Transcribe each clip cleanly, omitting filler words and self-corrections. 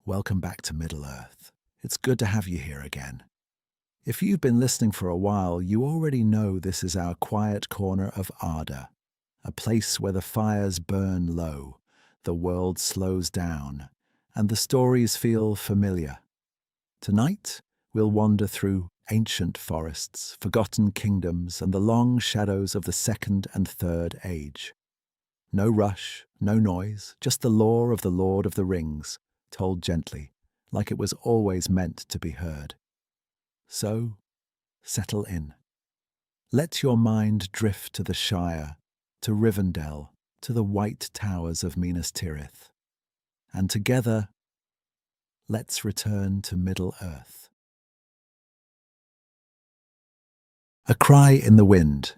welcome back to Middle-earth. It's good to have you here again. If you've been listening for a while, you already know this is our quiet corner of Arda, a place where the fires burn low, the world slows down, and the stories feel familiar. Tonight, we'll wander through ancient forests, forgotten kingdoms, and the long shadows of the Second and Third Age. No rush, no noise, just the lore of the Lord of the Rings, told gently, like it was always meant to be heard. So, settle in. Let your mind drift to the Shire, to Rivendell, to the white towers of Minas Tirith. And together, let's return to Middle-earth. A cry in the wind,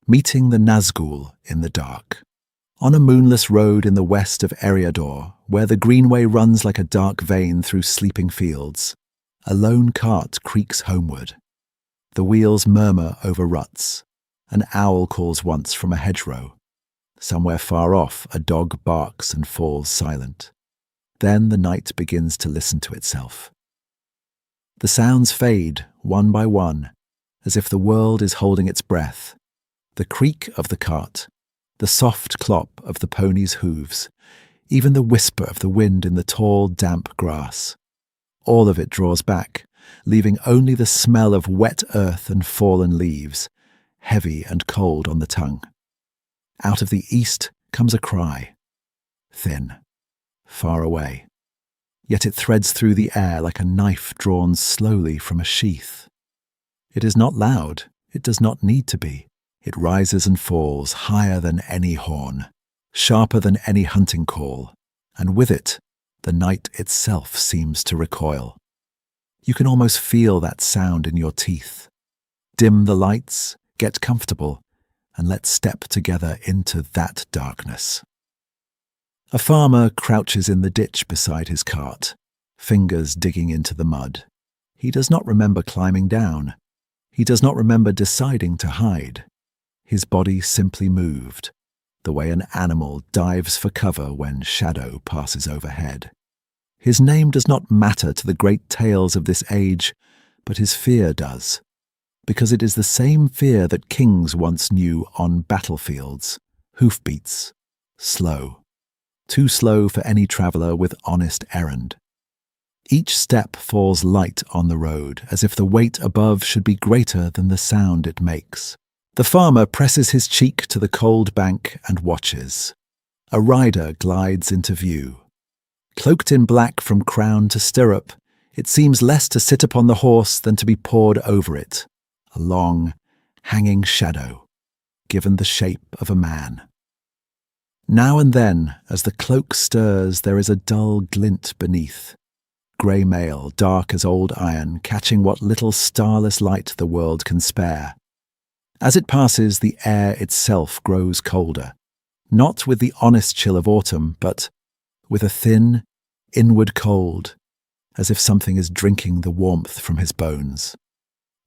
meeting the Nazgûl in the dark. On a moonless road in the west of Eriador, where the greenway runs like a dark vein through sleeping fields, a lone cart creaks homeward. The wheels murmur over ruts. An owl calls once from a hedgerow. Somewhere far off, a dog barks and falls silent. Then the night begins to listen to itself. The sounds fade, one by one, as if the world is holding its breath. The creak of the cart, the soft clop of the pony's hooves, even the whisper of the wind in the tall, damp grass. All of it draws back, leaving only the smell of wet earth and fallen leaves, heavy and cold on the tongue. Out of the east comes a cry, thin, far away. Yet it threads through the air like a knife drawn slowly from a sheath. It is not loud, it does not need to be. It rises and falls higher than any horn, sharper than any hunting call, and with it, the night itself seems to recoil. You can almost feel that sound in your teeth. Dim the lights, get comfortable, and let's step together into that darkness. A farmer crouches in the ditch beside his cart, fingers digging into the mud. He does not remember climbing down. He does not remember deciding to hide. His body simply moved, the way an animal dives for cover when shadow passes overhead. His name does not matter to the great tales of this age, but his fear does, because it is the same fear that kings once knew on battlefields, hoofbeats, slow, too slow for any traveller with honest errand. Each step falls light on the road, as if the weight above should be greater than the sound it makes. The farmer presses his cheek to the cold bank and watches. A rider glides into view. Cloaked in black from crown to stirrup, it seems less to sit upon the horse than to be poured over it, a long, hanging shadow, given the shape of a man. Now and then, as the cloak stirs, there is a dull glint beneath. Grey mail, dark as old iron, catching what little starless light the world can spare. As it passes, the air itself grows colder, not with the honest chill of autumn, but with a thin, inward cold, as if something is drinking the warmth from his bones.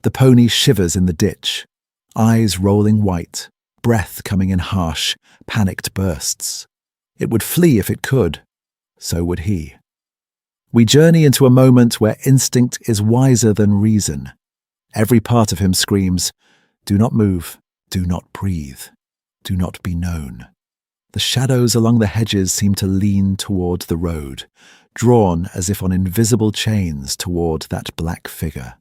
The pony shivers in the ditch, eyes rolling white, breath coming in harsh, panicked bursts. It would flee if it could, so would he. We journey into a moment where instinct is wiser than reason. Every part of him screams, "Do not move, do not breathe, do not be known." The shadows along the hedges seem to lean toward the road, drawn as if on invisible chains toward that black figure.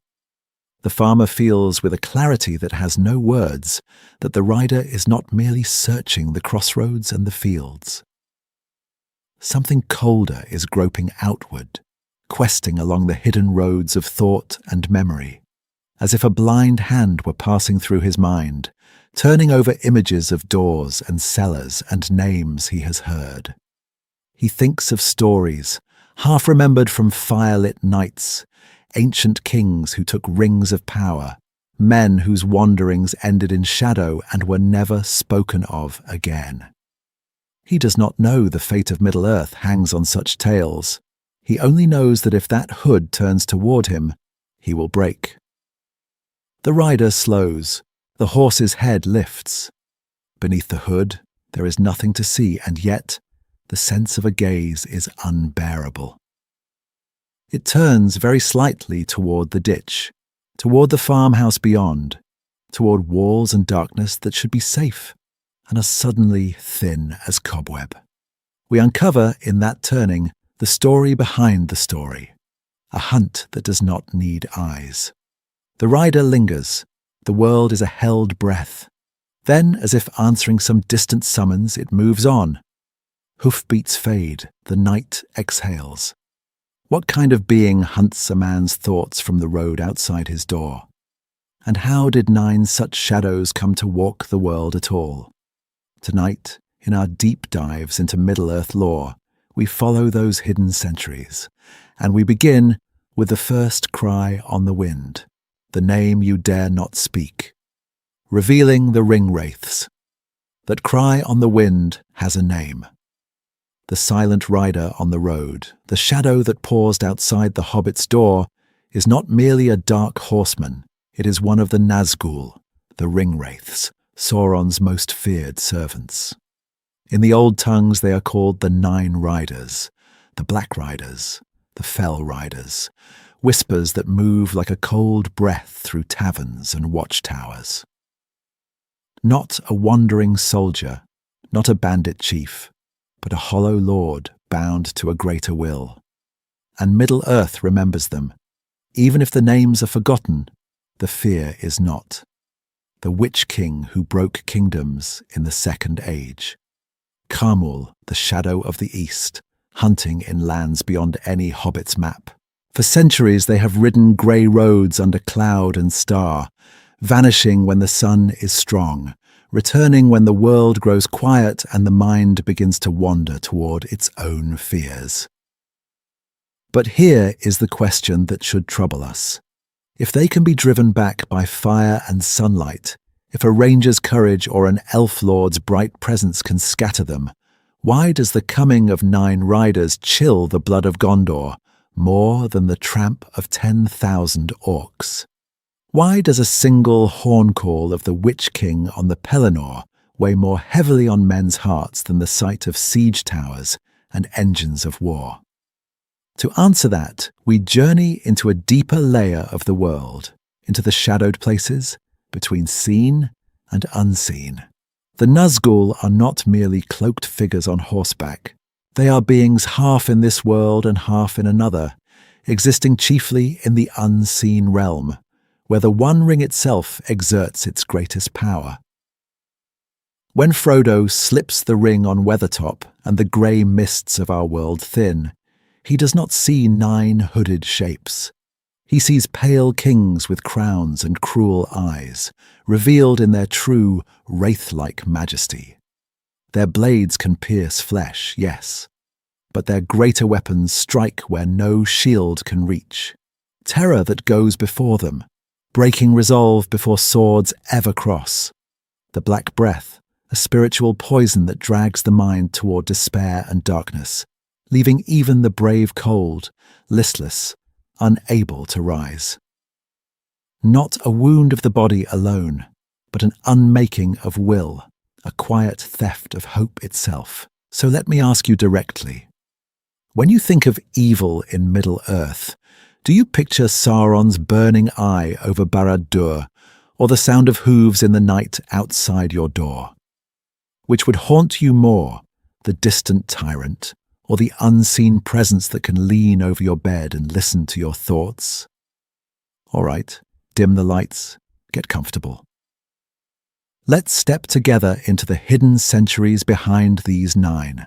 The farmer feels with a clarity that has no words that the rider is not merely searching the crossroads and the fields. Something colder is groping outward, questing along the hidden roads of thought and memory, as if a blind hand were passing through his mind, turning over images of doors and cellars and names he has heard. He thinks of stories, half remembered from firelit nights, ancient kings who took rings of power, men whose wanderings ended in shadow and were never spoken of again. He does not know the fate of Middle-earth hangs on such tales. He only knows that if that hood turns toward him, he will break. The rider slows. The horse's head lifts. Beneath the hood, there is nothing to see, and yet the sense of a gaze is unbearable. It turns very slightly toward the ditch, toward the farmhouse beyond, toward walls and darkness that should be safe and are suddenly thin as cobweb. We uncover, in that turning, the story behind the story, a hunt that does not need eyes. The rider lingers. The world is a held breath. Then, as if answering some distant summons, it moves on. Hoofbeats fade, the night exhales. What kind of being hunts a man's thoughts from the road outside his door? And how did 9 such shadows come to walk the world at all? Tonight, in our deep dives into Middle-earth lore, we follow those hidden centuries, and we begin with the first cry on the wind, the name you dare not speak, revealing the ring-wraiths. That cry on the wind has a name. The silent rider on the road, the shadow that paused outside the hobbit's door, is not merely a dark horseman, it is one of the Nazgûl, the ring-wraiths, Sauron's most feared servants. In the old tongues they are called the 9 Riders, the Black Riders, the Fell Riders, whispers that move like a cold breath through taverns and watchtowers. Not a wandering soldier, not a bandit chief, but a hollow lord bound to a greater will. And Middle-earth remembers them. Even if the names are forgotten, the fear is not. The Witch King who broke kingdoms in the Second Age. Carmul, the shadow of the East, hunting in lands beyond any hobbit's map. For centuries they have ridden grey roads under cloud and star, vanishing when the sun is strong, returning when the world grows quiet and the mind begins to wander toward its own fears. But here is the question that should trouble us. If they can be driven back by fire and sunlight, if a ranger's courage or an elf lord's bright presence can scatter them, why does the coming of 9 riders chill the blood of Gondor more than the tramp of 10,000 orcs? Why does a single horn call of the Witch King on the Pelennor weigh more heavily on men's hearts than the sight of siege towers and engines of war? To answer that, we journey into a deeper layer of the world, into the shadowed places between seen and unseen. The Nazgûl are not merely cloaked figures on horseback. They are beings half in this world and half in another, existing chiefly in the unseen realm, where the One Ring itself exerts its greatest power. When Frodo slips the ring on Weathertop and the grey mists of our world thin, he does not see 9 hooded shapes. He sees pale kings with crowns and cruel eyes, revealed in their true, wraith-like majesty. Their blades can pierce flesh, yes, but their greater weapons strike where no shield can reach. Terror that goes before them, breaking resolve before swords ever cross. The Black Breath, a spiritual poison that drags the mind toward despair and darkness, leaving even the brave cold, listless, unable to rise. Not a wound of the body alone, but an unmaking of will, a quiet theft of hope itself. So let me ask you directly. When you think of evil in Middle-earth, do you picture Sauron's burning eye over Barad-dûr, or the sound of hooves in the night outside your door? Which would haunt you more, the distant tyrant, or the unseen presence that can lean over your bed and listen to your thoughts? All right, dim the lights, get comfortable. Let's step together into the hidden centuries behind these 9.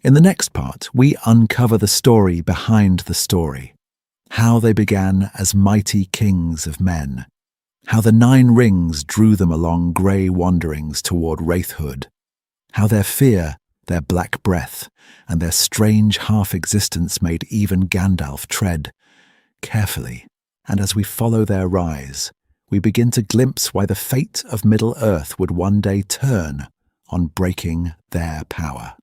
In the next part, we uncover the story behind the story, how they began as mighty kings of men, how the 9 rings drew them along grey wanderings toward wraithhood, how their fear, their black breath, and their strange half-existence made even Gandalf tread carefully, and as we follow their rise, we begin to glimpse why the fate of Middle-earth would one day turn on breaking their power.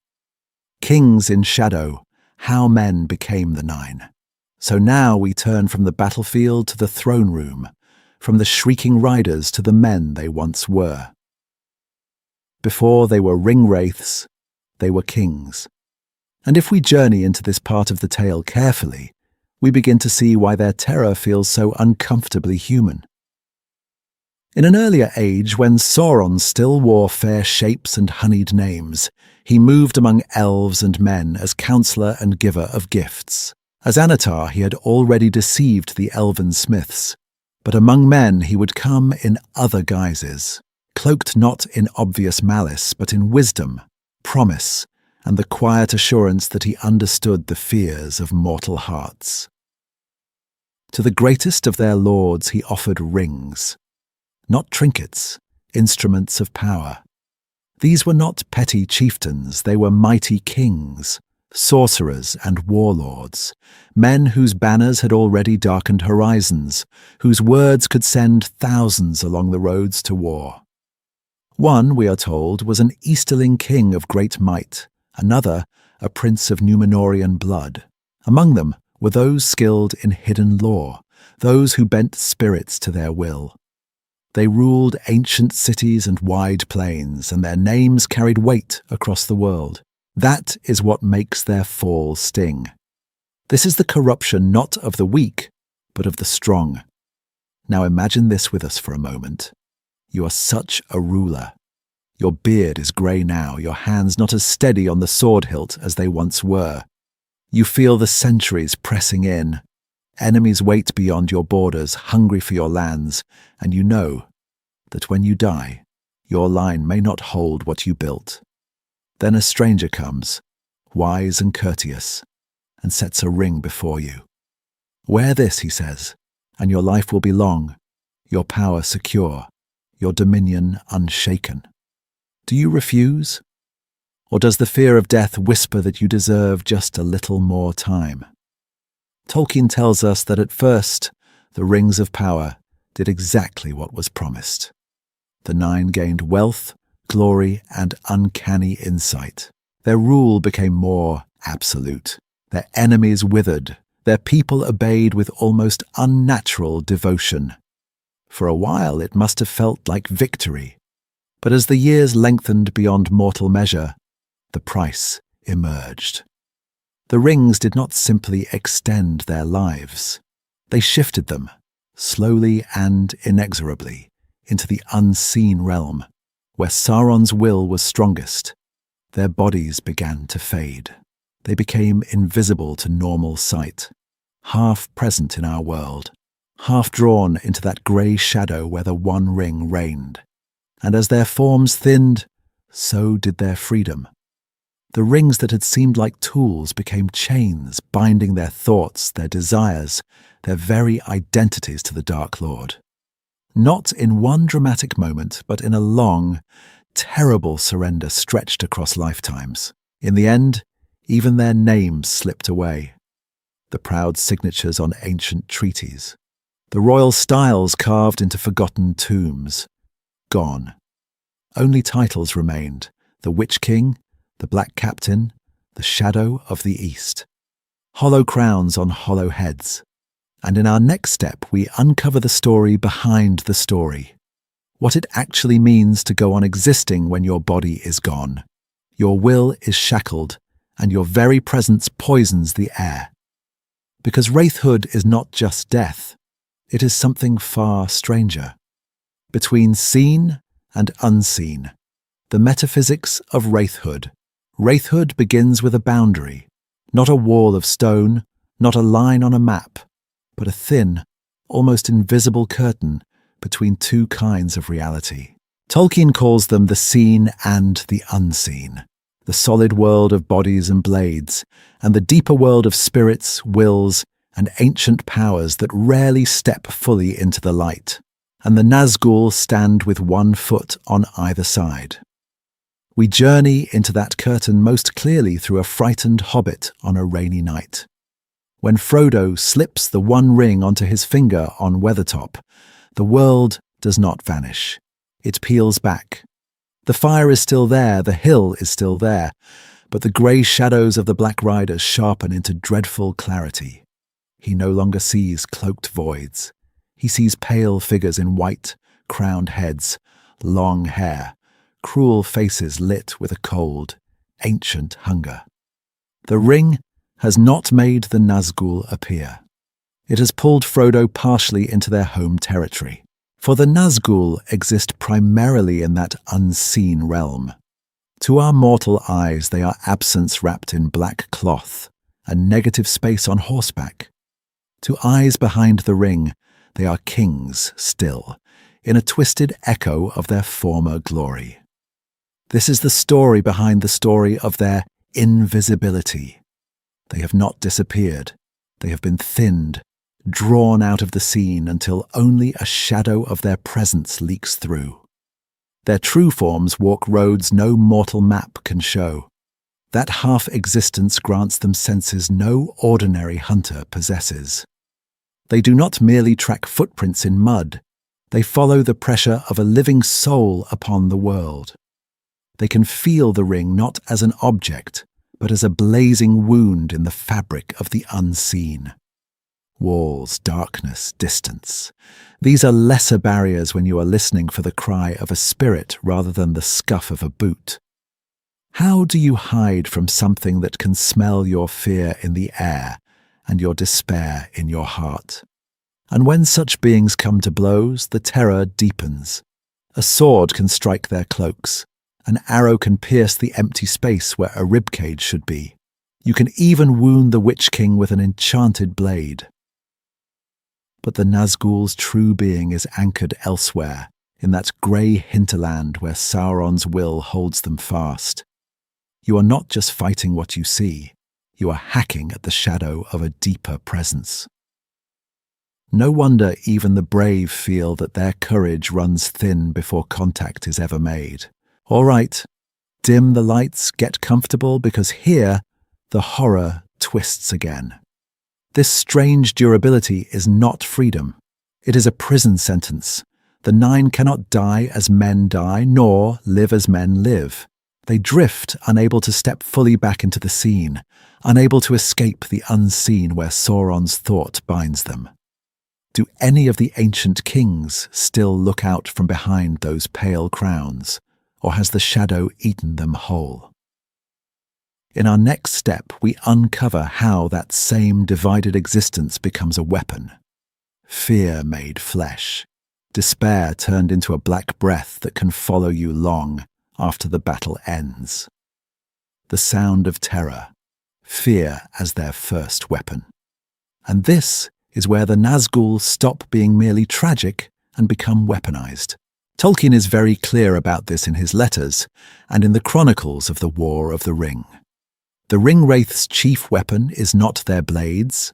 Kings in shadow, how men became the 9. So now we turn from the battlefield to the throne room, from the shrieking riders to the men they once were. Before they were ring-wraiths, they were kings. And if we journey into this part of the tale carefully, we begin to see why their terror feels so uncomfortably human. In an earlier age, when Sauron still wore fair shapes and honeyed names, he moved among elves and men as counselor and giver of gifts. As Anatar, he had already deceived the elven smiths, but among men he would come in other guises, cloaked not in obvious malice, but in wisdom, promise, and the quiet assurance that he understood the fears of mortal hearts. To the greatest of their lords he offered rings, not trinkets, instruments of power. These were not petty chieftains, they were mighty kings, sorcerers and warlords, men whose banners had already darkened horizons, whose words could send thousands along the roads to war. One, we are told, was an Easterling king of great might, another, a prince of Númenórean blood. Among them were those skilled in hidden lore, those who bent spirits to their will. They ruled ancient cities and wide plains, and their names carried weight across the world. That is what makes their fall sting. This is the corruption not of the weak, but of the strong. Now imagine this with us for a moment. You are such a ruler. Your beard is grey now, your hands not as steady on the sword hilt as they once were. You feel the centuries pressing in. Enemies wait beyond your borders, hungry for your lands, and you know that when you die, your line may not hold what you built. Then a stranger comes, wise and courteous, and sets a ring before you. Wear this, he says, and your life will be long, your power secure, your dominion unshaken. Do you refuse? Or does the fear of death whisper that you deserve just a little more time? Tolkien tells us that at first, the rings of power did exactly what was promised. The Nine gained wealth, glory, and uncanny insight. Their rule became more absolute. Their enemies withered. Their people obeyed with almost unnatural devotion. For a while, it must have felt like victory. But as the years lengthened beyond mortal measure, the price emerged. The rings did not simply extend their lives. They shifted them, slowly and inexorably, into the unseen realm, where Sauron's will was strongest. Their bodies began to fade. They became invisible to normal sight, half present in our world, half drawn into that grey shadow where the One Ring reigned. And as their forms thinned, so did their freedom. The rings that had seemed like tools became chains, binding their thoughts, their desires, their very identities to the Dark Lord. Not in one dramatic moment, but in a long, terrible surrender stretched across lifetimes. In the end, even their names slipped away. The proud signatures on ancient treaties. The royal styles carved into forgotten tombs. Gone. Only titles remained: the Witch King, the Black Captain, the Shadow of the East. Hollow crowns on hollow heads. And in our next step, we uncover the story behind the story. What it actually means to go on existing when your body is gone. Your will is shackled, and your very presence poisons the air. Because wraithhood is not just death. It is something far stranger. Between seen and unseen. The metaphysics of wraithhood. Wraithhood begins with a boundary, not a wall of stone, not a line on a map, but a thin, almost invisible curtain between two kinds of reality. Tolkien calls them the seen and the unseen, the solid world of bodies and blades, and the deeper world of spirits, wills, and ancient powers that rarely step fully into the light. And the Nazgûl stand with one foot on either side. We journey into that curtain most clearly through a frightened hobbit on a rainy night. When Frodo slips the One Ring onto his finger on Weathertop, the world does not vanish. It peels back. The fire is still there, the hill is still there, but the grey shadows of the Black Riders sharpen into dreadful clarity. He no longer sees cloaked voids. He sees pale figures in white, crowned heads, long hair, cruel faces lit with a cold, ancient hunger. The ring has not made the Nazgûl appear. It has pulled Frodo partially into their home territory. For the Nazgûl exist primarily in that unseen realm. To our mortal eyes, they are absence wrapped in black cloth, a negative space on horseback. To eyes behind the ring, they are kings still, in a twisted echo of their former glory. This is the story behind the story of their invisibility. They have not disappeared. They have been thinned, drawn out of the scene until only a shadow of their presence leaks through. Their true forms walk roads no mortal map can show. That half-existence grants them senses no ordinary hunter possesses. They do not merely track footprints in mud. They follow the pressure of a living soul upon the world. They can feel the ring not as an object, but as a blazing wound in the fabric of the unseen. Walls, darkness, distance. These are lesser barriers when you are listening for the cry of a spirit rather than the scuff of a boot. How do you hide from something that can smell your fear in the air and your despair in your heart? And when such beings come to blows, the terror deepens. A sword can strike their cloaks. An arrow can pierce the empty space where a ribcage should be. You can even wound the Witch King with an enchanted blade. But the Nazgûl's true being is anchored elsewhere, in that grey hinterland where Sauron's will holds them fast. You are not just fighting what you see, you are hacking at the shadow of a deeper presence. No wonder even the brave feel that their courage runs thin before contact is ever made. All right, dim the lights, get comfortable, because here the horror twists again. This strange durability is not freedom. It is a prison sentence. The Nine cannot die as men die, nor live as men live. They drift, unable to step fully back into the scene, unable to escape the unseen where Sauron's thought binds them. Do any of the ancient kings still look out from behind those pale crowns, or has the shadow eaten them whole? In our next step, we uncover how that same divided existence becomes a weapon. Fear made flesh. Despair turned into a black breath that can follow you long after the battle ends. The sound of terror. Fear as their first weapon. And this is where the Nazgûl stop being merely tragic and become weaponized. Tolkien is very clear about this in his letters and in the chronicles of the War of the Ring. The Ringwraith's chief weapon is not their blades,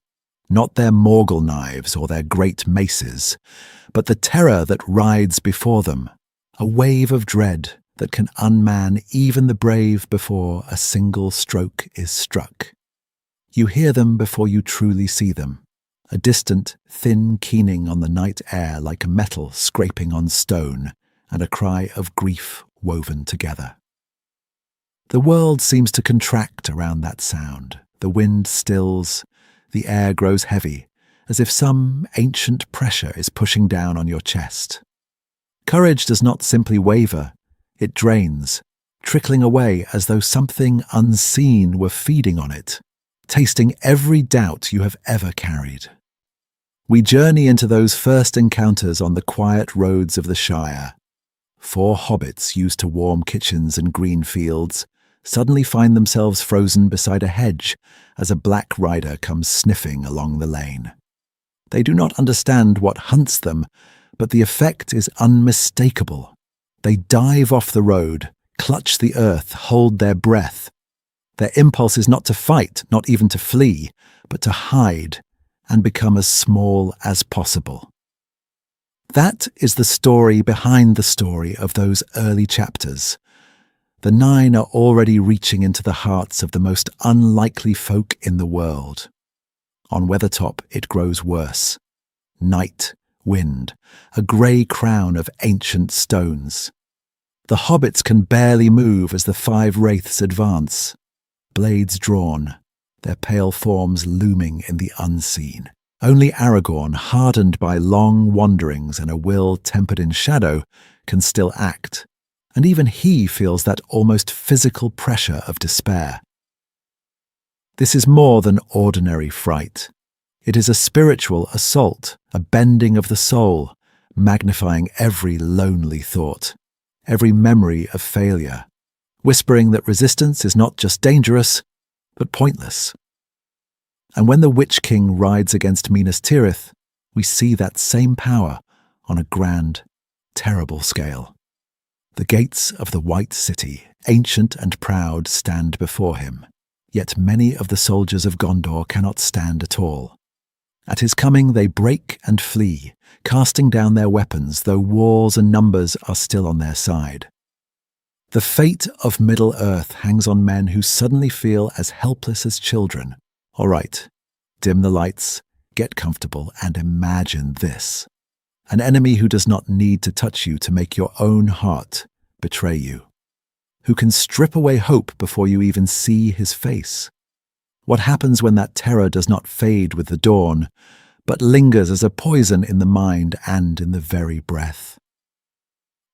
not their Morgul knives or their great maces, but the terror that rides before them, a wave of dread that can unman even the brave before a single stroke is struck. You hear them before you truly see them, a distant, thin keening on the night air like a metal scraping on stone, and a cry of grief woven together. The world seems to contract around that sound. The wind stills, the air grows heavy, as if some ancient pressure is pushing down on your chest. Courage does not simply waver, it drains, trickling away as though something unseen were feeding on it, tasting every doubt you have ever carried. We journey into those first encounters on the quiet roads of the Shire. 4 hobbits used to warm kitchens and green fields suddenly find themselves frozen beside a hedge as a black rider comes sniffing along the lane. They do not understand what hunts them, but the effect is unmistakable. They dive off the road, clutch the earth, hold their breath. Their impulse is not to fight, not even to flee, but to hide and become as small as possible. That is the story behind the story of those early chapters. The Nine are already reaching into the hearts of the most unlikely folk in the world. On Weathertop it grows worse. Night, wind, a grey crown of ancient stones. The hobbits can barely move as the 5 wraiths advance, blades drawn, their pale forms looming in the unseen. Only Aragorn, hardened by long wanderings and a will tempered in shadow, can still act, and even he feels that almost physical pressure of despair. This is more than ordinary fright. It is a spiritual assault, a bending of the soul, magnifying every lonely thought, every memory of failure, whispering that resistance is not just dangerous, but pointless. And when the Witch King rides against Minas Tirith, we see that same power on a grand, terrible scale. The gates of the White City, ancient and proud, stand before him, yet many of the soldiers of Gondor cannot stand at all. At his coming they break and flee, casting down their weapons, though walls and numbers are still on their side. The fate of Middle-earth hangs on men who suddenly feel as helpless as children. All right, dim the lights, get comfortable, and imagine this. An enemy who does not need to touch you to make your own heart betray you. Who can strip away hope before you even see his face. What happens when that terror does not fade with the dawn, but lingers as a poison in the mind and in the very breath?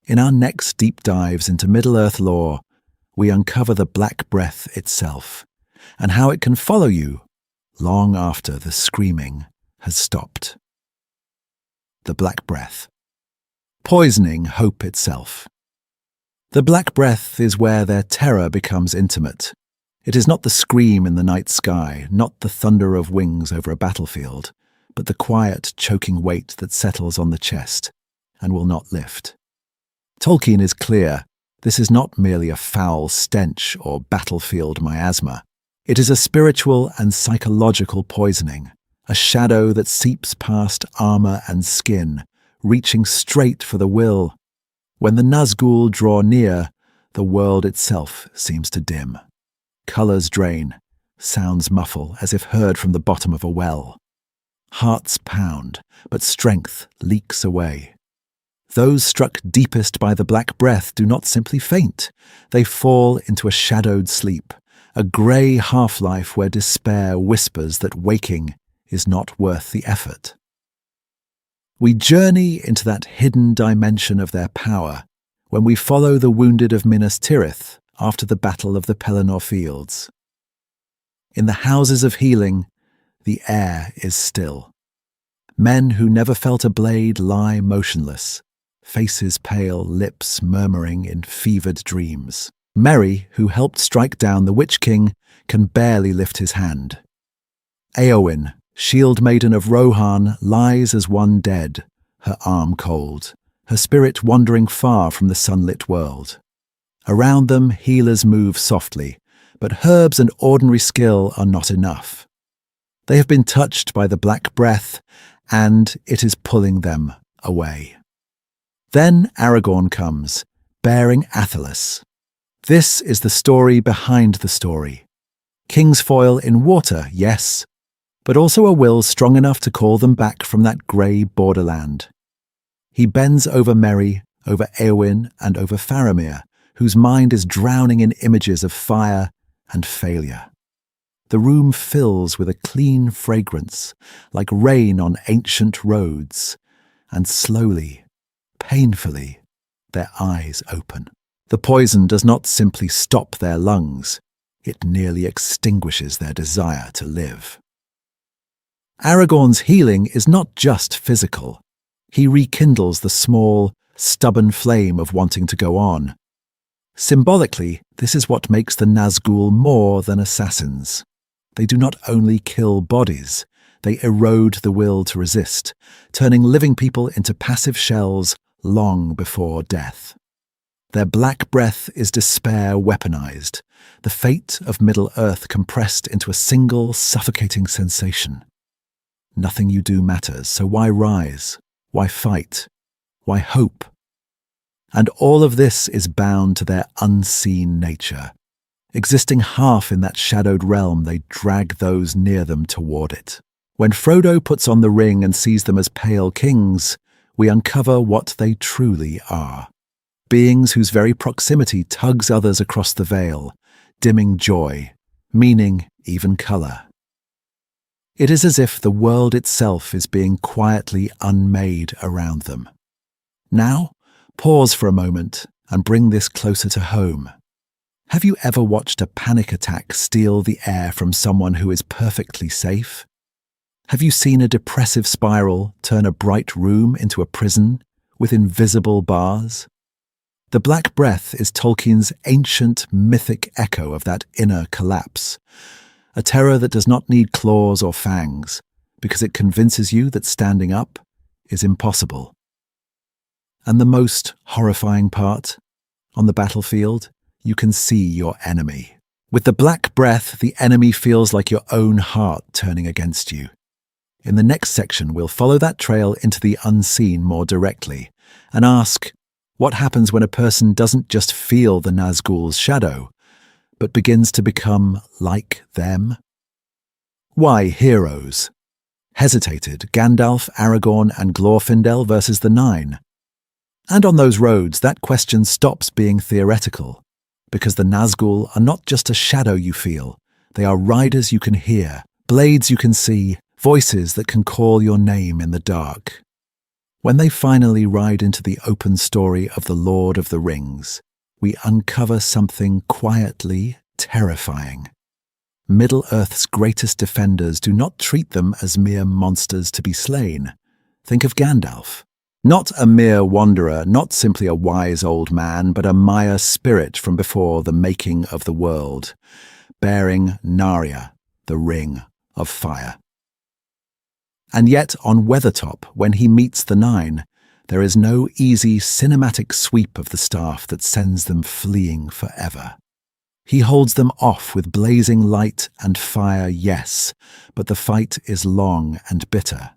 In our next deep dives into Middle-earth lore, we uncover the Black Breath itself, and how it can follow you long after the screaming has stopped. The Black Breath. Poisoning hope itself. The Black Breath is where their terror becomes intimate. It is not the scream in the night sky, not the thunder of wings over a battlefield, but the quiet, choking weight that settles on the chest and will not lift. Tolkien is clear, this is not merely a foul stench or battlefield miasma. It is a spiritual and psychological poisoning, a shadow that seeps past armor and skin, reaching straight for the will. When the Nazgûl draw near, the world itself seems to dim. Colours drain, sounds muffle as if heard from the bottom of a well. Hearts pound, but strength leaks away. Those struck deepest by the Black Breath do not simply faint, they fall into a shadowed sleep, a grey half-life where despair whispers that waking is not worth the effort. We journey into that hidden dimension of their power when we follow the wounded of Minas Tirith after the Battle of the Pelennor Fields. In the houses of healing, the air is still. Men who never felt a blade lie motionless, faces pale, lips murmuring in fevered dreams. Merry, who helped strike down the Witch King, can barely lift his hand. Éowyn, shield maiden of Rohan, lies as one dead, her arm cold, her spirit wandering far from the sunlit world. Around them, healers move softly, but herbs and ordinary skill are not enough. They have been touched by the Black Breath, and it is pulling them away. Then Aragorn comes, bearing Athelas. This is the story behind the story. Kingsfoil in water, yes, but also a will strong enough to call them back from that grey borderland. He bends over Merry, over Éowyn, and over Faramir, whose mind is drowning in images of fire and failure. The room fills with a clean fragrance, like rain on ancient roads, and slowly, painfully, their eyes open. The poison does not simply stop their lungs, it nearly extinguishes their desire to live. Aragorn's healing is not just physical. He rekindles the small, stubborn flame of wanting to go on. Symbolically, this is what makes the Nazgûl more than assassins. They do not only kill bodies, they erode the will to resist, turning living people into passive shells long before death. Their Black Breath is despair weaponized, the fate of Middle-earth compressed into a single suffocating sensation. Nothing you do matters, so why rise? Why fight? Why hope? And all of this is bound to their unseen nature. Existing half in that shadowed realm, they drag those near them toward it. When Frodo puts on the ring and sees them as pale kings, we uncover what they truly are. Beings whose very proximity tugs others across the veil, dimming joy, meaning, even colour. It is as if the world itself is being quietly unmade around them. Now, pause for a moment and bring this closer to home. Have you ever watched a panic attack steal the air from someone who is perfectly safe? Have you seen a depressive spiral turn a bright room into a prison with invisible bars? The Black Breath is Tolkien's ancient mythic echo of that inner collapse, a terror that does not need claws or fangs, because it convinces you that standing up is impossible. And the most horrifying part, on the battlefield, you can see your enemy. With the Black Breath, the enemy feels like your own heart turning against you. In the next section, we'll follow that trail into the unseen more directly and ask, what happens when a person doesn't just feel the Nazgûl's shadow, but begins to become like them? Why heroes? Hesitated Gandalf, Aragorn, and Glorfindel versus the Nine. And on those roads, that question stops being theoretical, because the Nazgûl are not just a shadow you feel, they are riders you can hear, blades you can see, voices that can call your name in the dark. When they finally ride into the open story of the Lord of the Rings, we uncover something quietly terrifying. Middle-earth's greatest defenders do not treat them as mere monsters to be slain. Think of Gandalf. Not a mere wanderer, not simply a wise old man, but a Maya spirit from before the making of the world, bearing Narya, the Ring of Fire. And yet, on Weathertop, when he meets the Nine, there is no easy cinematic sweep of the staff that sends them fleeing forever. He holds them off with blazing light and fire, yes, but the fight is long and bitter.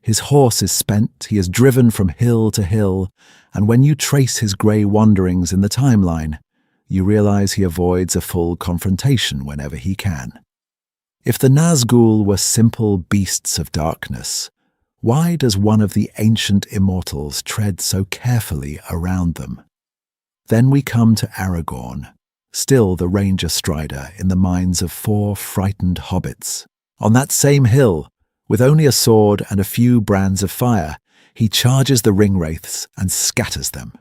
His horse is spent, he is driven from hill to hill, and when you trace his grey wanderings in the timeline, you realize he avoids a full confrontation whenever he can. If the Nazgûl were simple beasts of darkness, why does one of the ancient immortals tread so carefully around them? Then we come to Aragorn, still the ranger strider in the minds of 4 frightened hobbits. On that same hill, with only a sword and a few brands of fire, he charges the ringwraiths and scatters them.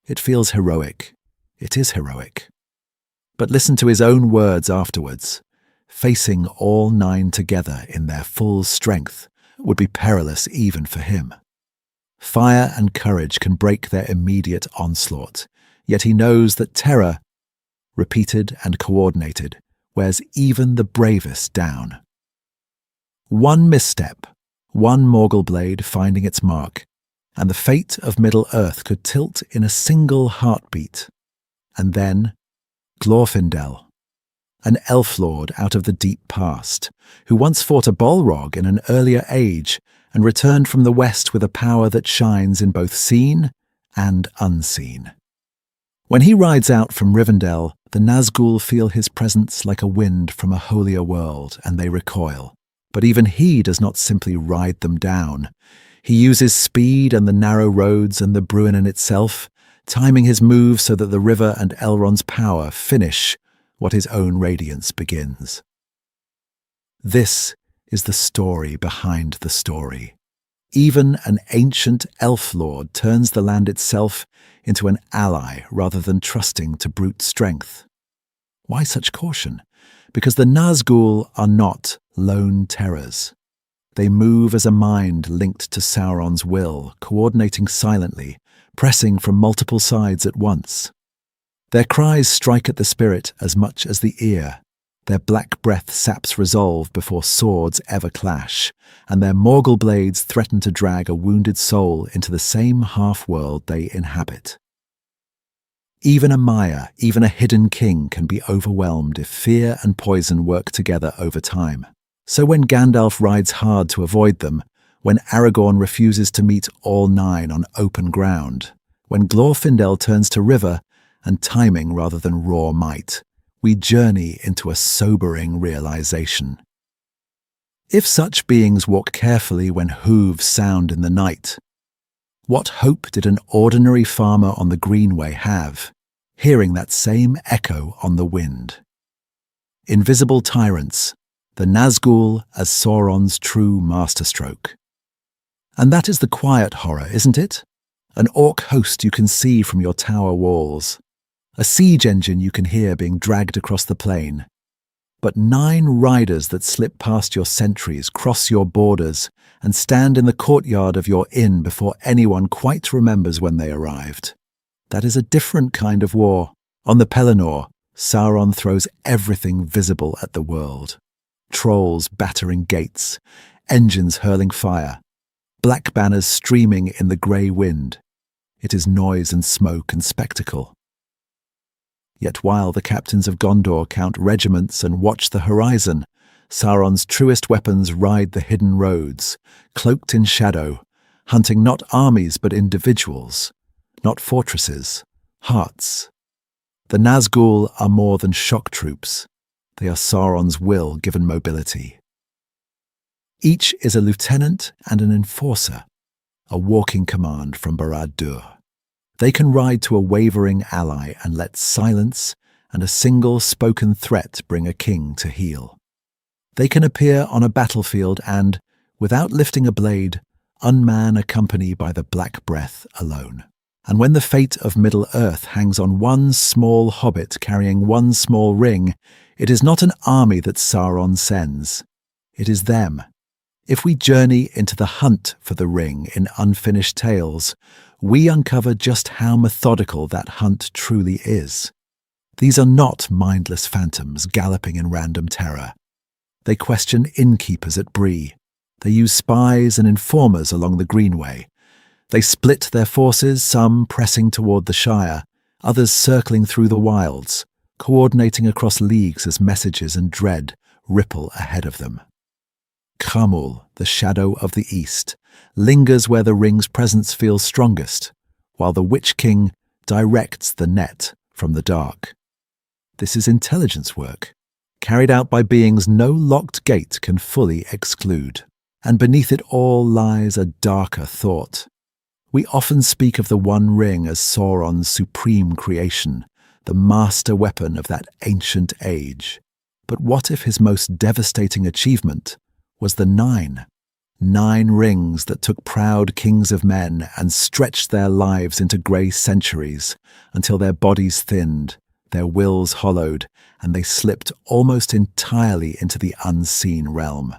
It feels heroic. It is heroic. But listen to his own words afterwards. Facing all 9 together in their full strength would be perilous even for him. Fire and courage can break their immediate onslaught, yet he knows that terror, repeated and coordinated, wears even the bravest down. One misstep, one Morgul blade finding its mark, and the fate of Middle-earth could tilt in a single heartbeat. And then Glorfindel, an elf lord out of the deep past, who once fought a Balrog in an earlier age and returned from the west with a power that shines in both seen and unseen. When he rides out from Rivendell, the Nazgûl feel his presence like a wind from a holier world, and they recoil. But even he does not simply ride them down. He uses speed and the narrow roads and the Bruinen itself, timing his moves so that the river and Elrond's power finish what his own radiance begins. This is the story behind the story. Even an ancient elf lord turns the land itself into an ally rather than trusting to brute strength. Why such caution? Because the Nazgûl are not lone terrors. They move as a mind linked to Sauron's will, coordinating silently, pressing from multiple sides at once. Their cries strike at the spirit as much as the ear. Their black breath saps resolve before swords ever clash, and their Morgul blades threaten to drag a wounded soul into the same half-world they inhabit. Even a Maya, even a hidden king can be overwhelmed if fear and poison work together over time. So when Gandalf rides hard to avoid them, when Aragorn refuses to meet all 9 on open ground, when Glorfindel turns to river and timing rather than raw might, we journey into a sobering realization. If such beings walk carefully when hooves sound in the night, what hope did an ordinary farmer on the Greenway have, hearing that same echo on the wind? Invisible tyrants, the Nazgûl as Sauron's true masterstroke. And that is the quiet horror, isn't it? An orc host you can see from your tower walls. A siege engine you can hear being dragged across the plain. but 9 riders that slip past your sentries, cross your borders, and stand in the courtyard of your inn before anyone quite remembers when they arrived. That is a different kind of war. On the Pelennor, Sauron throws everything visible at the world. Trolls battering gates, engines hurling fire, black banners streaming in the grey wind. It is noise and smoke and spectacle. Yet while the captains of Gondor count regiments and watch the horizon, Sauron's truest weapons ride the hidden roads, cloaked in shadow, hunting not armies but individuals, not fortresses, hearts. The Nazgûl are more than shock troops. They are Sauron's will given mobility. Each is a lieutenant and an enforcer, a walking command from Barad-dûr. They can ride to a wavering ally and let silence and a single spoken threat bring a king to heel. They can appear on a battlefield and, without lifting a blade, unman a company by the black breath alone. And when the fate of Middle-earth hangs on one small hobbit carrying one small ring, it is not an army that Sauron sends. It is them. If we journey into the hunt for the ring in Unfinished Tales, we uncover just how methodical that hunt truly is. These are not mindless phantoms galloping in random terror. They question innkeepers at Bree. They use spies and informers along the Greenway. They split their forces, some pressing toward the Shire, others circling through the wilds, coordinating across leagues as messages and dread ripple ahead of them. Khamul, the shadow of the east, lingers where the ring's presence feels strongest, while the Witch King directs the net from the dark. This is intelligence work, carried out by beings no locked gate can fully exclude. And beneath it all lies a darker thought. We often speak of the One Ring as Sauron's supreme creation, the master weapon of that ancient age. But what if his most devastating achievement was the 9? 9 rings that took proud kings of men and stretched their lives into grey centuries until their bodies thinned, their wills hollowed, and they slipped almost entirely into the unseen realm.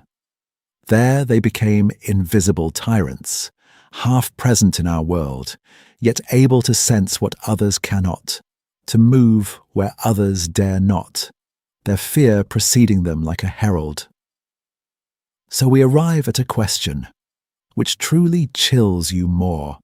There they became invisible tyrants, half present in our world, yet able to sense what others cannot, to move where others dare not, their fear preceding them like a herald. So we arrive at a question, which truly chills you more: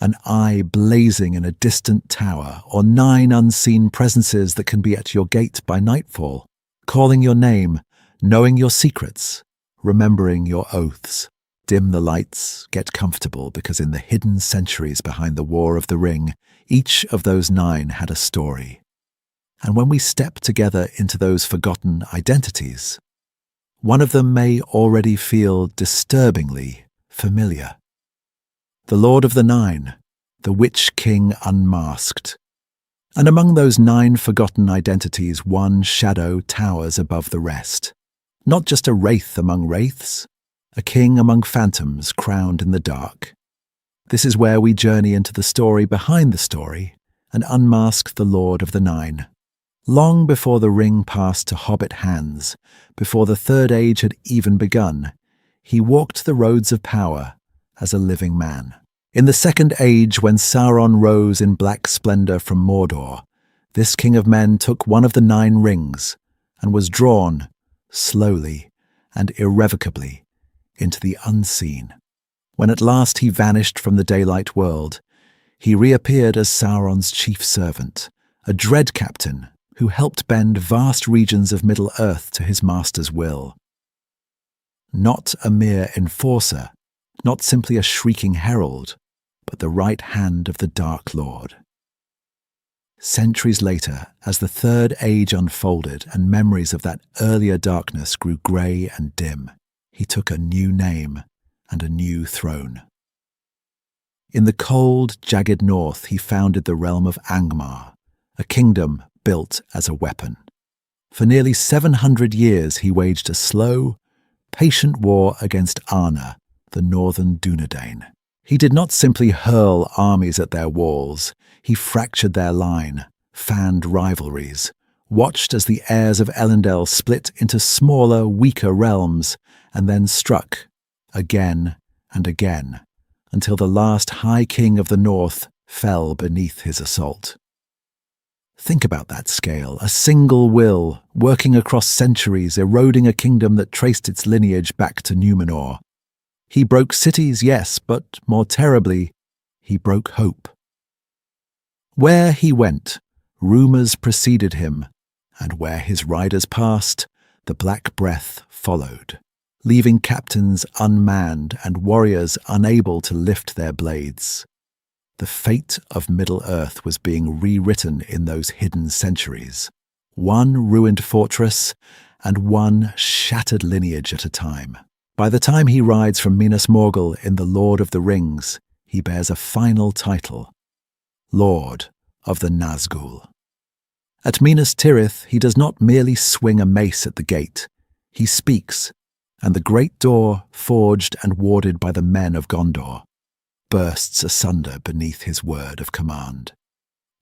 an eye blazing in a distant tower, or 9 unseen presences that can be at your gate by nightfall, calling your name, knowing your secrets, remembering your oaths. Dim the lights, get comfortable, because in the hidden centuries behind the War of the Ring, each of those 9 had a story. And when we step together into those forgotten identities, one of them may already feel disturbingly familiar. The Lord of the Nine, the Witch King unmasked. And among those 9 forgotten identities, one shadow towers above the rest. Not just a wraith among wraiths, a king among phantoms crowned in the dark. This is where we journey into the story behind the story and unmask the Lord of the Nine. Long before the ring passed to hobbit hands, before the Third Age had even begun, he walked the roads of power as a living man. In the Second Age, when Sauron rose in black splendor from Mordor, this king of men took one of the 9 rings and was drawn, slowly and irrevocably, into the unseen. When at last he vanished from the daylight world, he reappeared as Sauron's chief servant, a dread captain who helped bend vast regions of Middle-earth to his master's will. Not a mere enforcer, not simply a shrieking herald, but the right hand of the Dark Lord. Centuries later, as the Third Age unfolded and memories of that earlier darkness grew grey and dim, he took a new name and a new throne. In the cold, jagged north, he founded the realm of Angmar, a kingdom built as a weapon. For nearly 700 years he waged a slow, patient war against Arna, the northern Dúnedain. He did not simply hurl armies at their walls, he fractured their line, fanned rivalries, watched as the heirs of Elendil split into smaller, weaker realms, and then struck, again and again, until the last High King of the North fell beneath his assault. Think about that scale, a single will, working across centuries, eroding a kingdom that traced its lineage back to Numenor. He broke cities, yes, but more terribly, he broke hope. Where he went, rumours preceded him, and where his riders passed, the Black Breath followed, leaving captains unmanned and warriors unable to lift their blades. The fate of Middle-earth was being rewritten in those hidden centuries, one ruined fortress and one shattered lineage at a time. By the time he rides from Minas Morgul in The Lord of the Rings, he bears a final title, Lord of the Nazgûl. At Minas Tirith, he does not merely swing a mace at the gate. He speaks, and the great door, forged and warded by the men of Gondor, bursts asunder beneath his word of command.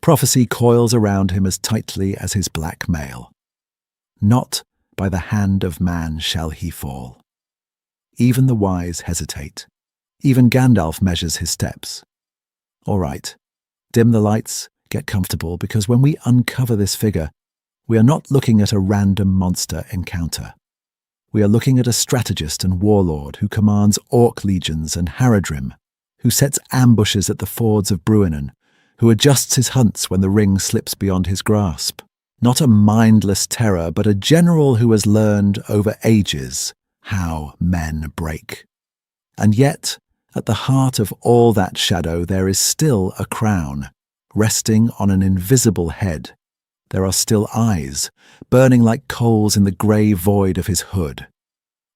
Prophecy coils around him as tightly as his black mail. Not by the hand of man shall he fall. Even the wise hesitate. Even Gandalf measures his steps. All right, dim the lights, get comfortable, because when we uncover this figure, we are not looking at a random monster encounter. We are looking at a strategist and warlord who commands orc legions and Haradrim, who sets ambushes at the fords of Bruinen, who adjusts his hunts when the ring slips beyond his grasp. Not a mindless terror, but a general who has learned over ages how men break. And yet, at the heart of all that shadow, there is still a crown, resting on an invisible head. There are still eyes, burning like coals in the grey void of his hood.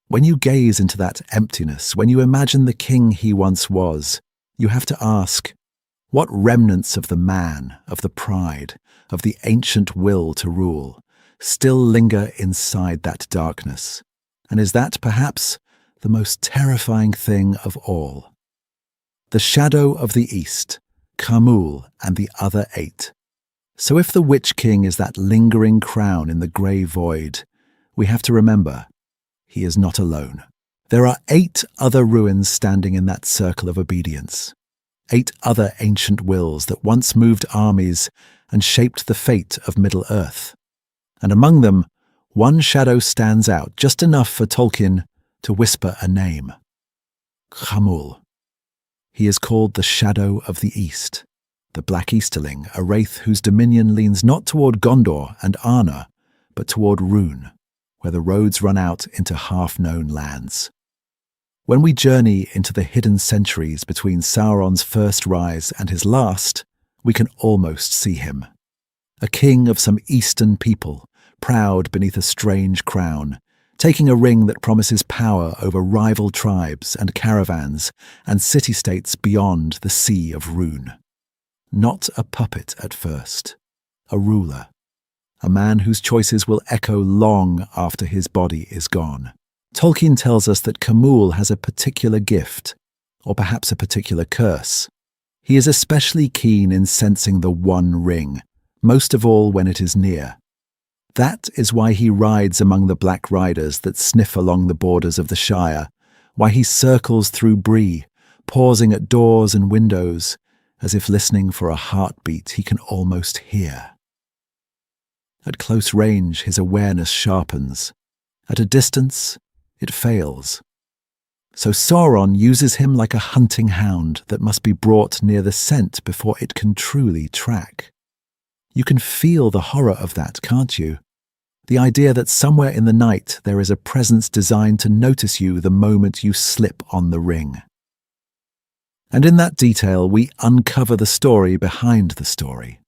When you gaze into that emptiness, when you imagine the king he once was, you have to ask, what remnants of the man, of the pride, of the ancient will to rule, still linger inside that darkness? And is that perhaps the most terrifying thing of all? The shadow of the East, Khamûl and the other 8. So if the Witch King is that lingering crown in the grey void, we have to remember, he is not alone. There are 8 other ruins standing in that circle of obedience. 8 other ancient wills that once moved armies and shaped the fate of Middle-earth. And among them, one shadow stands out, just enough for Tolkien to whisper a name. Khamûl. He is called the Shadow of the East, the Black Easterling, a wraith whose dominion leans not toward Gondor and Arna, but toward Rhûn, where the roads run out into half-known lands. When we journey into the hidden centuries between Sauron's first rise and his last, we can almost see him. A king of some eastern people, proud beneath a strange crown, taking a ring that promises power over rival tribes and caravans and city-states beyond the Sea of Rhûn. Not a puppet at first, a ruler, a man whose choices will echo long after his body is gone. Tolkien tells us that Khamûl has a particular gift, or perhaps a particular curse. He is especially keen in sensing the One Ring, most of all when it is near. That is why he rides among the black riders that sniff along the borders of the Shire, why he circles through Bree, pausing at doors and windows, as if listening for a heartbeat he can almost hear. At close range, his awareness sharpens. At a distance, it fails. So Sauron uses him like a hunting hound that must be brought near the scent before it can truly track. You can feel the horror of that, can't you? The idea that somewhere in the night there is a presence designed to notice you the moment you slip on the ring. And in that detail, we uncover the story behind the story.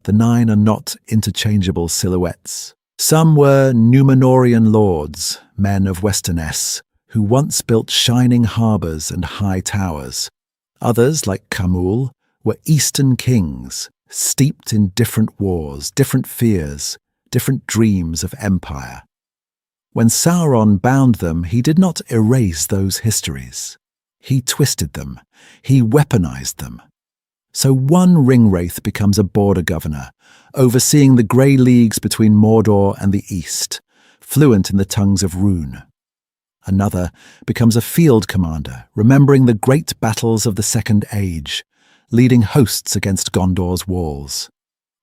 The 9 are not interchangeable silhouettes. Some were Númenórean lords, men of Westernesse, who once built shining harbours and high towers. Others, like Khamûl, were Eastern kings, steeped in different wars, different fears, different dreams of empire. When Sauron bound them, he did not erase those histories. He twisted them. He weaponized them. So one ring-wraith becomes a border governor, overseeing the grey leagues between Mordor and the east, fluent in the tongues of rune. Another becomes a field commander, remembering the great battles of the Second Age, leading hosts against Gondor's walls.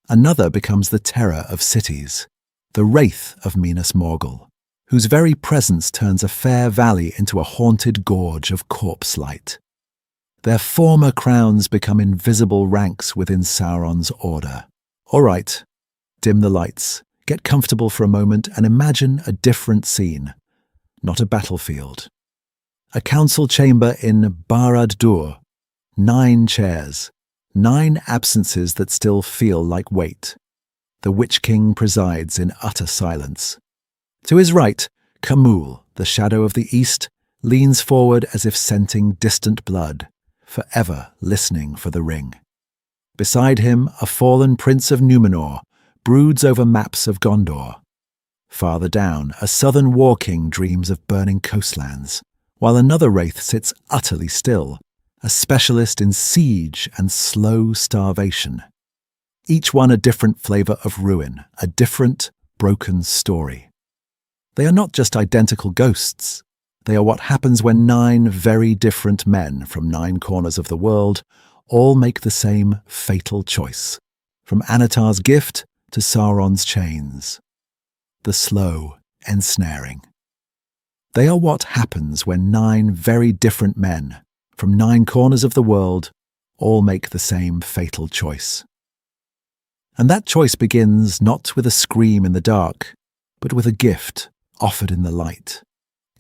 Another becomes the terror of cities, the wraith of Minas Morgul, whose very presence turns a fair valley into a haunted gorge of corpse light. Their former crowns become invisible ranks within Sauron's order. All right, dim the lights, get comfortable for a moment and imagine a different scene. Not a battlefield. A council chamber in Barad-dûr. 9 chairs, 9 absences that still feel like weight. The Witch King presides in utter silence. To his right, Khamûl, the shadow of the east, leans forward as if scenting distant blood, forever listening for the ring. Beside him, a fallen prince of Númenor broods over maps of Gondor. Farther down, a southern war king dreams of burning coastlands, while another wraith sits utterly still, a specialist in siege and slow starvation. Each one a different flavor of ruin, a different, broken story. They are not just identical ghosts. They are what happens when 9 very different men from 9 corners of the world all make the same fatal choice, from Anatar's gift to Sauron's chains. The slow ensnaring. They are what happens when 9 very different men from 9 corners of the world all make the same fatal choice. And that choice begins not with a scream in the dark, but with a gift offered in the light.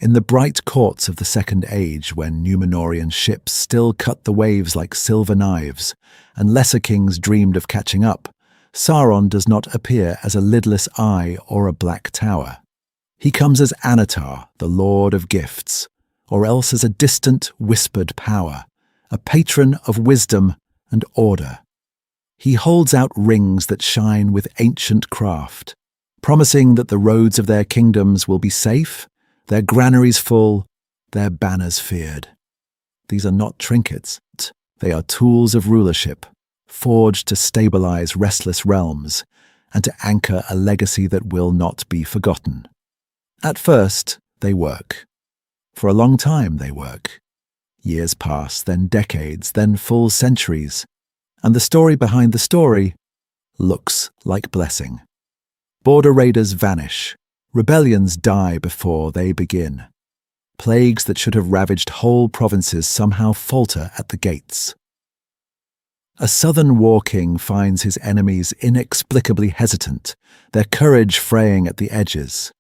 In the bright courts of the Second Age, when Númenorian ships still cut the waves like silver knives, and lesser kings dreamed of catching up, Sauron does not appear as a lidless eye or a black tower. He comes as Anatar, the Lord of Gifts, or else as a distant, whispered power, a patron of wisdom and order. He holds out rings that shine with ancient craft, promising that the roads of their kingdoms will be safe, their granaries full, their banners feared. These are not trinkets, they are tools of rulership, forged to stabilize restless realms and to anchor a legacy that will not be forgotten. At first, they work. For a long time they work. Years pass, then decades, then full centuries, and the story behind the story looks like blessing. Border raiders vanish. Rebellions die before they begin. Plagues that should have ravaged whole provinces somehow falter at the gates. A southern war king finds his enemies inexplicably hesitant, their courage fraying at the edges.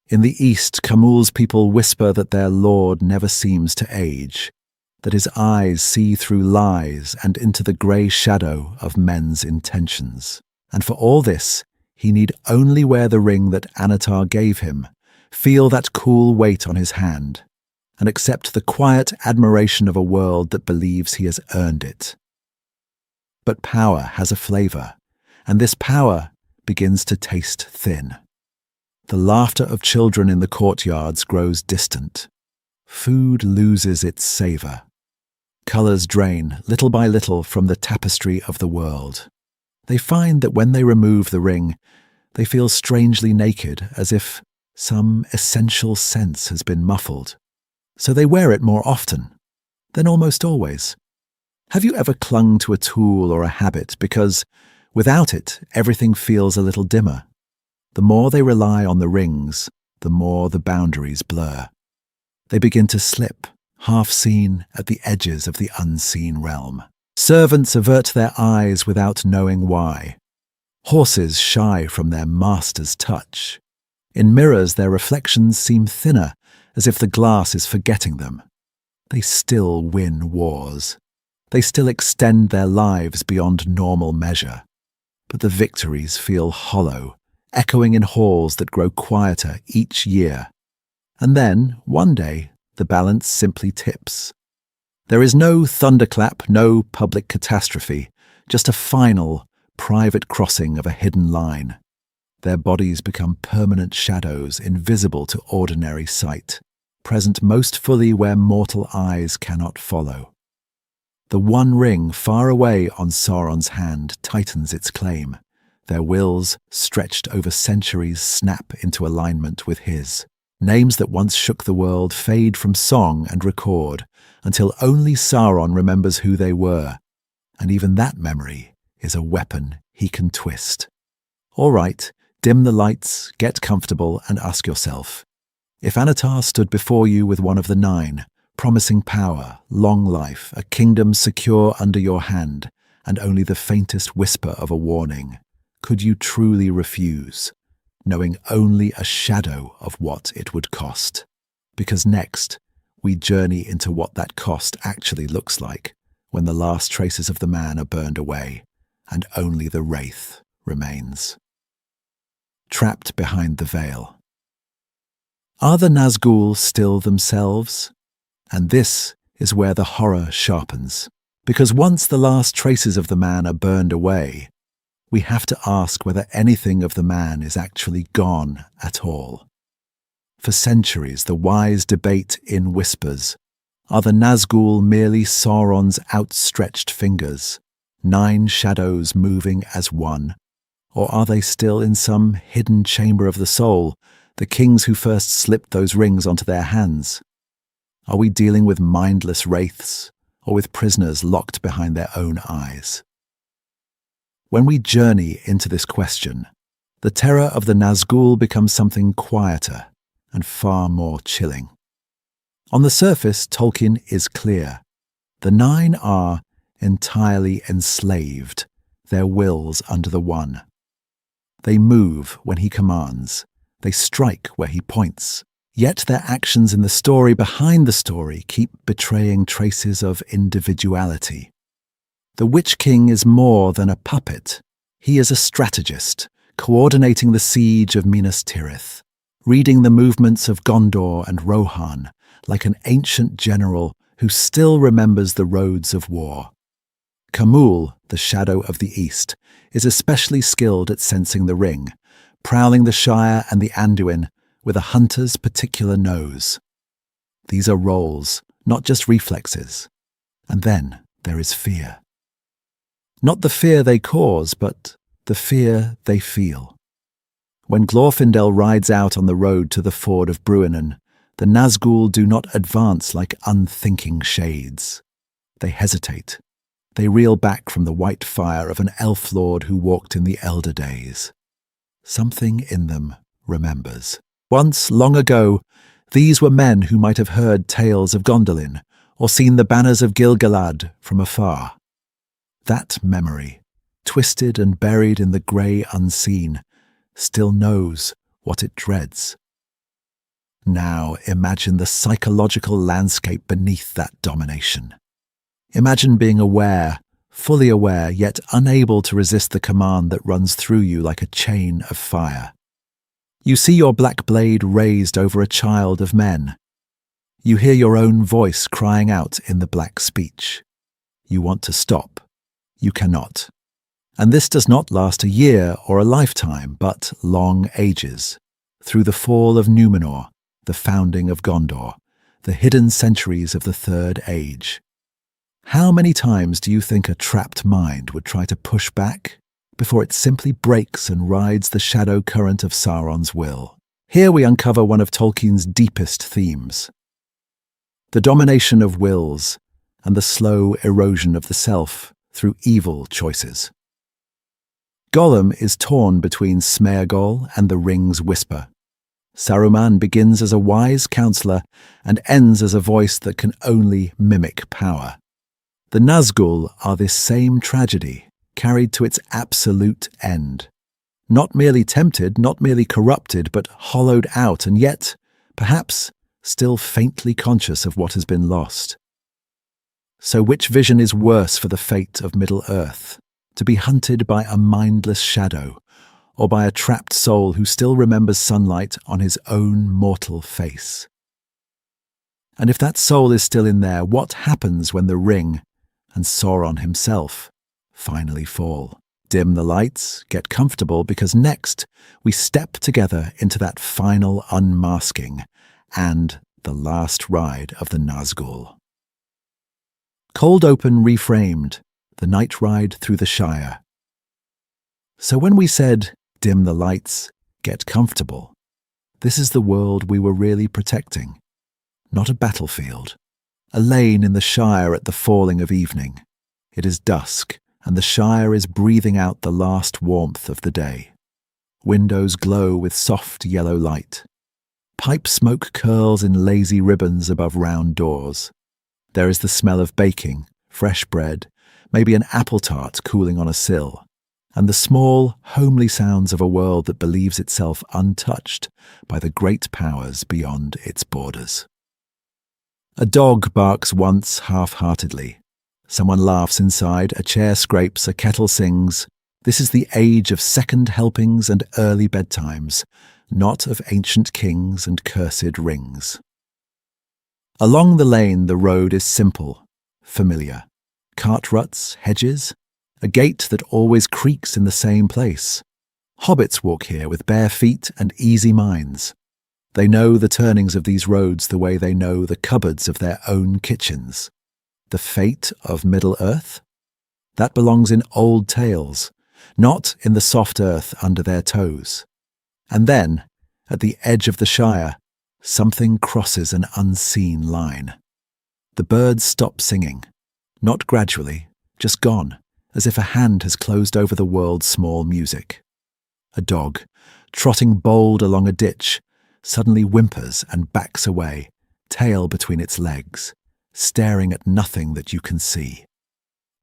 In the east, Khamûl's people whisper that their lord never seems to age, that his eyes see through lies and into the grey shadow of men's intentions. And for all this, he need only wear the ring that Anatar gave him, feel that cool weight on his hand, and accept the quiet admiration of a world that believes he has earned it. But power has a flavour, and this power begins to taste thin. The laughter of children in the courtyards grows distant. Food loses its savour. Colours drain, little by little, from the tapestry of the world. They find that when they remove the ring, they feel strangely naked, as if some essential sense has been muffled. So they wear it more often, then almost always. Have you ever clung to a tool or a habit because, without it, everything feels a little dimmer? The more they rely on the rings, the more the boundaries blur. They begin to slip, half seen at the edges of the unseen realm. Servants avert their eyes without knowing why. Horses shy from their master's touch. In mirrors, their reflections seem thinner, as if the glass is forgetting them. They still win wars. They still extend their lives beyond normal measure. But the victories feel hollow, echoing in halls that grow quieter each year. And then, one day, the balance simply tips. There is no thunderclap, no public catastrophe, just a final, private crossing of a hidden line. Their bodies become permanent shadows, invisible to ordinary sight, present most fully where mortal eyes cannot follow. The one ring far away on Sauron's hand tightens its claim. Their wills, stretched over centuries, snap into alignment with his. Names that once shook the world fade from song and record, until only Sauron remembers who they were. And even that memory is a weapon he can twist. All right, dim the lights, get comfortable, and ask yourself, if Anatar stood before you with one of the nine, promising power, long life, a kingdom secure under your hand, and only the faintest whisper of a warning, could you truly refuse, knowing only a shadow of what it would cost? Because next, we journey into what that cost actually looks like when the last traces of the man are burned away, and only the wraith remains. Trapped behind the veil. Are the Nazgûl still themselves? And this is where the horror sharpens, because once the last traces of the man are burned away, we have to ask whether anything of the man is actually gone at all. For centuries, the wise debate in whispers, are the Nazgûl merely Sauron's outstretched fingers, 9 shadows moving as one, or are they still in some hidden chamber of the soul, the kings who first slipped those rings onto their hands? Are we dealing with mindless wraiths, or with prisoners locked behind their own eyes? When we journey into this question, the terror of the Nazgûl becomes something quieter and far more chilling. On the surface, Tolkien is clear. The 9 are entirely enslaved, their wills under the one. They move when he commands, they strike where he points. Yet their actions in the story behind the story keep betraying traces of individuality. The Witch King is more than a puppet. He is a strategist, coordinating the siege of Minas Tirith, reading the movements of Gondor and Rohan like an ancient general who still remembers the roads of war. Khamûl, the Shadow of the East, is especially skilled at sensing the ring, prowling the Shire and the Anduin with a hunter's particular nose. These are roles, not just reflexes. And then there is fear. Not the fear they cause, but the fear they feel. When Glorfindel rides out on the road to the ford of Bruinen, the Nazgûl do not advance like unthinking shades. They hesitate. They reel back from the white fire of an elf lord who walked in the elder days. Something in them remembers. Once, long ago, these were men who might have heard tales of Gondolin or seen the banners of Gil-galad from afar. That memory, twisted and buried in the grey unseen, still knows what it dreads. Now imagine the psychological landscape beneath that domination. Imagine being aware, fully aware, yet unable to resist the command that runs through you like a chain of fire. You see your black blade raised over a child of men. You hear your own voice crying out in the black speech. You want to stop. You cannot. And this does not last a year or a lifetime, but long ages. Through the fall of Númenor, the founding of Gondor, the hidden centuries of the Third Age. How many times do you think a trapped mind would try to push back before it simply breaks and rides the shadow current of Sauron's will? Here we uncover one of Tolkien's deepest themes. The domination of wills and the slow erosion of the self through evil choices. Gollum is torn between Sméagol and the Ring's whisper. Saruman begins as a wise counselor and ends as a voice that can only mimic power. The Nazgûl are this same tragedy, carried to its absolute end. Not merely tempted, not merely corrupted, but hollowed out, and yet, perhaps, still faintly conscious of what has been lost. So which vision is worse for the fate of Middle-earth? To be hunted by a mindless shadow, or by a trapped soul who still remembers sunlight on his own mortal face? And if that soul is still in there, what happens when the ring and Sauron himself finally fall? Dim the lights, get comfortable, because next we step together into that final unmasking and the last ride of the Nazgûl. Cold Open reframed, the night ride through the Shire. So when we said, dim the lights, get comfortable, this is the world we were really protecting. Not a battlefield. A lane in the Shire at the falling of evening. It is dusk, and the Shire is breathing out the last warmth of the day. Windows glow with soft yellow light. Pipe smoke curls in lazy ribbons above round doors. There is the smell of baking, fresh bread, maybe an apple tart cooling on a sill, and the small, homely sounds of a world that believes itself untouched by the great powers beyond its borders. A dog barks once half-heartedly. Someone laughs inside, a chair scrapes, a kettle sings. This is the age of second helpings and early bedtimes, not of ancient kings and cursed rings. Along the lane the road is simple, familiar. Cart ruts, hedges, a gate that always creaks in the same place. Hobbits walk here with bare feet and easy minds. They know the turnings of these roads the way they know the cupboards of their own kitchens. The fate of Middle-earth? That belongs in old tales, not in the soft earth under their toes. And then, at the edge of the Shire, something crosses an unseen line. The birds stop singing, not gradually, just gone, as if a hand has closed over the world's small music. A dog, trotting bold along a ditch, suddenly whimpers and backs away, tail between its legs, staring at nothing that you can see.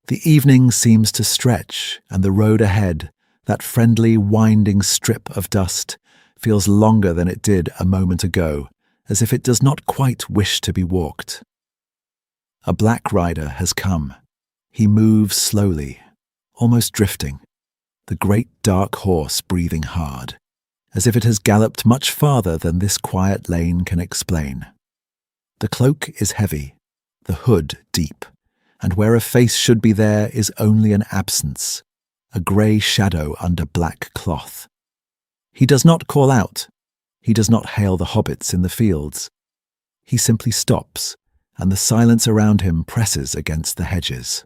The evening seems to stretch, and the road ahead, that friendly, winding strip of dust, feels longer than it did a moment ago, as if it does not quite wish to be walked. A black rider has come. He moves slowly, almost drifting, the great dark horse breathing hard, as if it has galloped much farther than this quiet lane can explain. The cloak is heavy, the hood deep, and where a face should be there is only an absence, a grey shadow under black cloth. He does not call out. He does not hail the hobbits in the fields. He simply stops, and the silence around him presses against the hedges.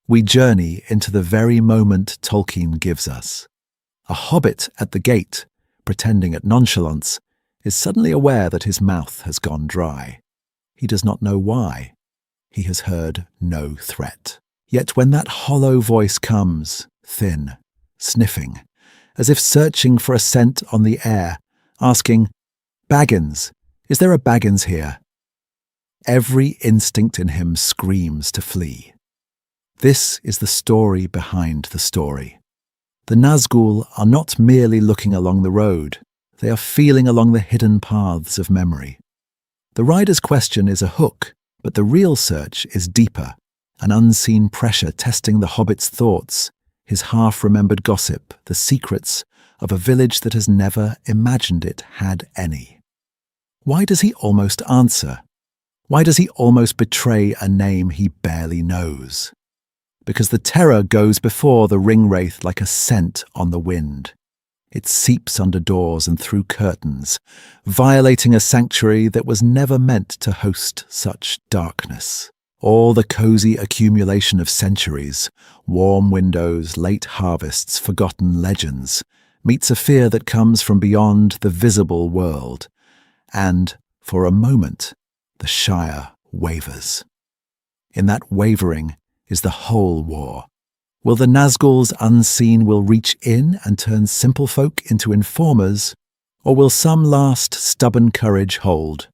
We journey into the very moment Tolkien gives us. A hobbit at the gate, pretending at nonchalance, is suddenly aware that his mouth has gone dry. He does not know why. He has heard no threat. Yet when that hollow voice comes, thin, sniffing, as if searching for a scent on the air, asking, "Baggins, is there a Baggins here?" Every instinct in him screams to flee. This is the story behind the story. The Nazgûl are not merely looking along the road, they are feeling along the hidden paths of memory. The rider's question is a hook, but the real search is deeper, an unseen pressure testing the hobbit's thoughts, his half-remembered gossip, the secrets of a village that has never imagined it had any. Why does he almost answer? Why does he almost betray a name he barely knows? Because the terror goes before the ringwraith like a scent on the wind. It seeps under doors and through curtains, violating a sanctuary that was never meant to host such darkness. All the cozy accumulation of centuries, warm windows, late harvests, forgotten legends, meets a fear that comes from beyond the visible world. And, for a moment, the Shire wavers. In that wavering is the whole war. Will the Nazgûl's unseen will reach in and turn simple folk into informers, or will some last stubborn courage hold?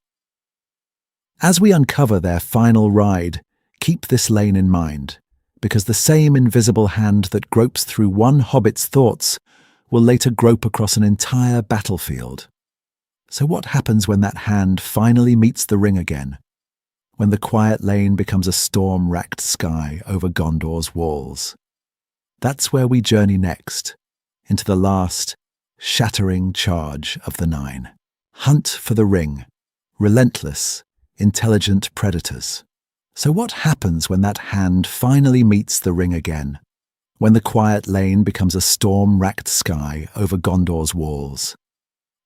As we uncover their final ride, keep this lane in mind, because the same invisible hand that gropes through one hobbit's thoughts will later grope across an entire battlefield. So what happens when that hand finally meets the ring again? When the quiet lane becomes a storm-racked sky over Gondor's walls? That's where we journey next, into the last, shattering charge of the Nine. Hunt for the ring, relentless, intelligent predators. So what happens when that hand finally meets the ring again? When the quiet lane becomes a storm-racked sky over Gondor's walls?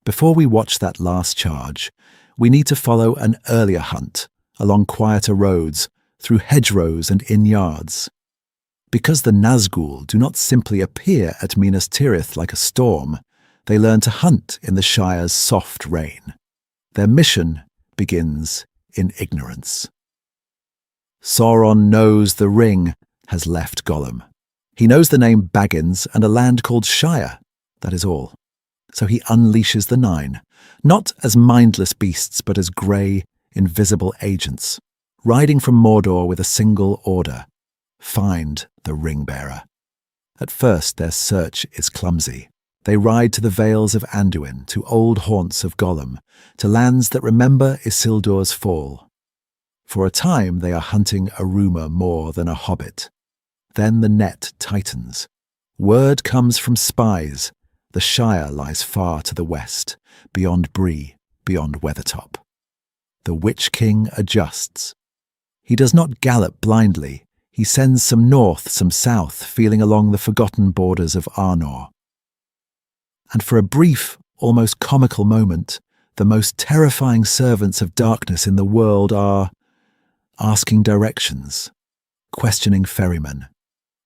Before we watch that last charge, we need to follow an earlier hunt, along quieter roads, through hedgerows and inn-yards. Because the Nazgûl do not simply appear at Minas Tirith like a storm, they learn to hunt in the Shire's soft rain. Their mission begins in ignorance. Sauron knows the ring has left Gollum. He knows the name Baggins and a land called Shire, that is all. So he unleashes the Nine, not as mindless beasts but as grey, invisible agents, riding from Mordor with a single order: find the ring-bearer. At first their search is clumsy. They ride to the Vales of Anduin, to old haunts of Gollum, to lands that remember Isildur's fall. For a time they are hunting a rumour more than a hobbit. Then the net tightens. Word comes from spies. The Shire lies far to the west, beyond Bree, beyond Weathertop. The Witch King adjusts. He does not gallop blindly. He sends some north, some south, feeling along the forgotten borders of Arnor. And for a brief, almost comical moment, the most terrifying servants of darkness in the world are asking directions, questioning ferrymen,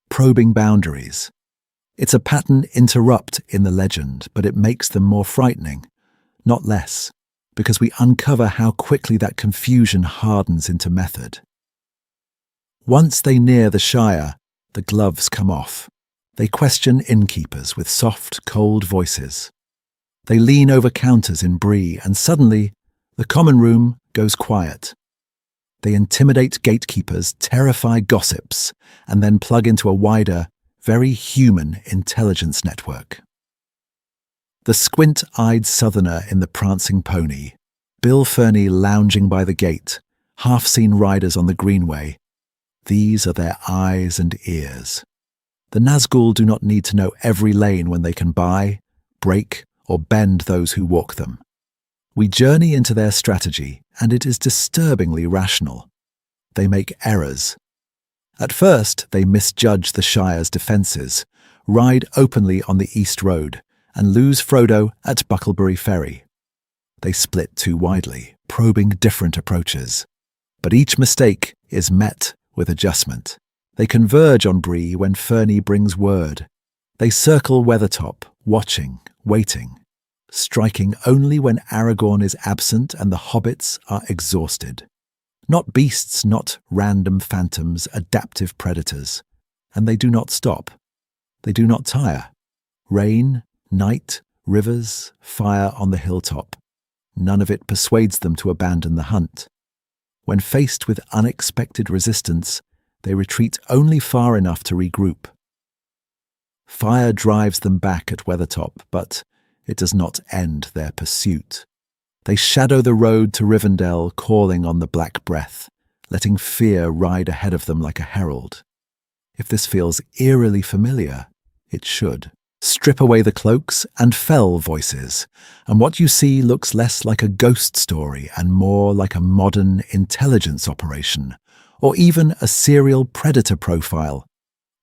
probing boundaries. It's a pattern interrupt in the legend, but it makes them more frightening, not less, because we uncover how quickly that confusion hardens into method. Once they near the Shire, the gloves come off. They question innkeepers with soft, cold voices. They lean over counters in Bree, and suddenly the common room goes quiet. They intimidate gatekeepers, terrify gossips, and then plug into a wider, very human intelligence network. The squint-eyed southerner in the prancing pony, Bill Ferny lounging by the gate, half-seen riders on the greenway. These are their eyes and ears. The Nazgûl do not need to know every lane when they can buy, break, or bend those who walk them. We journey into their strategy, and it is disturbingly rational. They make errors. At first, they misjudge the Shire's defences, ride openly on the East Road, and lose Frodo at Bucklebury Ferry. They split too widely, probing different approaches. But each mistake is met with adjustment. They converge on Bree when Ferny brings word. They circle Weathertop, watching, waiting, striking only when Aragorn is absent and the hobbits are exhausted. Not beasts, not random phantoms, adaptive predators. And they do not stop. They do not tire. Rain, night, rivers, fire on the hilltop. None of it persuades them to abandon the hunt. When faced with unexpected resistance, they retreat only far enough to regroup. Fire drives them back at Weathertop, but it does not end their pursuit. They shadow the road to Rivendell, calling on the Black Breath, letting fear ride ahead of them like a herald. If this feels eerily familiar, it should. Strip away the cloaks and fell voices, and what you see looks less like a ghost story and more like a modern intelligence operation, or even a serial predator profile.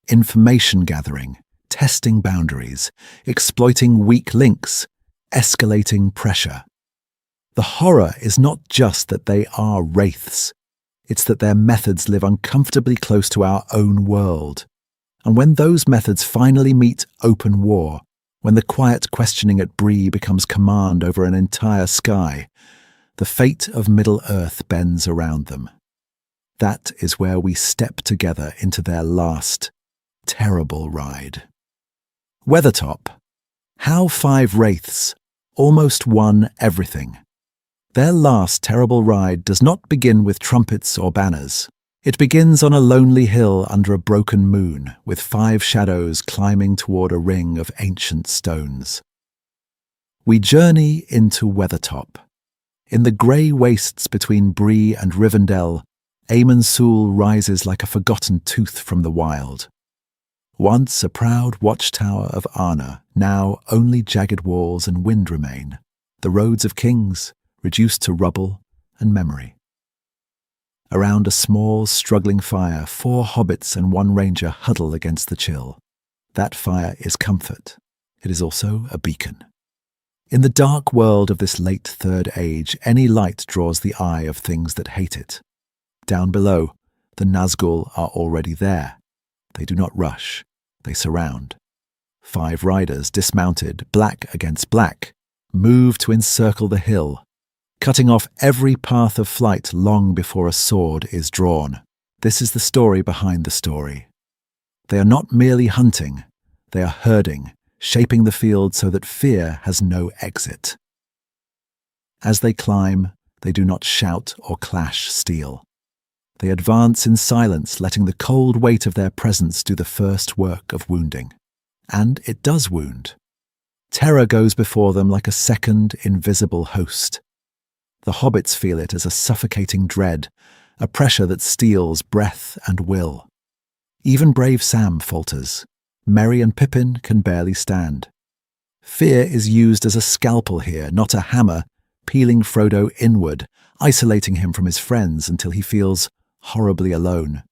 Information gathering, testing boundaries, exploiting weak links, escalating pressure. The horror is not just that they are wraiths, it's that their methods live uncomfortably close to our own world. And when those methods finally meet open war, when the quiet questioning at Bree becomes command over an entire sky, the fate of Middle-earth bends around them. That is where we step together into their last, terrible ride. Weathertop. How 5 wraiths almost won everything. Their last terrible ride does not begin with trumpets or banners. It begins on a lonely hill under a broken moon, with 5 shadows climbing toward a ring of ancient stones. We journey into Weathertop. In the grey wastes between Bree and Rivendell, Amon Sul rises like a forgotten tooth from the wild. Once a proud watchtower of Arna, now only jagged walls and wind remain, the roads of kings, reduced to rubble and memory. Around a small, struggling fire, 4 hobbits and 1 ranger huddle against the chill. That fire is comfort. It is also a beacon. In the dark world of this late Third Age, any light draws the eye of things that hate it. Down below, The Nazgûl are already there. They do not rush. They surround. 5 riders, dismounted, black against black, move to encircle the hill, cutting off every path of flight long before a sword is drawn. This is the story behind the story. They are not merely hunting. They are herding, shaping the field so that fear has no exit. As they climb, they do not shout or clash steel. They advance in silence, letting the cold weight of their presence do the first work of wounding. And it does wound. Terror goes before them like a second, invisible host. The hobbits feel it as a suffocating dread, a pressure that steals breath and will. Even brave Sam falters. Merry and Pippin can barely stand. Fear is used as a scalpel here, not a hammer, peeling Frodo inward, isolating him from his friends until he feels horribly alone.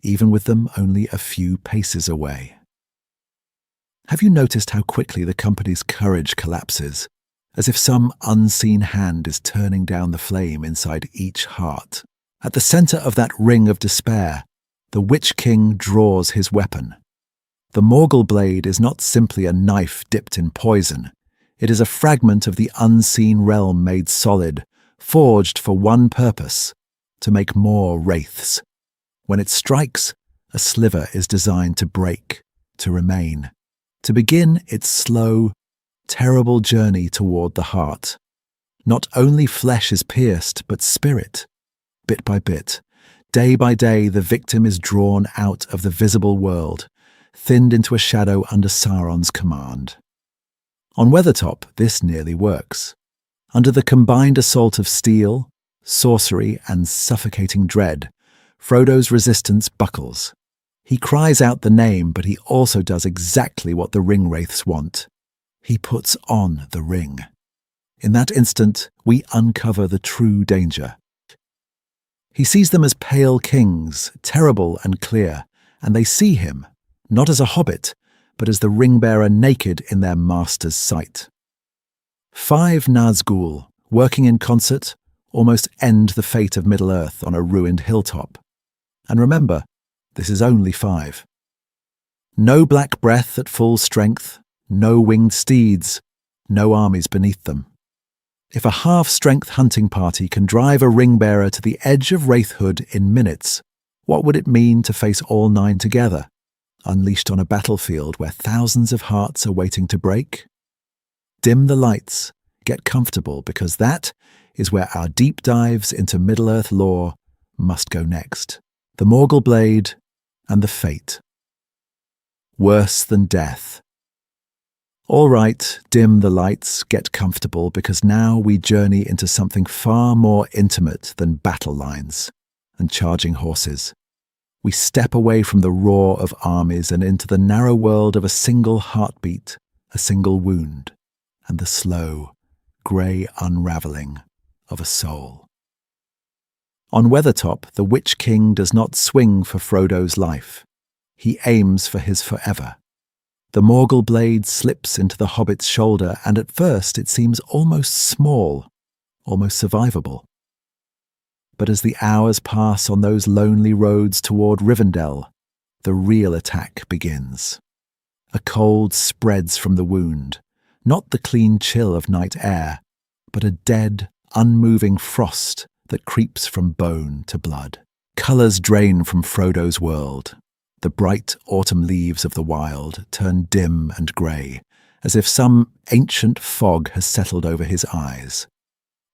Even with them only a few paces away. Have you noticed how quickly the company's courage collapses, as if some unseen hand is turning down the flame inside each heart? At the center of that ring of despair, the Witch King draws his weapon. The Morgul blade is not simply a knife dipped in poison. It is a fragment of the unseen realm made solid, forged for one purpose, to make more wraiths. When it strikes, a sliver is designed to break, to remain, to begin its slow, terrible journey toward the heart. Not only flesh is pierced, but spirit. Bit by bit, day by day, the victim is drawn out of the visible world, thinned into a shadow under Sauron's command. On Weathertop, this nearly works. Under the combined assault of steel, sorcery, and suffocating dread, Frodo's resistance buckles. He cries out the name, but he also does exactly what the ringwraiths want. He puts on the ring. In that instant, we uncover the true danger. He sees them as pale kings, terrible and clear, and they see him, not as a hobbit, but as the ring-bearer naked in their master's sight. 5 Nazgûl, working in concert, almost end the fate of Middle-earth on a ruined hilltop. And remember, this is only 5. No black breath at full strength, no winged steeds, no armies beneath them. If a half-strength hunting party can drive a ring-bearer to the edge of wraithhood in minutes, what would it mean to face all 9 together, unleashed on a battlefield where thousands of hearts are waiting to break? Dim the lights, get comfortable, because that is where our deep dives into Middle-earth lore must go next. The Morgul blade and the fate. Worse than death. All right, dim the lights, get comfortable, because now we journey into something far more intimate than battle lines and charging horses. We step away from the roar of armies and into the narrow world of a single heartbeat, a single wound, and the slow, grey unravelling of a soul. On Weathertop, the Witch King does not swing for Frodo's life. He aims for his forever. The Morgul blade slips into the hobbit's shoulder, and at first it seems almost small, almost survivable. But as the hours pass on those lonely roads toward Rivendell, the real attack begins. A cold spreads from the wound, not the clean chill of night air, but a dead, unmoving frost that creeps from bone to blood. Colours drain from Frodo's world. The bright autumn leaves of the wild turn dim and grey, as if some ancient fog has settled over his eyes.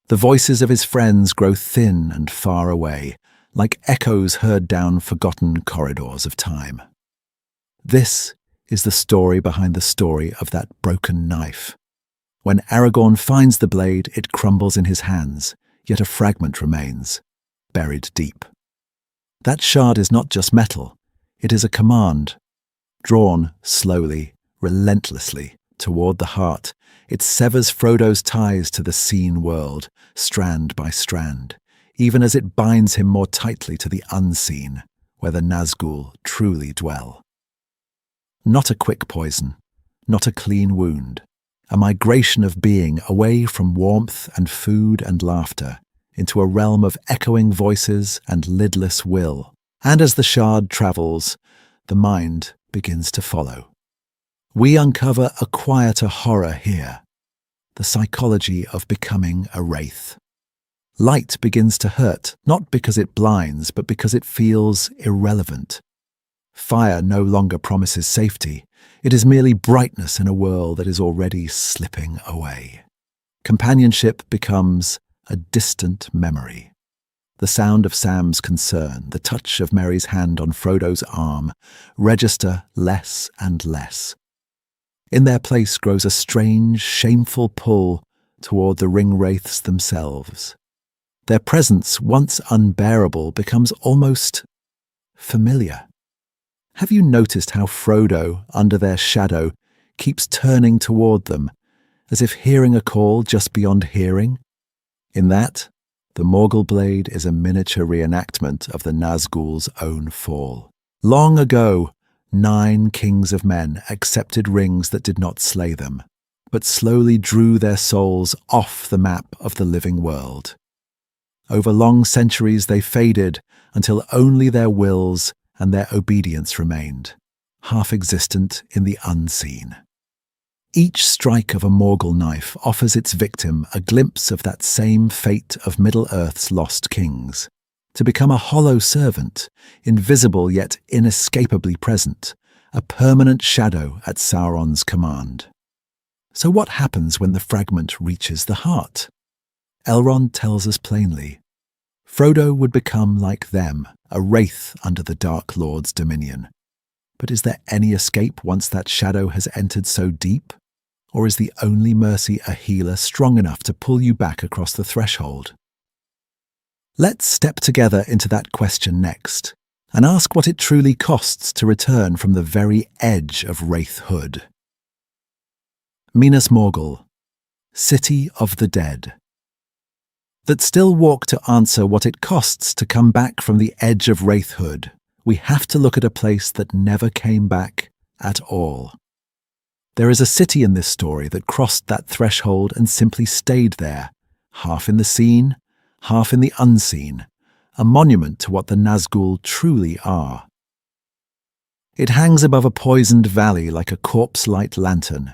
The voices of his friends grow thin and far away, like echoes heard down forgotten corridors of time. This is the story behind the story of that broken knife. When Aragorn finds the blade, it crumbles in his hands, yet a fragment remains, buried deep. That shard is not just metal. It is a command, drawn slowly, relentlessly, toward the heart. It severs Frodo's ties to the seen world, strand by strand, even as it binds him more tightly to the unseen, where the Nazgûl truly dwell. Not a quick poison, not a clean wound, a migration of being away from warmth and food and laughter into a realm of echoing voices and lidless will. And as the shard travels, the mind begins to follow. We uncover a quieter horror here, the psychology of becoming a wraith. Light begins to hurt, not because it blinds, but because it feels irrelevant. Fire no longer promises safety. It is merely brightness in a world that is already slipping away. Companionship becomes a distant memory. The sound of Sam's concern, the touch of Merry's hand on Frodo's arm, register less and less. In their place grows a strange, shameful pull toward the ring-wraiths themselves. Their presence, once unbearable, becomes almost familiar. Have you noticed how Frodo, under their shadow, keeps turning toward them, as if hearing a call just beyond hearing? In that, the Morgul blade is a miniature reenactment of the Nazgûl's own fall. Long ago, 9 kings of men accepted rings that did not slay them, but slowly drew their souls off the map of the living world. Over long centuries they faded until only their wills and their obedience remained, half-existent in the unseen. Each strike of a Morgul knife offers its victim a glimpse of that same fate of Middle-earth's lost kings, to become a hollow servant, invisible yet inescapably present, a permanent shadow at Sauron's command. So what happens when the fragment reaches the heart? Elrond tells us plainly. Frodo would become like them, a wraith under the Dark Lord's dominion. But is there any escape once that shadow has entered so deep? Or is the only mercy a healer strong enough to pull you back across the threshold? Let's step together into that question next, and ask what it truly costs to return from the very edge of wraithhood. Minas Morgul, City of the Dead. That still walk to answer what it costs to come back from the edge of wraithhood, we have to look at a place that never came back at all. There is a city in this story that crossed that threshold and simply stayed there, half in the seen, half in the unseen, a monument to what the Nazgûl truly are. It hangs above a poisoned valley like a corpse-light lantern,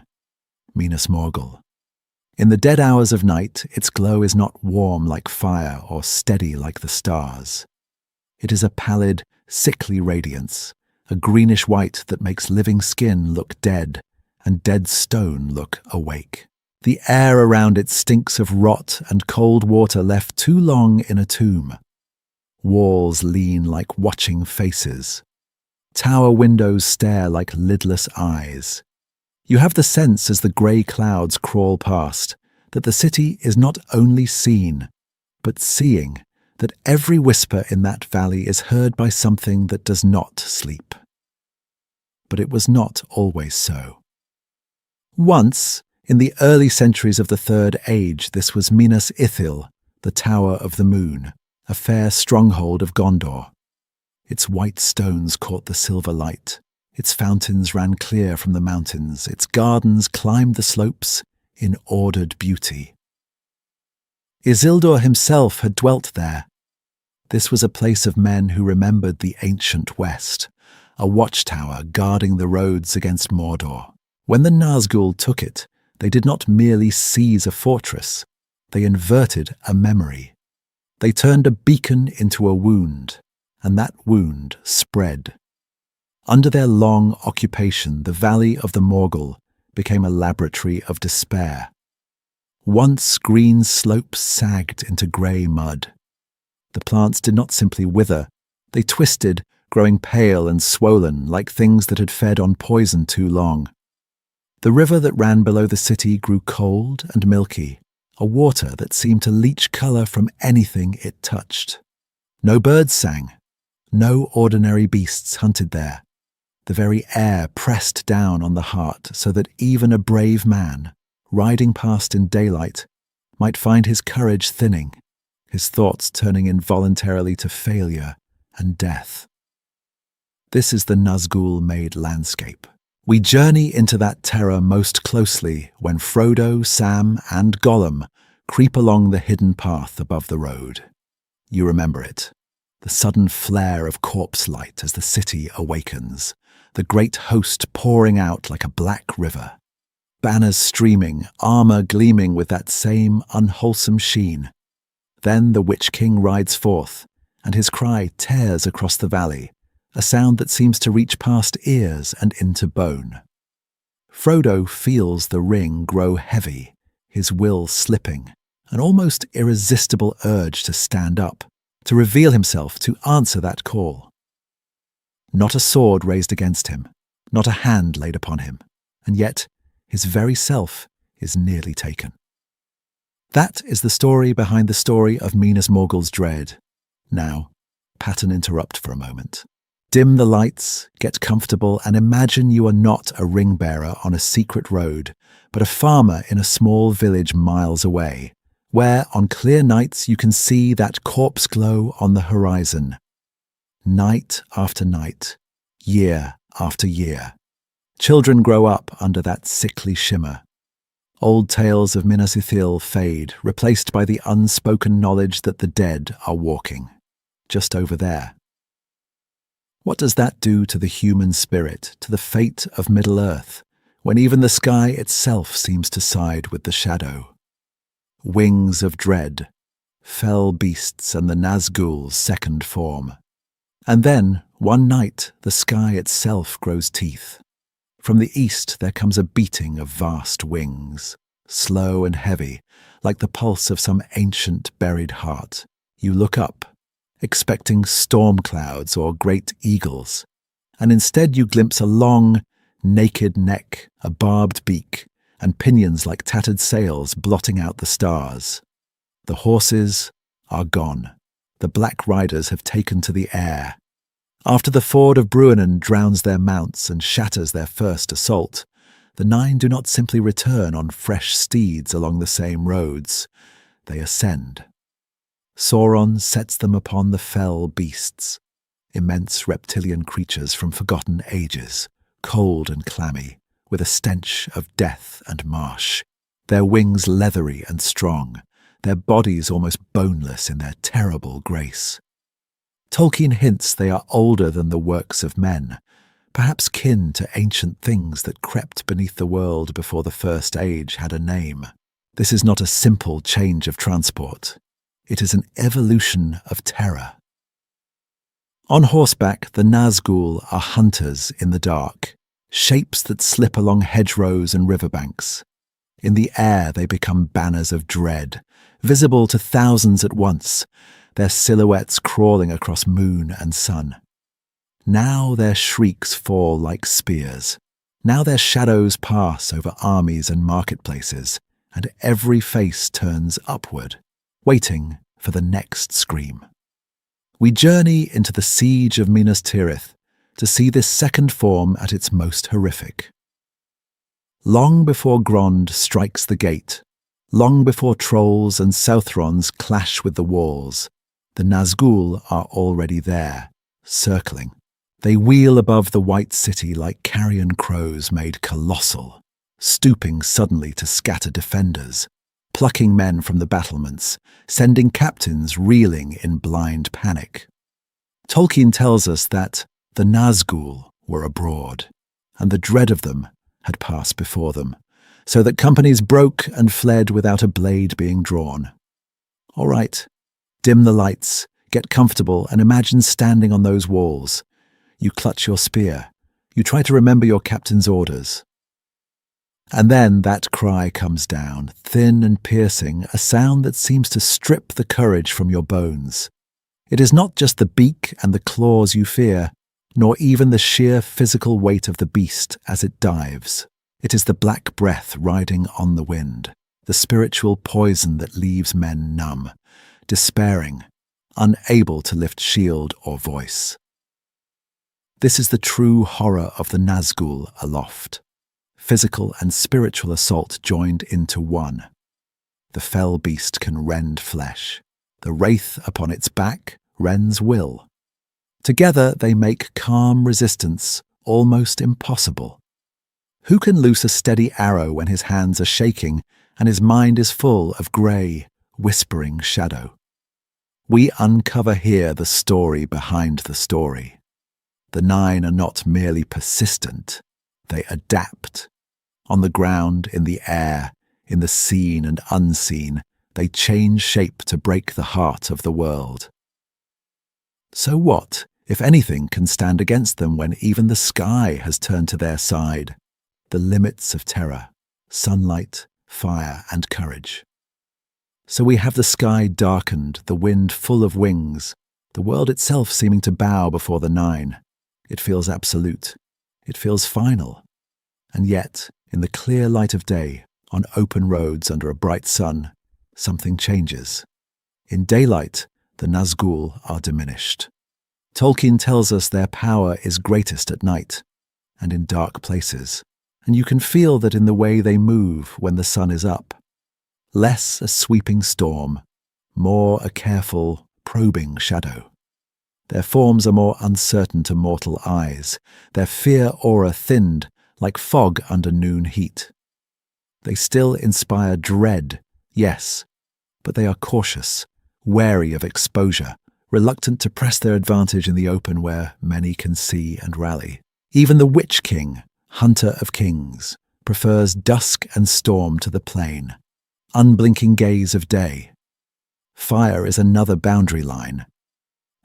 Minas Morgul. In the dead hours of night, its glow is not warm like fire or steady like the stars. It is a pallid, sickly radiance, a greenish white that makes living skin look dead and dead stone look awake. The air around it stinks of rot and cold water left too long in a tomb. Walls lean like watching faces. Tower windows stare like lidless eyes. You have the sense as the grey clouds crawl past that the city is not only seen, but seeing, that every whisper in that valley is heard by something that does not sleep. But it was not always so. Once, in the early centuries of the Third Age, this was Minas Ithil, the Tower of the Moon, a fair stronghold of Gondor. Its white stones caught the silver light. Its fountains ran clear from the mountains. Its gardens climbed the slopes in ordered beauty. Isildur himself had dwelt there. This was a place of men who remembered the ancient West, a watchtower guarding the roads against Mordor. When the Nazgûl took it, they did not merely seize a fortress, they inverted a memory. They turned a beacon into a wound, and that wound spread. Under their long occupation, the Valley of the Morgul became a laboratory of despair. Once green slopes sagged into grey mud. The plants did not simply wither, they twisted, growing pale and swollen like things that had fed on poison too long. The river that ran below the city grew cold and milky, a water that seemed to leach colour from anything it touched. No birds sang, no ordinary beasts hunted there. The very air pressed down on the heart so that even a brave man, riding past in daylight, might find his courage thinning, his thoughts turning involuntarily to failure and death. This is the Nazgûl-made landscape. We journey into that terror most closely when Frodo, Sam, and Gollum creep along the hidden path above the road. You remember it. The sudden flare of corpse light as the city awakens, the great host pouring out like a black river. Banners streaming, armor gleaming with that same unwholesome sheen. Then the Witch King rides forth, and his cry tears across the valley, a sound that seems to reach past ears and into bone. Frodo feels the ring grow heavy, his will slipping, an almost irresistible urge to stand up, to reveal himself, to answer that call. Not a sword raised against him, not a hand laid upon him, and yet his very self is nearly taken. That is the story behind the story of Minas Morgul's dread. Now, pattern interrupt for a moment. Dim the lights, get comfortable, and imagine you are not a ring bearer on a secret road, but a farmer in a small village miles away, where on clear nights you can see that corpse glow on the horizon. Night after night, year after year. Children grow up under that sickly shimmer. Old tales of Minas Ithil fade, replaced by the unspoken knowledge that the dead are walking, just over there. What does that do to the human spirit, to the fate of Middle-earth, when even the sky itself seems to side with the shadow? Wings of dread, fell beasts and the Nazgûl's second form. And then, one night, the sky itself grows teeth. From the east there comes a beating of vast wings, slow and heavy, like the pulse of some ancient buried heart. You look up, expecting storm clouds or great eagles, and instead you glimpse a long, naked neck, a barbed beak, and pinions like tattered sails blotting out the stars. The horses are gone. The black riders have taken to the air. After the ford of Bruinen drowns their mounts and shatters their first assault, the nine do not simply return on fresh steeds along the same roads. They ascend. Sauron sets them upon the fell beasts, immense reptilian creatures from forgotten ages, cold and clammy, with a stench of death and marsh, their wings leathery and strong, their bodies almost boneless in their terrible grace. Tolkien hints they are older than the works of men, perhaps kin to ancient things that crept beneath the world before the First Age had a name. This is not a simple change of transport. It is an evolution of terror. On horseback, the Nazgûl are hunters in the dark, shapes that slip along hedgerows and riverbanks. In the air they become banners of dread, visible to thousands at once, their silhouettes crawling across moon and sun. Now their shrieks fall like spears. Now their shadows pass over armies and marketplaces, and every face turns upward, waiting for the next scream. We journey into the siege of Minas Tirith to see this second form at its most horrific. Long before Grond strikes the gate, long before trolls and Southrons clash with the walls, the Nazgûl are already there, circling. They wheel above the white city like carrion crows made colossal, stooping suddenly to scatter defenders, plucking men from the battlements, sending captains reeling in blind panic. Tolkien tells us that the Nazgûl were abroad, and the dread of them had passed before them, so that companies broke and fled without a blade being drawn. All right, dim the lights, get comfortable, and imagine standing on those walls. You clutch your spear. You try to remember your captain's orders. And then that cry comes down, thin and piercing, a sound that seems to strip the courage from your bones. It is not just the beak and the claws you fear, nor even the sheer physical weight of the beast as it dives. It is the black breath riding on the wind, the spiritual poison that leaves men numb, despairing, unable to lift shield or voice. This is the true horror of the Nazgûl aloft. Physical and spiritual assault joined into one. The fell beast can rend flesh. The wraith upon its back rends will. Together they make calm resistance almost impossible. Who can loose a steady arrow when his hands are shaking and his mind is full of grey, whispering shadow. We uncover here the story behind the story. The Nine are not merely persistent, they adapt. On the ground, in the air, in the seen and unseen, they change shape to break the heart of the world. So what, if anything, can stand against them when even the sky has turned to their side? The limits of terror, sunlight, fire, and courage. So we have the sky darkened, the wind full of wings, the world itself seeming to bow before the Nine. It feels absolute. It feels final. And yet, in the clear light of day, on open roads under a bright sun, something changes. In daylight, the Nazgûl are diminished. Tolkien tells us their power is greatest at night and in dark places, and you can feel that in the way they move when the sun is up. Less a sweeping storm, more a careful, probing shadow. Their forms are more uncertain to mortal eyes, their fear aura thinned like fog under noon heat. They still inspire dread, yes, but they are cautious, wary of exposure, reluctant to press their advantage in the open where many can see and rally. Even the Witch King, hunter of kings, prefers dusk and storm to the plain, unblinking gaze of day. Fire is another boundary line.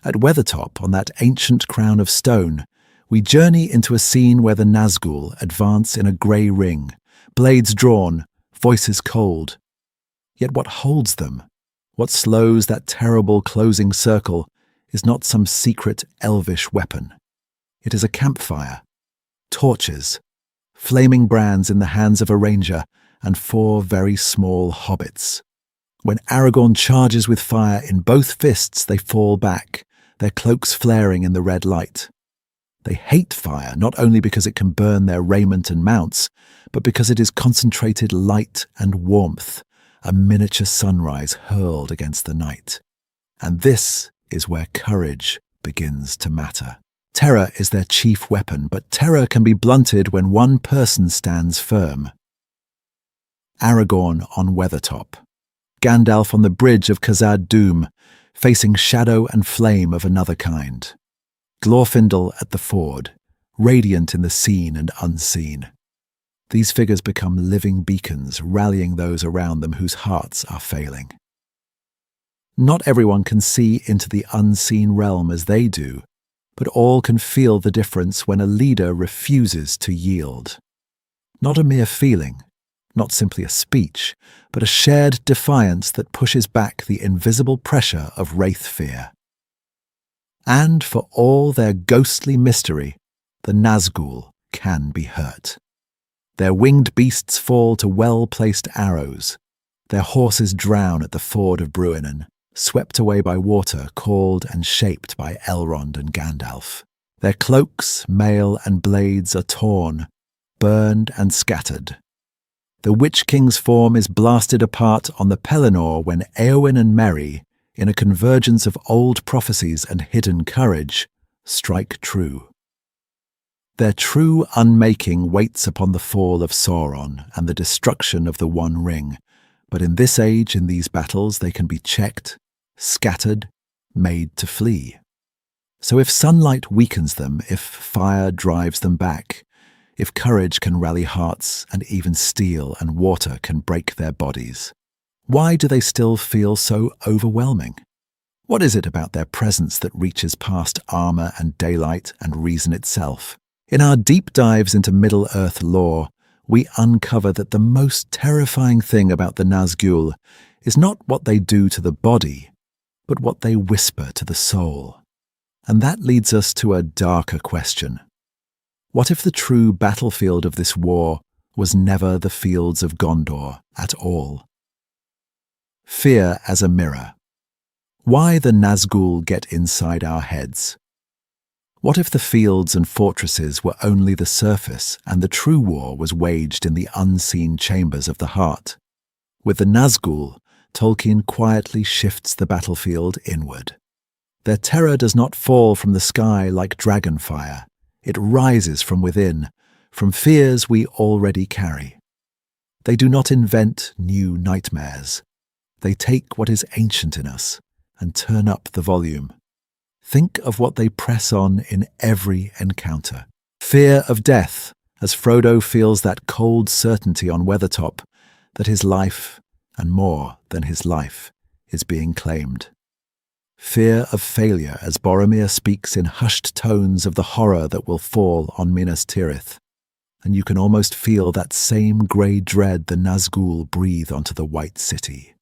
At Weathertop, on that ancient crown of stone, we journey into a scene where the Nazgûl advance in a grey ring, blades drawn, voices cold. Yet what holds them, what slows that terrible closing circle, is not some secret elvish weapon. It is a campfire, torches, flaming brands in the hands of a ranger, and 4 very small hobbits. When Aragorn charges with fire in both fists, they fall back, their cloaks flaring in the red light. They hate fire not only because it can burn their raiment and mounts, but because it is concentrated light and warmth, a miniature sunrise hurled against the night. And this is where courage begins to matter. Terror is their chief weapon, but terror can be blunted when one person stands firm. Aragorn on Weathertop, Gandalf on the bridge of Khazad-dûm, facing shadow and flame of another kind. Glorfindel at the ford, radiant in the seen and unseen. These figures become living beacons, rallying those around them whose hearts are failing. Not everyone can see into the unseen realm as they do, but all can feel the difference when a leader refuses to yield. Not a mere feeling, not simply a speech, but a shared defiance that pushes back the invisible pressure of wraith fear. And for all their ghostly mystery, the Nazgûl can be hurt. Their winged beasts fall to well-placed arrows. Their horses drown at the ford of Bruinen, swept away by water called and shaped by Elrond and Gandalf. Their cloaks, mail, and blades are torn, burned and scattered. The Witch King's form is blasted apart on the Pelennor when Éowyn and Merry, in a convergence of old prophecies and hidden courage, strike true. Their true unmaking waits upon the fall of Sauron and the destruction of the One Ring, but in this age, in these battles, they can be checked, scattered, made to flee. So if sunlight weakens them, if fire drives them back, if courage can rally hearts and even steel and water can break their bodies, why do they still feel so overwhelming? What is it about their presence that reaches past armor and daylight and reason itself? In our deep dives into Middle-earth lore, we uncover that the most terrifying thing about the Nazgûl is not what they do to the body, but what they whisper to the soul. And that leads us to a darker question. What if the true battlefield of this war was never the fields of Gondor at all? Fear as a mirror. Why the Nazgûl get inside our heads? What if the fields and fortresses were only the surface and the true war was waged in the unseen chambers of the heart? With the Nazgûl, Tolkien quietly shifts the battlefield inward. Their terror does not fall from the sky like dragonfire. It rises from within, from fears we already carry. They do not invent new nightmares. They take what is ancient in us and turn up the volume. Think of what they press on in every encounter. Fear of death, as Frodo feels that cold certainty on Weathertop that his life, and more than his life, is being claimed. Fear of failure, as Boromir speaks in hushed tones of the horror that will fall on Minas Tirith. And you can almost feel that same grey dread the Nazgûl breathe onto the White City.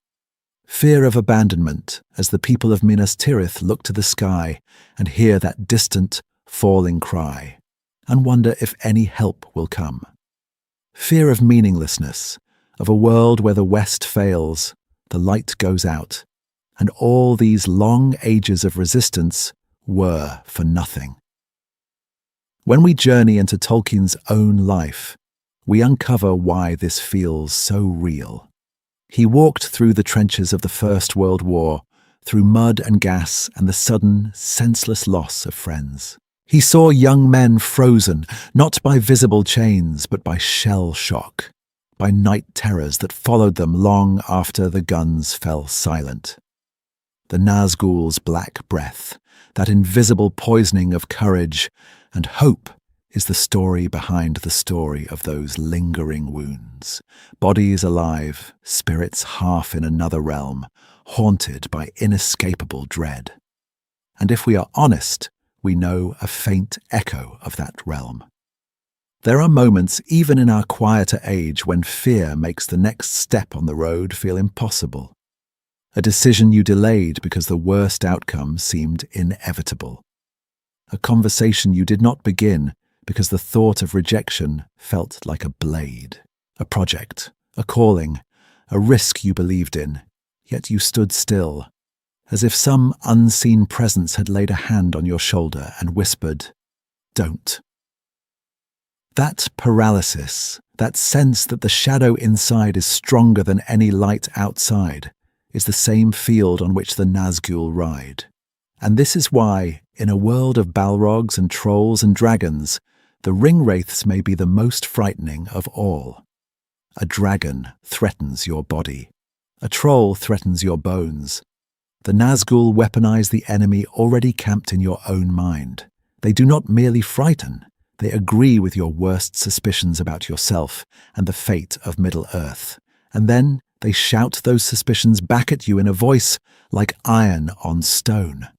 Fear of abandonment, as the people of Minas Tirith look to the sky and hear that distant, falling cry, and wonder if any help will come. Fear of meaninglessness, of a world where the West fails, the light goes out, and all these long ages of resistance were for nothing. When we journey into Tolkien's own life, we uncover why this feels so real. He walked through the trenches of the First World War, through mud and gas and the sudden, senseless loss of friends. He saw young men frozen, not by visible chains, but by shell shock, by night terrors that followed them long after the guns fell silent. The Nazgûl's black breath, that invisible poisoning of courage and hope, is the story behind the story of those lingering wounds. Bodies alive, spirits half in another realm, haunted by inescapable dread. And if we are honest, we know a faint echo of that realm. There are moments, even in our quieter age, when fear makes the next step on the road feel impossible. A decision you delayed because the worst outcome seemed inevitable. A conversation you did not begin because the thought of rejection felt like a blade. A project, a calling, a risk you believed in, yet you stood still, as if some unseen presence had laid a hand on your shoulder and whispered, "Don't." That paralysis, that sense that the shadow inside is stronger than any light outside, is the same field on which the Nazgûl ride. And this is why, in a world of Balrogs and trolls and dragons, the ringwraiths may be the most frightening of all. A dragon threatens your body. A troll threatens your bones. The Nazgûl weaponize the enemy already camped in your own mind. They do not merely frighten, they agree with your worst suspicions about yourself and the fate of Middle-earth. And then they shout those suspicions back at you in a voice like iron on stone.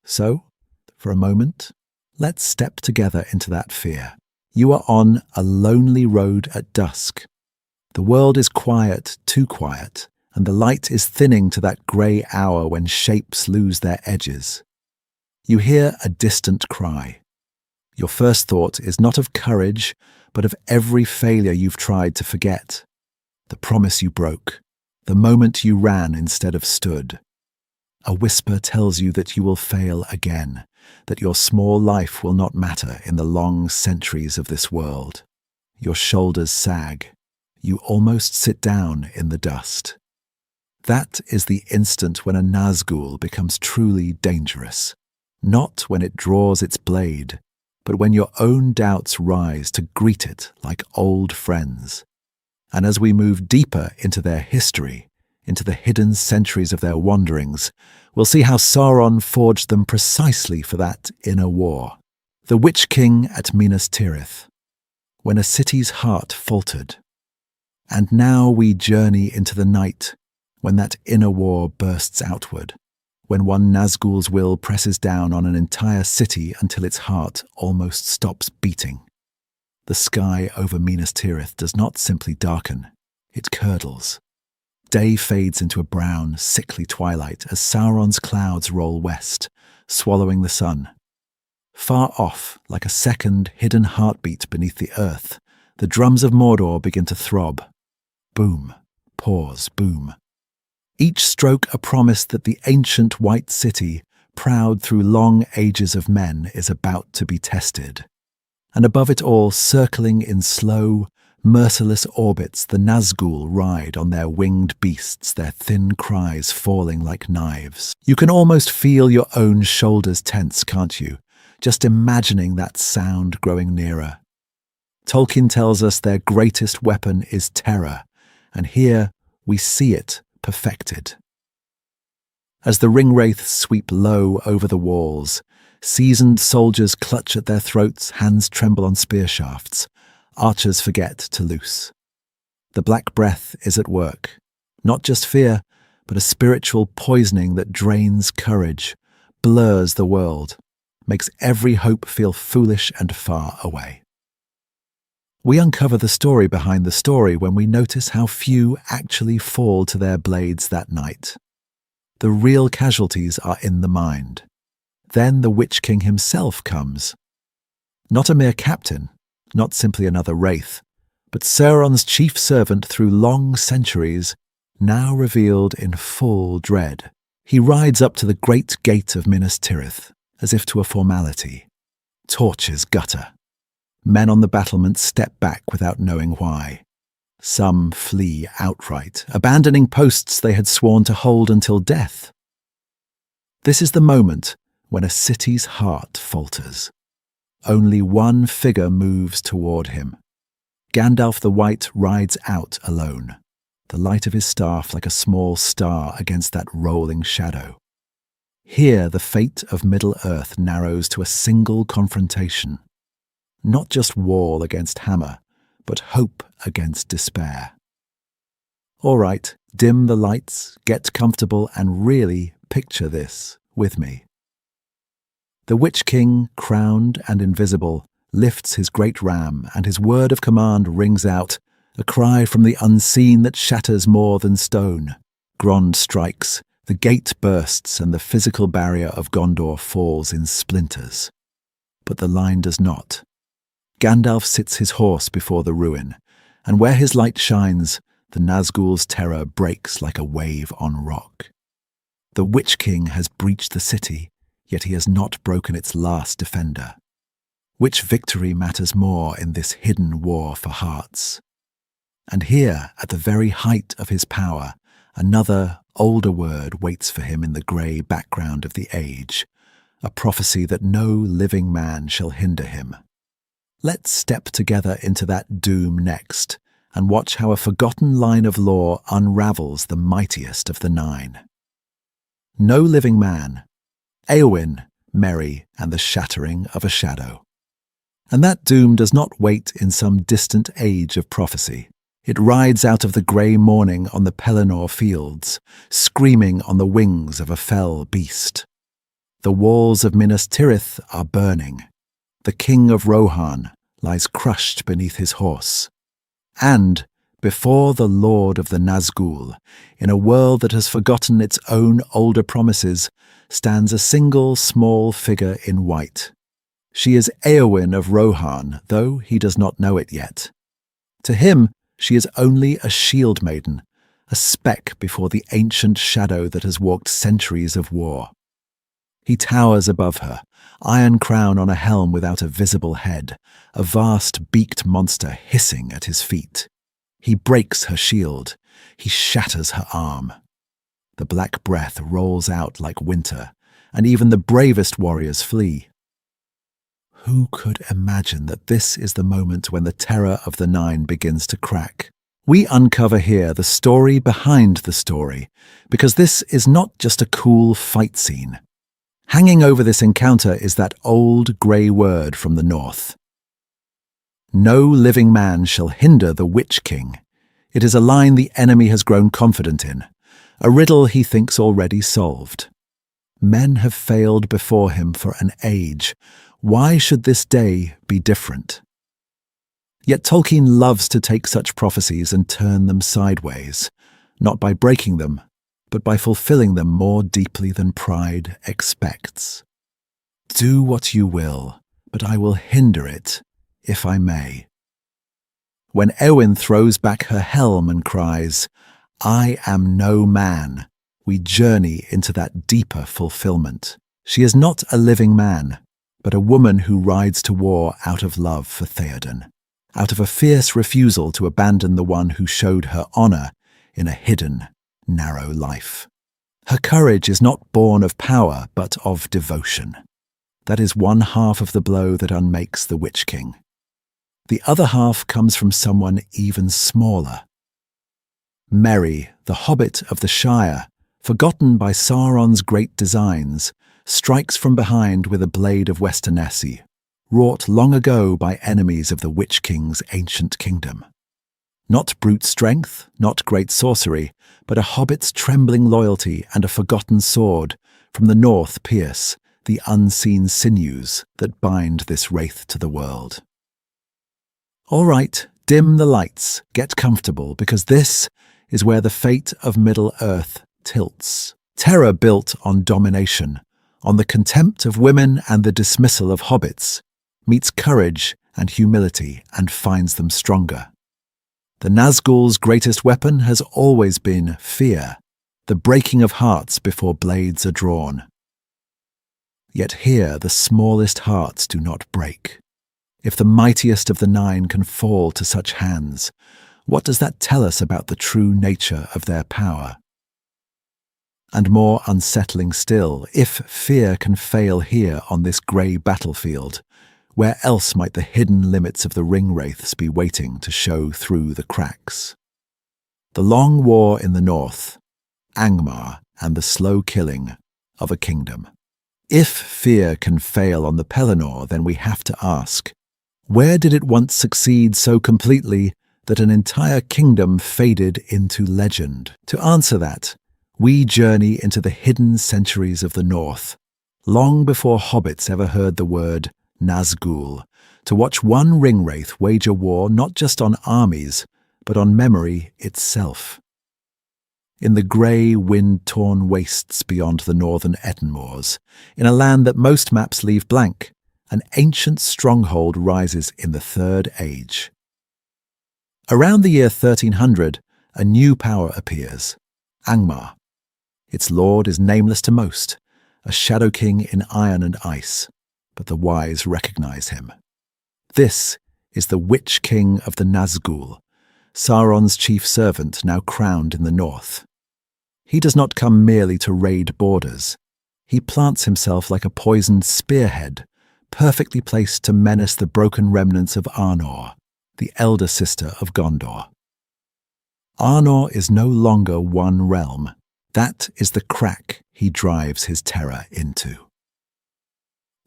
So, for a moment, let's step together into that fear. You are on a lonely road at dusk. The world is quiet, too quiet, and the light is thinning to that grey hour when shapes lose their edges. You hear a distant cry. Your first thought is not of courage, but of every failure you've tried to forget. The promise you broke, the moment you ran instead of stood. A whisper tells you that you will fail again, that your small life will not matter in the long centuries of this world. Your shoulders sag. You almost sit down in the dust. That is the instant when a Nazgûl becomes truly dangerous. Not when it draws its blade, but when your own doubts rise to greet it like old friends. And as we move deeper into their history, into the hidden centuries of their wanderings, we'll see how Sauron forged them precisely for that inner war. The Witch King at Minas Tirith, when a city's heart faltered. And now we journey into the night, when that inner war bursts outward, when one Nazgûl's will presses down on an entire city until its heart almost stops beating. The sky over Minas Tirith does not simply darken, it curdles. Day fades into a brown, sickly twilight as Sauron's clouds roll west, swallowing the sun. Far off, like a second, hidden heartbeat beneath the earth, the drums of Mordor begin to throb. Boom, pause, boom. Each stroke a promise that the ancient white city, proud through long ages of men, is about to be tested. And above it all, circling in slow, merciless orbits, the Nazgûl ride on their winged beasts, their thin cries falling like knives. You can almost feel your own shoulders tense, can't you? Just imagining that sound growing nearer. Tolkien tells us their greatest weapon is terror, and here we see it perfected. As the ringwraiths sweep low over the walls, seasoned soldiers clutch at their throats, hands tremble on spear shafts, archers forget to loose. The Black Breath is at work, not just fear, but a spiritual poisoning that drains courage, blurs the world, makes every hope feel foolish and far away. We uncover the story behind the story when we notice how few actually fall to their blades that night. The real casualties are in the mind. Then the Witch King himself comes. Not a mere captain, not simply another wraith, but Sauron's chief servant through long centuries, now revealed in full dread. He rides up to the great gate of Minas Tirith, as if to a formality. Torches gutter. Men on the battlements step back without knowing why. Some flee outright, abandoning posts they had sworn to hold until death. This is the moment when a city's heart falters. Only one figure moves toward him. Gandalf the White rides out alone, the light of his staff like a small star against that rolling shadow. Here the fate of Middle-earth narrows to a single confrontation. Not just wall against hammer, but hope against despair. All right, dim the lights, get comfortable, and really picture this with me. The Witch King, crowned and invisible, lifts his great ram, and his word of command rings out, a cry from the unseen that shatters more than stone. Grond strikes, the gate bursts, and the physical barrier of Gondor falls in splinters. But the line does not. Gandalf sits his horse before the ruin, and where his light shines, the Nazgûl's terror breaks like a wave on rock. The Witch King has breached the city, yet he has not broken its last defender. Which victory matters more in this hidden war for hearts? And here, at the very height of his power, another, older word waits for him in the grey background of the age, a prophecy that no living man shall hinder him. Let's step together into that doom next, and watch how a forgotten line of law unravels the mightiest of the nine. No living man, Éowyn, Merry, and the shattering of a shadow. And that doom does not wait in some distant age of prophecy. It rides out of the grey morning on the Pelennor fields, screaming on the wings of a fell beast. The walls of Minas Tirith are burning. The king of Rohan lies crushed beneath his horse. And, before the Lord of the Nazgûl, in a world that has forgotten its own older promises, stands a single small figure in white. She is Éowyn of Rohan, though he does not know it yet. To him, she is only a shield maiden, a speck before the ancient shadow that has walked centuries of war. He towers above her, iron crown on a helm without a visible head, a vast beaked monster hissing at his feet. He breaks her shield. He shatters her arm. The black breath rolls out like winter, and even the bravest warriors flee. Who could imagine that this is the moment when the terror of the Nine begins to crack? We uncover here the story behind the story, because this is not just a cool fight scene. Hanging over this encounter is that old grey word from the north. No living man shall hinder the Witch King. It is a line the enemy has grown confident in, a riddle he thinks already solved. Men have failed before him for an age. Why should this day be different? Yet Tolkien loves to take such prophecies and turn them sideways, not by breaking them, but by fulfilling them more deeply than pride expects. Do what you will, but I will hinder it, if I may. When Éowyn throws back her helm and cries, "I am no man," we journey into that deeper fulfillment. She is not a living man, but a woman who rides to war out of love for Theoden, out of a fierce refusal to abandon the one who showed her honour in a hidden, narrow life. Her courage is not born of power, but of devotion. That is one half of the blow that unmakes the Witch King. The other half comes from someone even smaller. Merry, the hobbit of the Shire, forgotten by Sauron's great designs, strikes from behind with a blade of Westernessy, wrought long ago by enemies of the Witch King's ancient kingdom. Not brute strength, not great sorcery, but a hobbit's trembling loyalty and a forgotten sword from the north pierce the unseen sinews that bind this wraith to the world. All right, dim the lights, get comfortable, because this is where the fate of Middle-earth tilts. Terror built on domination, on the contempt of women and the dismissal of hobbits, meets courage and humility and finds them stronger. The Nazgûl's greatest weapon has always been fear, the breaking of hearts before blades are drawn. Yet here the smallest hearts do not break. If the mightiest of the nine can fall to such hands, what does that tell us about the true nature of their power? And more unsettling still, if fear can fail here on this grey battlefield, where else might the hidden limits of the ring-wraiths be waiting to show through the cracks? The long war in the north, Angmar and the slow killing of a kingdom. If fear can fail on the Pelennor, then we have to ask, where did it once succeed so completely that an entire kingdom faded into legend? To answer that, we journey into the hidden centuries of the north, long before hobbits ever heard the word Nazgûl, to watch one ringwraith wage a war not just on armies, but on memory itself. In the grey, wind-torn wastes beyond the northern Etten moors, in a land that most maps leave blank, an ancient stronghold rises in the Third Age. Around the year 1300, a new power appears, Angmar. Its lord is nameless to most, a shadow king in iron and ice, but the wise recognize him. This is the Witch King of the Nazgûl, Sauron's chief servant now crowned in the north. He does not come merely to raid borders. He plants himself like a poisoned spearhead, perfectly placed to menace the broken remnants of Arnor, the elder sister of Gondor. Arnor is no longer one realm. That is the crack he drives his terror into.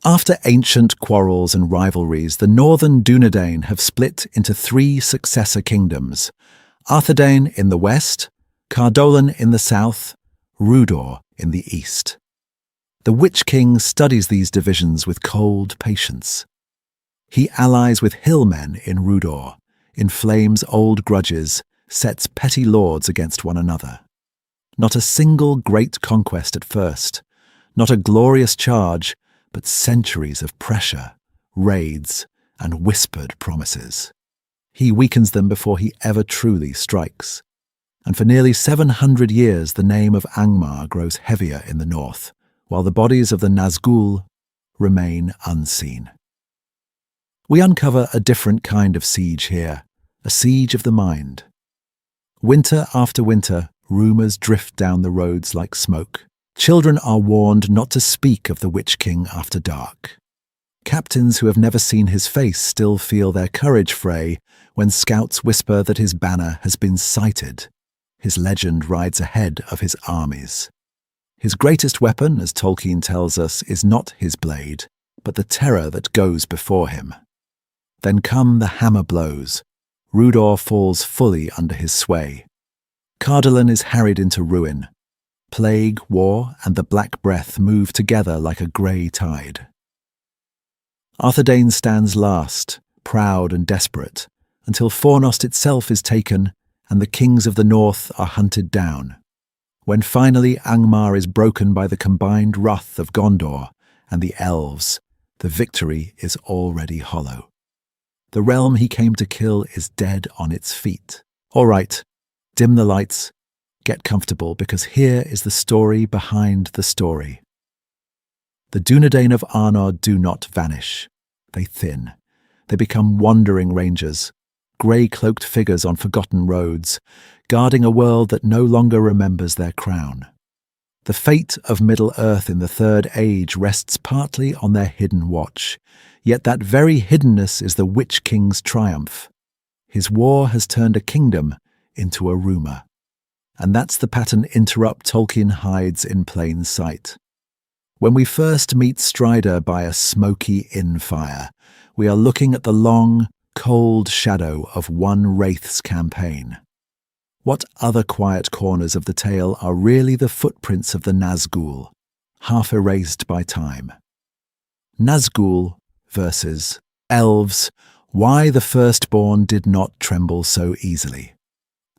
After ancient quarrels and rivalries, the northern Dúnedain have split into three successor kingdoms: Arthedain in the west, Cardolan in the south, Rudor in the east. The Witch King studies these divisions with cold patience. He allies with hillmen in Rudor, inflames old grudges, sets petty lords against one another. Not a single great conquest at first, not a glorious charge, but centuries of pressure, raids, and whispered promises. He weakens them before he ever truly strikes. And for nearly 700 years the name of Angmar grows heavier in the north, while the bodies of the Nazgûl remain unseen. We uncover a different kind of siege here, a siege of the mind. Winter after winter, rumours drift down the roads like smoke. Children are warned not to speak of the Witch King after dark. Captains who have never seen his face still feel their courage fray when scouts whisper that his banner has been sighted. His legend rides ahead of his armies. His greatest weapon, as Tolkien tells us, is not his blade, but the terror that goes before him. Then come the hammer blows. Rudor falls fully under his sway. Cardolan is harried into ruin. Plague, war, and the Black Breath move together like a grey tide. Arthedain stands last, proud and desperate, until Fornost itself is taken and the kings of the north are hunted down. When finally Angmar is broken by the combined wrath of Gondor and the elves, the victory is already hollow. The realm he came to kill is dead on its feet. All right, dim the lights, get comfortable, because here is the story behind the story. The Dúnedain of Arnor do not vanish. They thin. They become wandering rangers, grey-cloaked figures on forgotten roads, guarding a world that no longer remembers their crown. The fate of Middle-earth in the Third Age rests partly on their hidden watch, yet that very hiddenness is the Witch King's triumph. His war has turned a kingdom into a rumour. And that's the pattern interrupt Tolkien hides in plain sight. When we first meet Strider by a smoky inn fire, we are looking at the long, cold shadow of one wraith's campaign. What other quiet corners of the tale are really the footprints of the Nazgûl, half erased by time? Nazgûl versus elves, why the firstborn did not tremble so easily.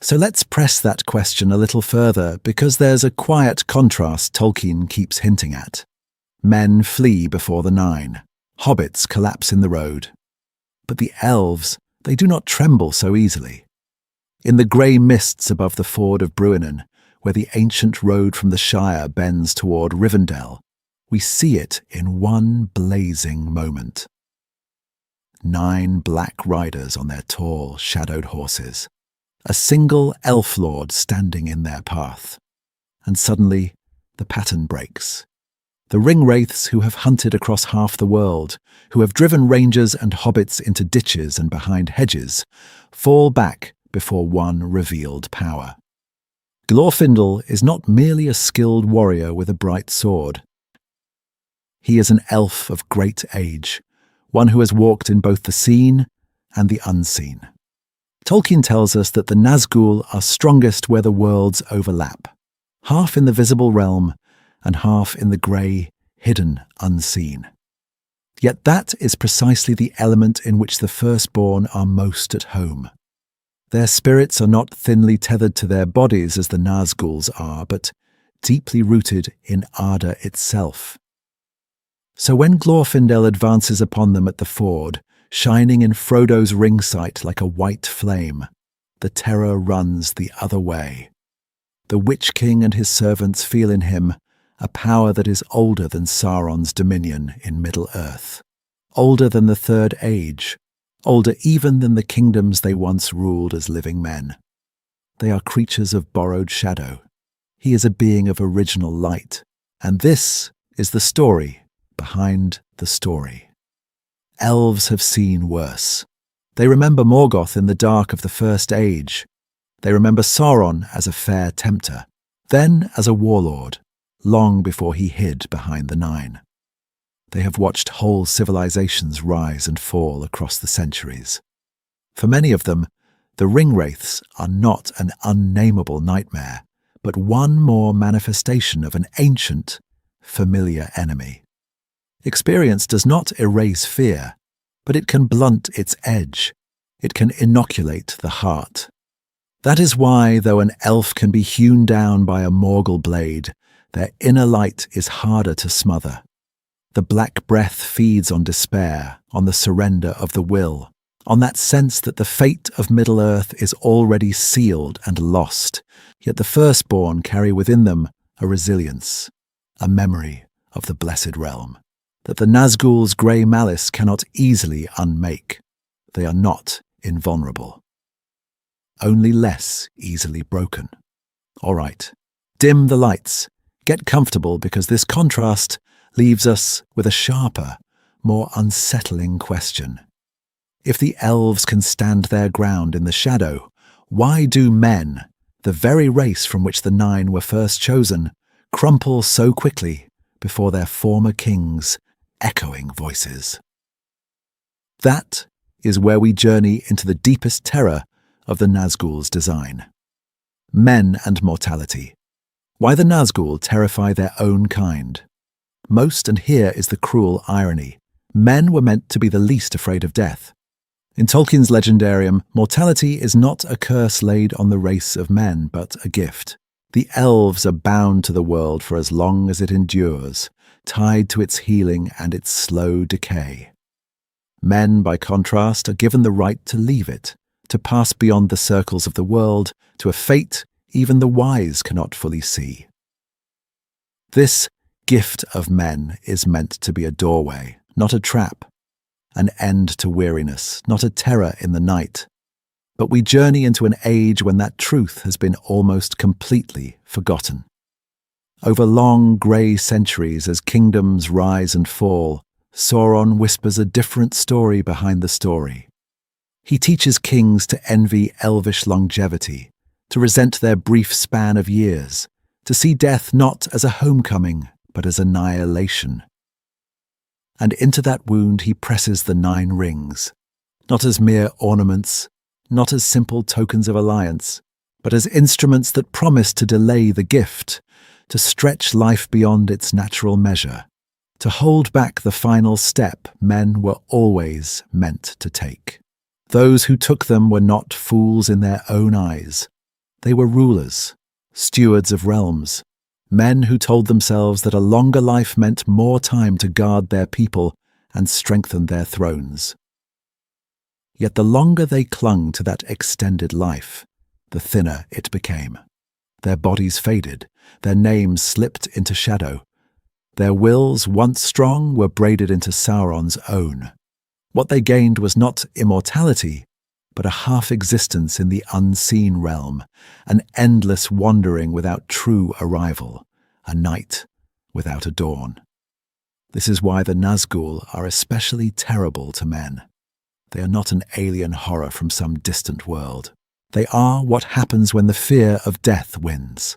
So let's press that question a little further, because there's a quiet contrast Tolkien keeps hinting at. Men flee before the Nine. Hobbits collapse in the road. But the elves, they do not tremble so easily. In the grey mists above the ford of Bruinen, where the ancient road from the Shire bends toward Rivendell, we see it in one blazing moment. 9 black riders on their tall, shadowed horses, a single elf lord standing in their path. And suddenly, the pattern breaks. The ringwraiths who have hunted across half the world, who have driven rangers and hobbits into ditches and behind hedges, fall back before one revealed power. Glorfindel is not merely a skilled warrior with a bright sword. He is an elf of great age, one who has walked in both the seen and the unseen. Tolkien tells us that the Nazgûl are strongest where the worlds overlap, half in the visible realm and half in the grey, hidden unseen. Yet that is precisely the element in which the firstborn are most at home. Their spirits are not thinly tethered to their bodies as the Nazgûl's are, but deeply rooted in Arda itself. So when Glorfindel advances upon them at the ford, shining in Frodo's ring sight like a white flame, the terror runs the other way. The Witch King and his servants feel in him a power that is older than Sauron's dominion in Middle-earth, older than the Third Age, older even than the kingdoms they once ruled as living men. They are creatures of borrowed shadow. He is a being of original light, and this is the story behind the story. Elves have seen worse. They remember Morgoth in the dark of the First Age. They remember Sauron as a fair tempter, then as a warlord, long before he hid behind the Nine. They have watched whole civilizations rise and fall across the centuries. For many of them, the ringwraiths are not an unnameable nightmare, but one more manifestation of an ancient, familiar enemy. Experience does not erase fear, but it can blunt its edge. It can inoculate the heart. That is why, though an elf can be hewn down by a Morgul blade, their inner light is harder to smother. The black breath feeds on despair, on the surrender of the will, on that sense that the fate of Middle-earth is already sealed and lost, yet the firstborn carry within them a resilience, a memory of the blessed realm, that the Nazgûl's grey malice cannot easily unmake. They are not invulnerable, only less easily broken. All right, dim the lights, get comfortable, because this contrast leaves us with a sharper, more unsettling question. If the elves can stand their ground in the shadow, why do men, the very race from which the Nine were first chosen, crumple so quickly before their former kings' echoing voices? That is where we journey into the deepest terror of the Nazgûl's design. Men and mortality. Why the Nazgûl terrify their own kind. Most, and here is the cruel irony, men were meant to be the least afraid of death. In Tolkien's legendarium, mortality is not a curse laid on the race of men, but a gift. The elves are bound to the world for as long as it endures, tied to its healing and its slow decay. Men, by contrast, are given the right to leave it, to pass beyond the circles of the world, to a fate even the wise cannot fully see. This gift of men is meant to be a doorway, not a trap, an end to weariness, not a terror in the night. But we journey into an age when that truth has been almost completely forgotten. Over long, grey centuries, as kingdoms rise and fall, Sauron whispers a different story behind the story. He teaches kings to envy elvish longevity, to resent their brief span of years, to see death not as a homecoming, but as annihilation. And into that wound he presses the 9 rings, not as mere ornaments, not as simple tokens of alliance, but as instruments that promise to delay the gift, to stretch life beyond its natural measure, to hold back the final step men were always meant to take. Those who took them were not fools in their own eyes. They were rulers, stewards of realms, men who told themselves that a longer life meant more time to guard their people and strengthen their thrones. Yet the longer they clung to that extended life, the thinner it became. Their bodies faded, their names slipped into shadow. Their wills, once strong, were braided into Sauron's own. What they gained was not immortality, but a half-existence in the unseen realm, an endless wandering without true arrival, a night without a dawn. This is why the Nazgûl are especially terrible to men. They are not an alien horror from some distant world. They are what happens when the fear of death wins.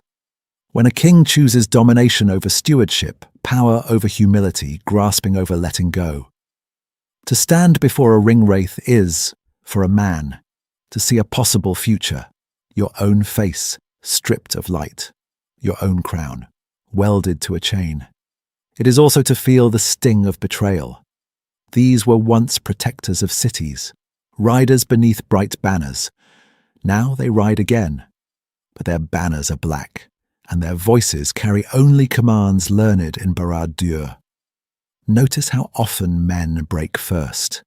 When a king chooses domination over stewardship, power over humility, grasping over letting go. To stand before a ringwraith is, for a man, to see a possible future, your own face stripped of light, your own crown welded to a chain. It is also to feel the sting of betrayal. These were once protectors of cities, riders beneath bright banners. Now they ride again, but their banners are black, and their voices carry only commands learned in Barad-dûr. Notice how often men break first.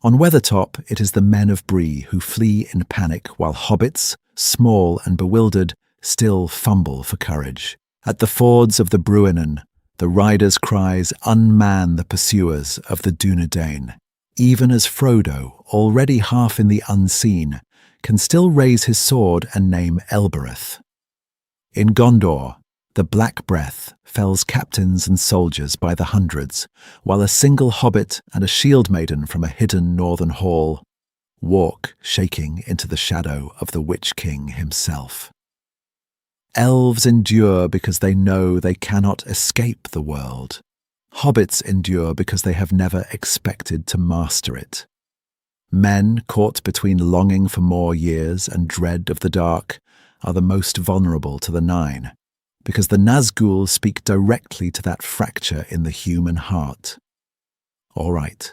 On Weathertop, it is the men of Bree who flee in panic, while hobbits, small and bewildered, still fumble for courage. At the fords of the Bruinen, the riders' cries unman the pursuers of the Dúnedain, even as Frodo, already half in the unseen, can still raise his sword and name Elbereth. In Gondor, the Black Breath fells captains and soldiers by the hundreds, while a single hobbit and a shield maiden from a hidden northern hall walk shaking into the shadow of the Witch King himself. Elves endure because they know they cannot escape the world. Hobbits endure because they have never expected to master it. Men caught between longing for more years and dread of the dark are the most vulnerable to the 9, because the Nazgûl speak directly to that fracture in the human heart. All right,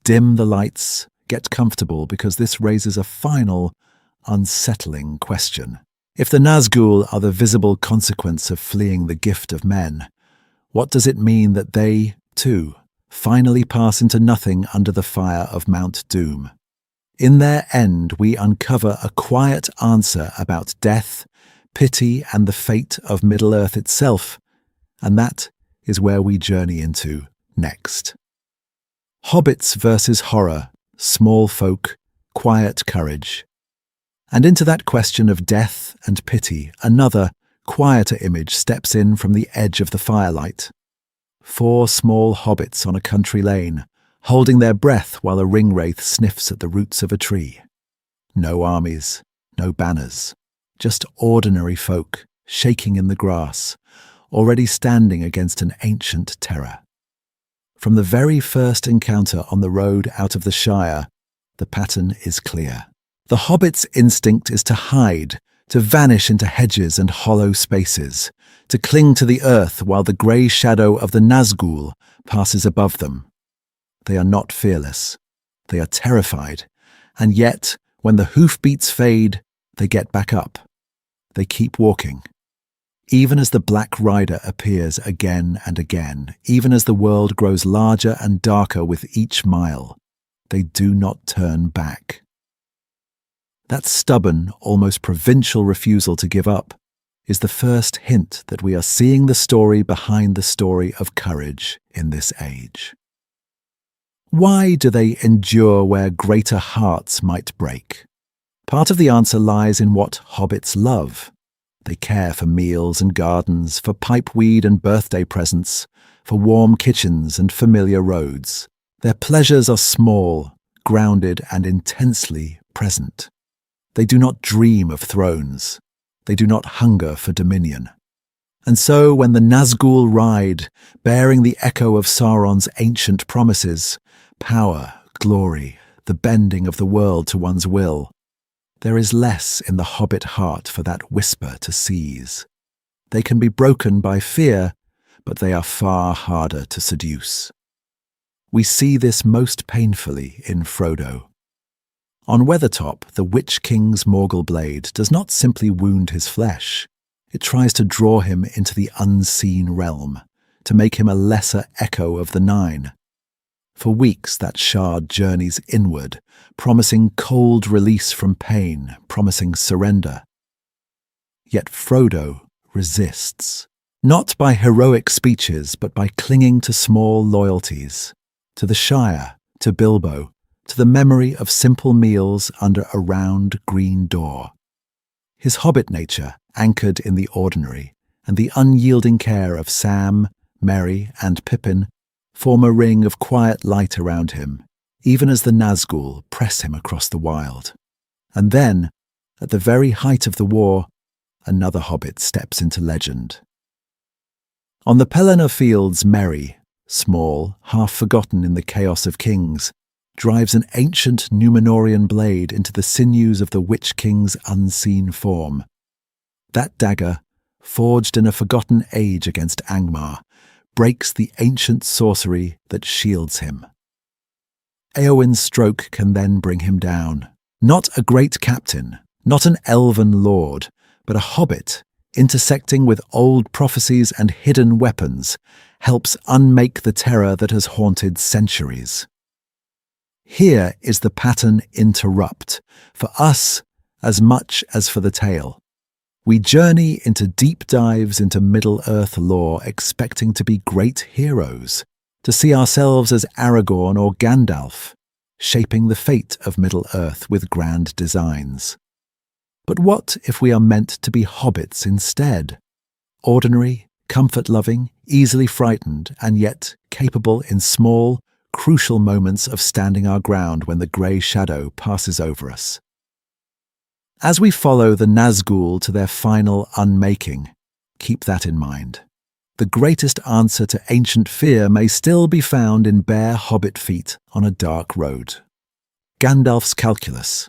dim the lights, get comfortable, because this raises a final, unsettling question. If the Nazgûl are the visible consequence of fleeing the gift of men, what does it mean that they, too, finally pass into nothing under the fire of Mount Doom? In their end, we uncover a quiet answer about death, pity, and the fate of Middle-earth itself, and that is where we journey into next. Hobbits versus horror, small folk, quiet courage. And into that question of death and pity, another, quieter image steps in from the edge of the firelight. 4 small hobbits on a country lane, holding their breath while a ringwraith sniffs at the roots of a tree. No armies, no banners, just ordinary folk, shaking in the grass, already standing against an ancient terror. From the very first encounter on the road out of the Shire, the pattern is clear. The hobbit's instinct is to hide, to vanish into hedges and hollow spaces, to cling to the earth while the grey shadow of the Nazgûl passes above them. They are not fearless. They are terrified. And yet, when the hoofbeats fade, they get back up. They keep walking. Even as the Black Rider appears again and again, even as the world grows larger and darker with each mile, they do not turn back. That stubborn, almost provincial refusal to give up is the first hint that we are seeing the story behind the story of courage in this age. Why do they endure where greater hearts might break? Part of the answer lies in what hobbits love. They care for meals and gardens, for pipeweed and birthday presents, for warm kitchens and familiar roads. Their pleasures are small, grounded, and intensely present. They do not dream of thrones. They do not hunger for dominion. And so when the Nazgûl ride, bearing the echo of Sauron's ancient promises, power, glory, the bending of the world to one's will, there is less in the hobbit heart for that whisper to seize. They can be broken by fear, but they are far harder to seduce. We see this most painfully in Frodo. On Weathertop, the Witch King's Morgul blade does not simply wound his flesh. It tries to draw him into the unseen realm, to make him a lesser echo of the Nine. For weeks that shard journeys inward, promising cold release from pain, promising surrender. Yet Frodo resists, not by heroic speeches, but by clinging to small loyalties, to the Shire, to Bilbo, to the memory of simple meals under a round green door. His hobbit nature, anchored in the ordinary, and the unyielding care of Sam, Merry, and Pippin, form a ring of quiet light around him, even as the Nazgûl press him across the wild. And then, at the very height of the war, another hobbit steps into legend. On the Pelennor fields, Merry, small, half forgotten in the chaos of kings, drives an ancient Númenórean blade into the sinews of the Witch King's unseen form. That dagger, forged in a forgotten age against Angmar, breaks the ancient sorcery that shields him. Éowyn's stroke can then bring him down. Not a great captain, not an elven lord, but a hobbit, intersecting with old prophecies and hidden weapons, helps unmake the terror that has haunted centuries. Here is the pattern interrupt, for us as much as for the tale. We journey into deep dives into Middle-earth lore, expecting to be great heroes, to see ourselves as Aragorn or Gandalf, shaping the fate of Middle-earth with grand designs. But what if we are meant to be hobbits instead? Ordinary, comfort-loving, easily frightened, and yet capable in small, crucial moments of standing our ground when the grey shadow passes over us. As we follow the Nazgûl to their final unmaking, keep that in mind. The greatest answer to ancient fear may still be found in bare hobbit feet on a dark road. Gandalf's calculus: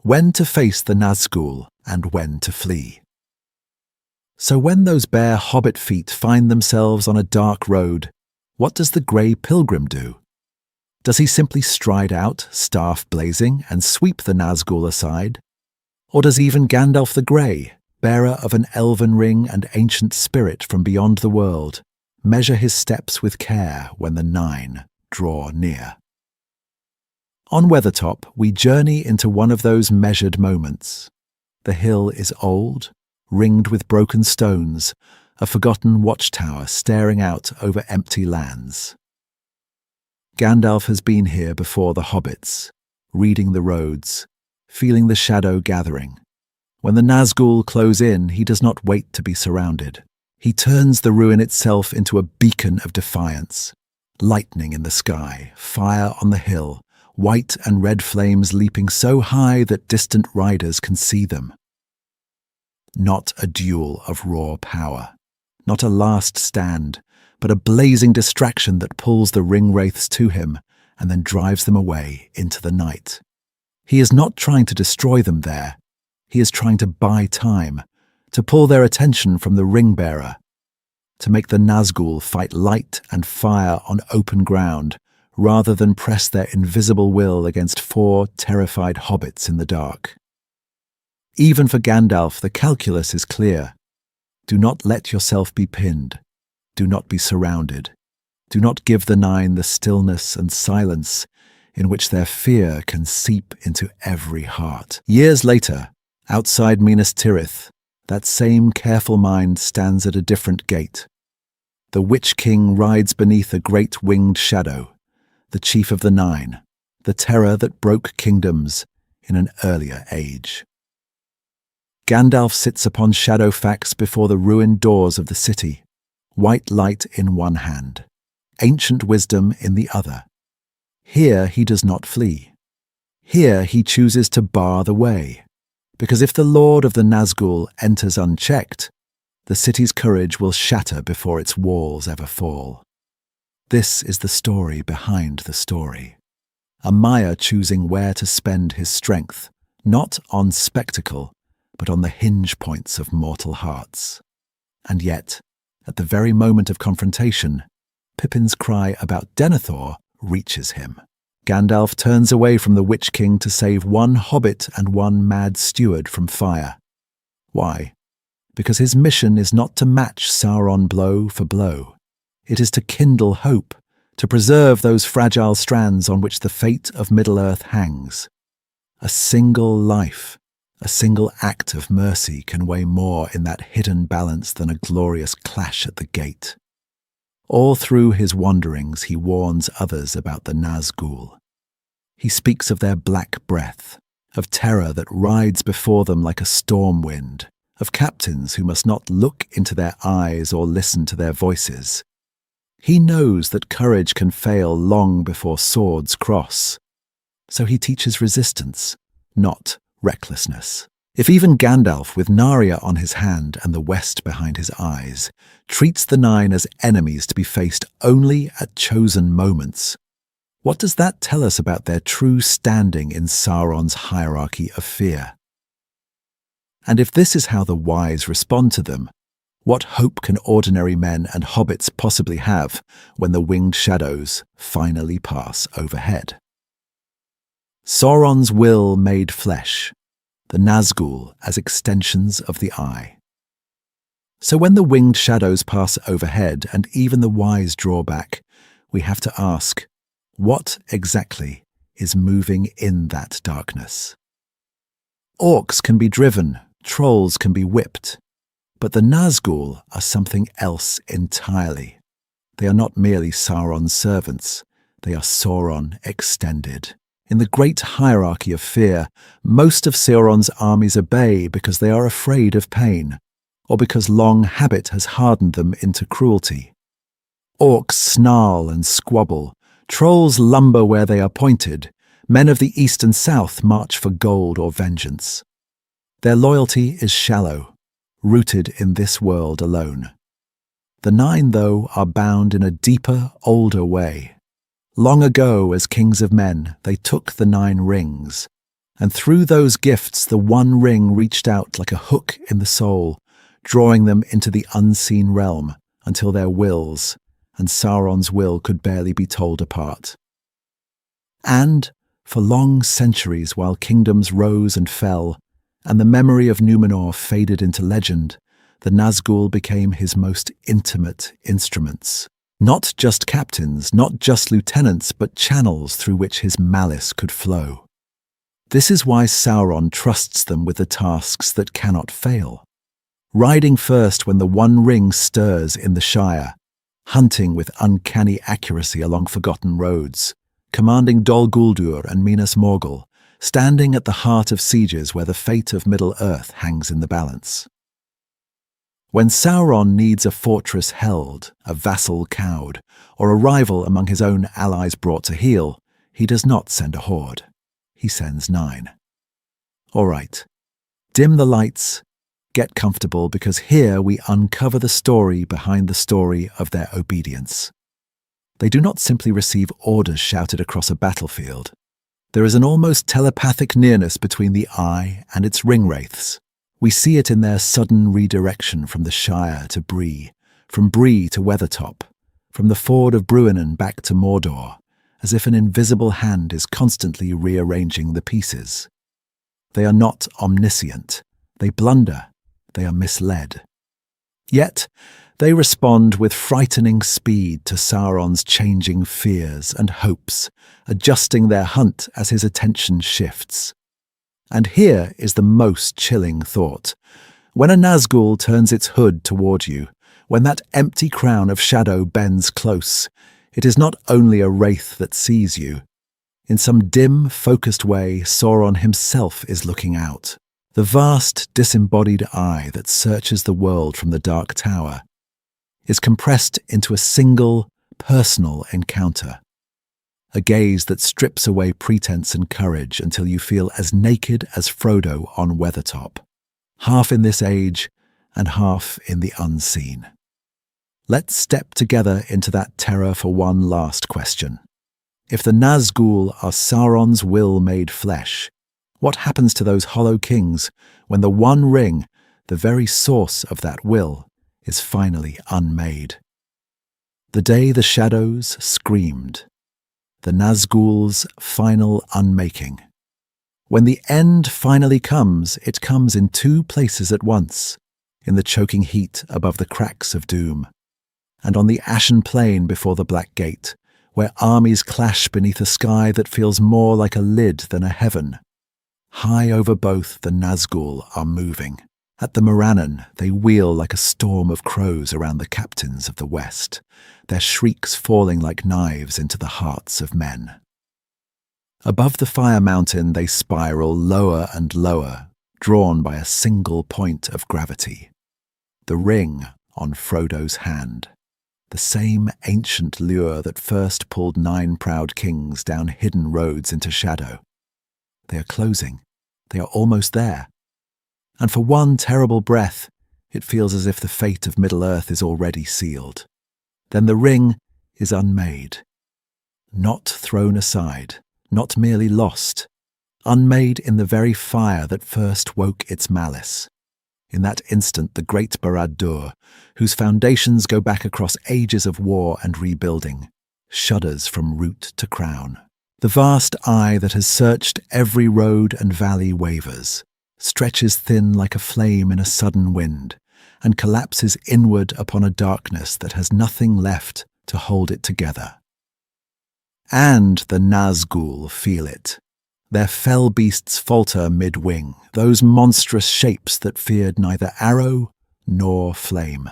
when to face the Nazgûl and when to flee. So when those bare hobbit feet find themselves on a dark road, what does the grey pilgrim do? Does he simply stride out, staff blazing, and sweep the Nazgûl aside? Or does even Gandalf the Grey, bearer of an elven ring and ancient spirit from beyond the world, measure his steps with care when the Nine draw near? On Weathertop, we journey into one of those measured moments. The hill is old, ringed with broken stones, a forgotten watchtower staring out over empty lands. Gandalf has been here before the hobbits, reading the roads, feeling the shadow gathering. When the Nazgûl close in, he does not wait to be surrounded. He turns the ruin itself into a beacon of defiance. Lightning in the sky, fire on the hill, white and red flames leaping so high that distant riders can see them. Not a duel of raw power, not a last stand, but a blazing distraction that pulls the ring-wraiths to him and then drives them away into the night. He is not trying to destroy them there. He is trying to buy time, to pull their attention from the ring-bearer, to make the Nazgûl fight light and fire on open ground, rather than press their invisible will against 4 terrified hobbits in the dark. Even for Gandalf, the calculus is clear. Do not let yourself be pinned. Do not be surrounded. Do not give the Nine the stillness and silence in which their fear can seep into every heart. Years later, outside Minas Tirith, that same careful mind stands at a different gate. The Witch King rides beneath a great winged shadow, the chief of the Nine, the terror that broke kingdoms in an earlier age. Gandalf sits upon Shadowfax before the ruined doors of the city, white light in one hand, ancient wisdom in the other. Here he does not flee. Here he chooses to bar the way, because if the Lord of the Nazgûl enters unchecked, the city's courage will shatter before its walls ever fall. This is the story behind the story. A Maya choosing where to spend his strength, not on spectacle, but on the hinge points of mortal hearts. And yet, at the very moment of confrontation, Pippin's cry about Denethor reaches him. Gandalf turns away from the Witch King to save one hobbit and one mad steward from fire. Why? Because his mission is not to match Sauron blow for blow. It is to kindle hope, to preserve those fragile strands on which the fate of Middle-earth hangs. A single life, a single act of mercy can weigh more in that hidden balance than a glorious clash at the gate. All through his wanderings he warns others about the Nazgûl. He speaks of their black breath, of terror that rides before them like a storm wind, of captains who must not look into their eyes or listen to their voices. He knows that courage can fail long before swords cross. So he teaches resistance, not recklessness. If even Gandalf, with Narya on his hand and the West behind his eyes, treats the Nine as enemies to be faced only at chosen moments, what does that tell us about their true standing in Sauron's hierarchy of fear? And if this is how the wise respond to them, what hope can ordinary men and hobbits possibly have when the winged shadows finally pass overhead? Sauron's will made flesh, the Nazgûl as extensions of the eye. So when the winged shadows pass overhead and even the wise draw back, we have to ask, what exactly is moving in that darkness? Orcs can be driven, trolls can be whipped, but the Nazgûl are something else entirely. They are not merely Sauron's servants, they are Sauron extended. In the great hierarchy of fear, most of Sauron's armies obey because they are afraid of pain, or because long habit has hardened them into cruelty. Orcs snarl and squabble, trolls lumber where they are pointed, men of the east and south march for gold or vengeance. Their loyalty is shallow, rooted in this world alone. The Nine, though, are bound in a deeper, older way. Long ago, as kings of men, they took the 9 rings, and through those gifts the one ring reached out like a hook in the soul, drawing them into the unseen realm until their wills and Sauron's will could barely be told apart. And, for long centuries while kingdoms rose and fell, and the memory of Númenor faded into legend, the Nazgûl became his most intimate instruments. Not just captains, not just lieutenants, but channels through which his malice could flow. This is why Sauron trusts them with the tasks that cannot fail. Riding first when the One Ring stirs in the Shire, hunting with uncanny accuracy along forgotten roads, commanding Dol Guldur and Minas Morgul, standing at the heart of sieges where the fate of Middle-earth hangs in the balance. When Sauron needs a fortress held, a vassal cowed, or a rival among his own allies brought to heel, he does not send a horde. He sends 9. All right, dim the lights, get comfortable, because here we uncover the story behind the story of their obedience. They do not simply receive orders shouted across a battlefield. There is an almost telepathic nearness between the eye and its ringwraiths. We see it in their sudden redirection from the Shire to Bree, from Bree to Weathertop, from the ford of Bruinen back to Mordor, as if an invisible hand is constantly rearranging the pieces. They are not omniscient. They blunder. They are misled. Yet, they respond with frightening speed to Sauron's changing fears and hopes, adjusting their hunt as his attention shifts. And here is the most chilling thought. When a Nazgûl turns its hood toward you, when that empty crown of shadow bends close, it is not only a wraith that sees you. In some dim, focused way, Sauron himself is looking out. The vast, disembodied eye that searches the world from the Dark Tower is compressed into a single, personal encounter. A gaze that strips away pretense and courage until you feel as naked as Frodo on Weathertop, half in this age and half in the unseen. Let's step together into that terror for one last question. If the Nazgûl are Sauron's will made flesh, what happens to those hollow kings when the One Ring, the very source of that will, is finally unmade? The day the shadows screamed. The Nazgûl's final unmaking. When the end finally comes, it comes in two places at once, in the choking heat above the cracks of doom, and on the ashen plain before the Black Gate, where armies clash beneath a sky that feels more like a lid than a heaven. High over both, the Nazgûl are moving. At the Morannon, they wheel like a storm of crows around the captains of the West, their shrieks falling like knives into the hearts of men. Above the Fire Mountain, they spiral lower and lower, drawn by a single point of gravity. The ring on Frodo's hand. The same ancient lure that first pulled 9 proud kings down hidden roads into shadow. They are closing. They are almost there. And for one terrible breath, it feels as if the fate of Middle-earth is already sealed. Then the ring is unmade. Not thrown aside, not merely lost. Unmade in the very fire that first woke its malice. In that instant, the great Barad-dûr, whose foundations go back across ages of war and rebuilding, shudders from root to crown. The vast eye that has searched every road and valley wavers, stretches thin like a flame in a sudden wind, and collapses inward upon a darkness that has nothing left to hold it together. And the Nazgûl feel it. Their fell beasts falter mid-wing, those monstrous shapes that feared neither arrow nor flame.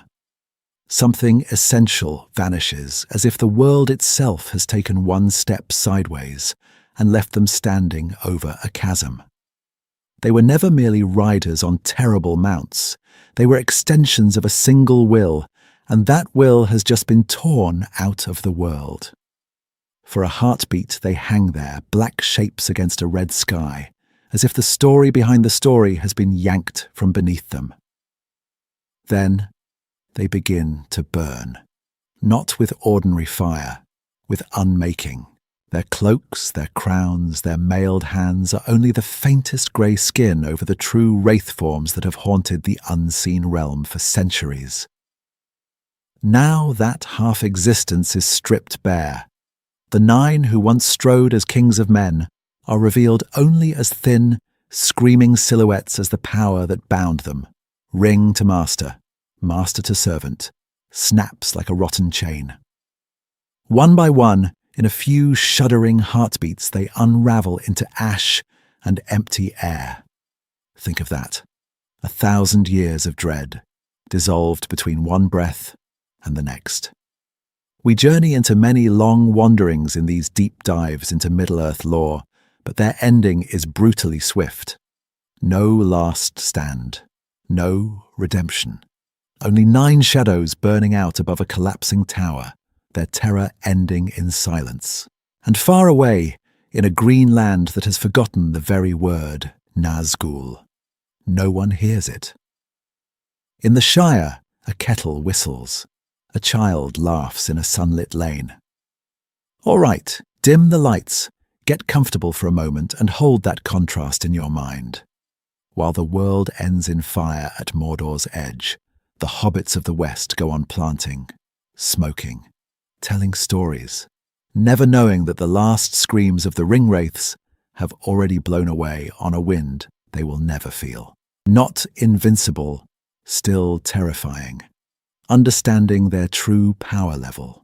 Something essential vanishes, as if the world itself has taken one step sideways and left them standing over a chasm. They were never merely riders on terrible mounts. They were extensions of a single will, and that will has just been torn out of the world. For a heartbeat, they hang there, black shapes against a red sky, as if the story behind the story has been yanked from beneath them. Then they begin to burn, not with ordinary fire, with unmaking. Their cloaks, their crowns, their mailed hands are only the faintest grey skin over the true wraith forms that have haunted the unseen realm for centuries. Now that half-existence is stripped bare. The 9 who once strode as kings of men are revealed only as thin, screaming silhouettes as the power that bound them. Ring to master, master to servant, snaps like a rotten chain. One by one, in a few shuddering heartbeats, they unravel into ash and empty air. Think of that. 1,000 years of dread, dissolved between one breath and the next. We journey into many long wanderings in these deep dives into Middle-earth lore, but their ending is brutally swift. No last stand. No redemption. Only 9 shadows burning out above a collapsing tower, their terror ending in silence. And far away, in a green land that has forgotten the very word, Nazgûl, no one hears it. In the Shire, a kettle whistles. A child laughs in a sunlit lane. All right, dim the lights, get comfortable for a moment and hold that contrast in your mind. While the world ends in fire at Mordor's edge, the hobbits of the West go on planting, smoking, telling stories, never knowing that the last screams of the ringwraiths have already blown away on a wind they will never feel. Not invincible, still terrifying. Understanding their true power level.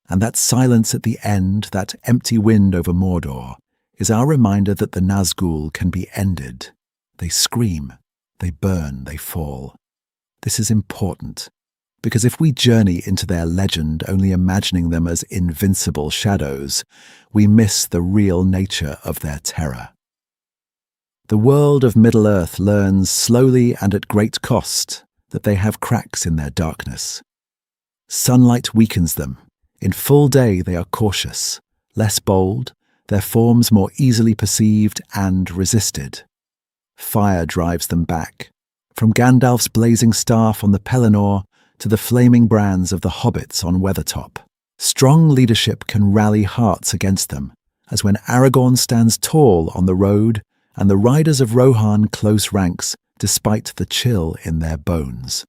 And that silence at the end, that empty wind over Mordor, is our reminder that the Nazgûl can be ended. They scream, they burn, they fall. This is important, because if we journey into their legend only imagining them as invincible shadows, we miss the real nature of their terror. The world of Middle-earth learns slowly and at great cost that they have cracks in their darkness. Sunlight weakens them. In full day they are cautious, less bold, their forms more easily perceived and resisted. Fire drives them back, from Gandalf's blazing staff on the Pelennor to the flaming brands of the hobbits on Weathertop. Strong leadership can rally hearts against them, as when Aragorn stands tall on the road and the riders of Rohan close ranks despite the chill in their bones.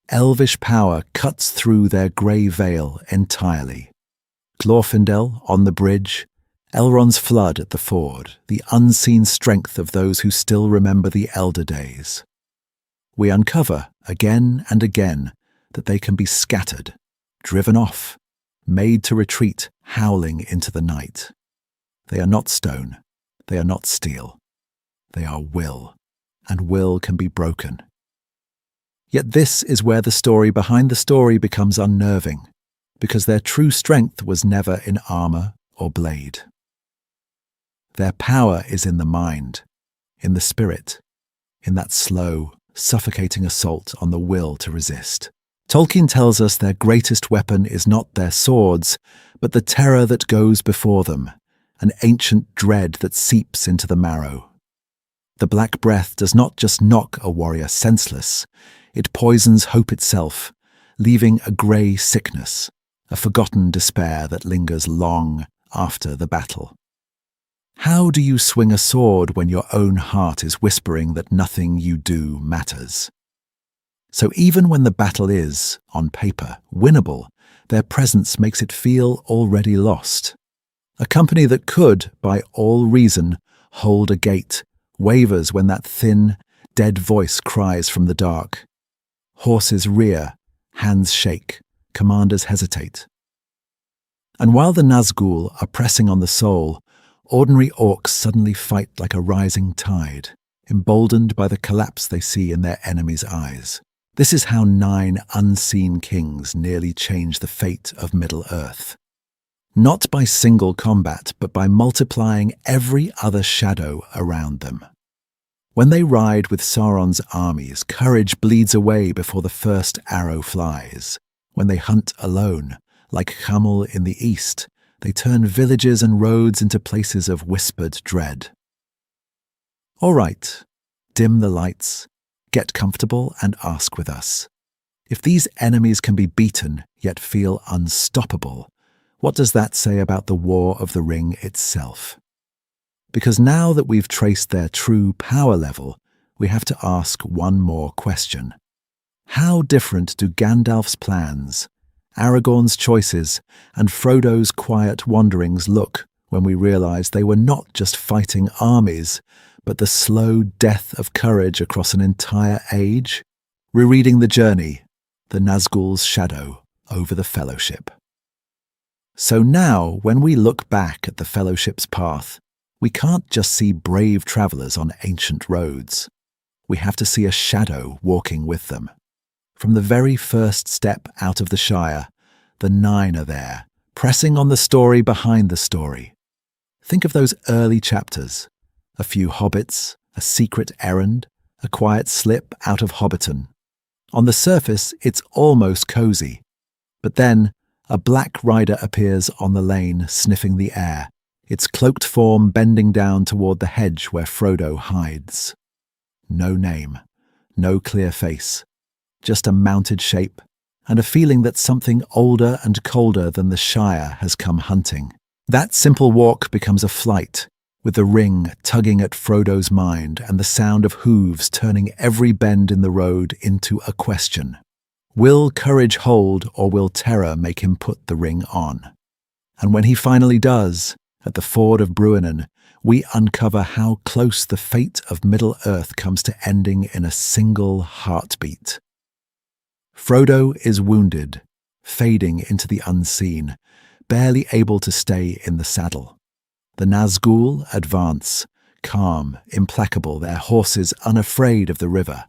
Elvish power cuts through their grey veil entirely. Glorfindel on the bridge, Elrond's flood at the ford, the unseen strength of those who still remember the elder days. We uncover, again and again, that they can be scattered, driven off, made to retreat, howling into the night. They are not stone, they are not steel. They are will, and will can be broken. Yet this is where the story behind the story becomes unnerving, because their true strength was never in armor or blade. Their power is in the mind, in the spirit, in that slow, suffocating assault on the will to resist. Tolkien tells us their greatest weapon is not their swords, but the terror that goes before them, an ancient dread that seeps into the marrow. The Black Breath does not just knock a warrior senseless, it poisons hope itself, leaving a grey sickness, a forgotten despair that lingers long after the battle. How do you swing a sword when your own heart is whispering that nothing you do matters? So even when the battle is, on paper, winnable, their presence makes it feel already lost. A company that could, by all reason, hold a gate, wavers when that thin, dead voice cries from the dark. Horses rear, hands shake, commanders hesitate. And while the Nazgûl are pressing on the soul, ordinary orcs suddenly fight like a rising tide, emboldened by the collapse they see in their enemies' eyes. This is how 9 unseen kings nearly change the fate of Middle-earth. Not by single combat, but by multiplying every other shadow around them. When they ride with Sauron's armies, courage bleeds away before the first arrow flies. When they hunt alone, like Hamel in the east, they turn villages and roads into places of whispered dread. All right, dim the lights, get comfortable and ask with us. If these enemies can be beaten yet feel unstoppable, what does that say about the War of the Ring itself? Because now that we've traced their true power level, we have to ask one more question. How different do Gandalf's plans, Aragorn's choices, and Frodo's quiet wanderings look when we realize they were not just fighting armies, but the slow death of courage across an entire age? Rereading the journey, the Nazgûl's shadow over the Fellowship. So now, when we look back at the Fellowship's path, we can't just see brave travelers on ancient roads. We have to see a shadow walking with them. From the very first step out of the Shire, the 9 are there, pressing on the story behind the story. Think of those early chapters. A few hobbits, a secret errand, a quiet slip out of Hobbiton. On the surface, it's almost cozy. But then, a black rider appears on the lane, sniffing the air, its cloaked form bending down toward the hedge where Frodo hides. No name, no clear face, just a mounted shape, and a feeling that something older and colder than the Shire has come hunting. That simple walk becomes a flight, with the ring tugging at Frodo's mind and the sound of hooves turning every bend in the road into a question. Will courage hold, or will terror make him put the ring on? And when he finally does, at the ford of Bruinen, we uncover how close the fate of Middle-earth comes to ending in a single heartbeat. Frodo is wounded, fading into the unseen, barely able to stay in the saddle. The Nazgûl advance, calm, implacable, their horses unafraid of the river.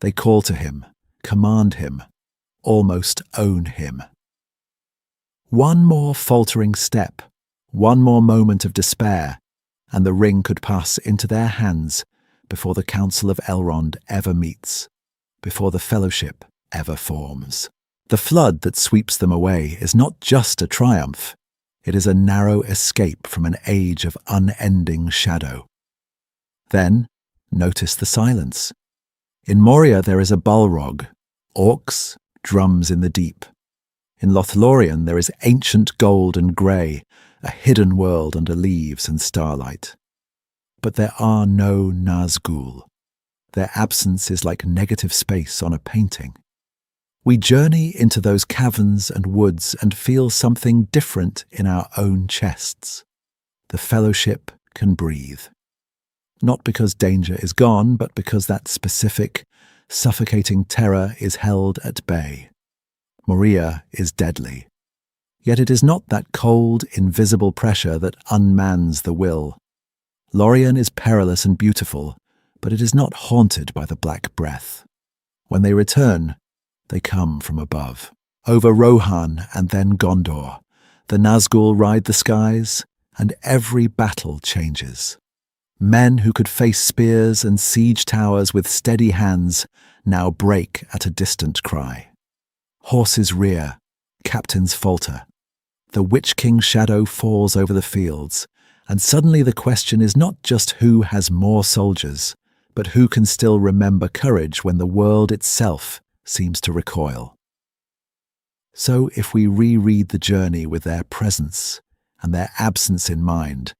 They call to him, command him, almost own him. One more faltering step, one more moment of despair, and the ring could pass into their hands before the Council of Elrond ever meets, before the Fellowship ever forms. The flood that sweeps them away is not just a triumph, it is a narrow escape from an age of unending shadow. Then, notice the silence. In Moria there is a Balrog, orcs, drums in the deep. In Lothlorien there is ancient gold and grey, a hidden world under leaves and starlight. But there are no Nazgûl. Their absence is like negative space on a painting. We journey into those caverns and woods and feel something different in our own chests. The Fellowship can breathe. Not because danger is gone, but because that specific, suffocating terror is held at bay. Moria is deadly. Yet it is not that cold, invisible pressure that unmans the will. Lorien is perilous and beautiful, but it is not haunted by the Black Breath. When they return, they come from above. Over Rohan and then Gondor, the Nazgûl ride the skies, and every battle changes. Men who could face spears and siege towers with steady hands now break at a distant cry. Horses rear, captains falter. The Witch King's shadow falls over the fields, and suddenly the question is not just who has more soldiers, but who can still remember courage when the world itself seems to recoil. So if we reread the journey with their presence and their absence in mind,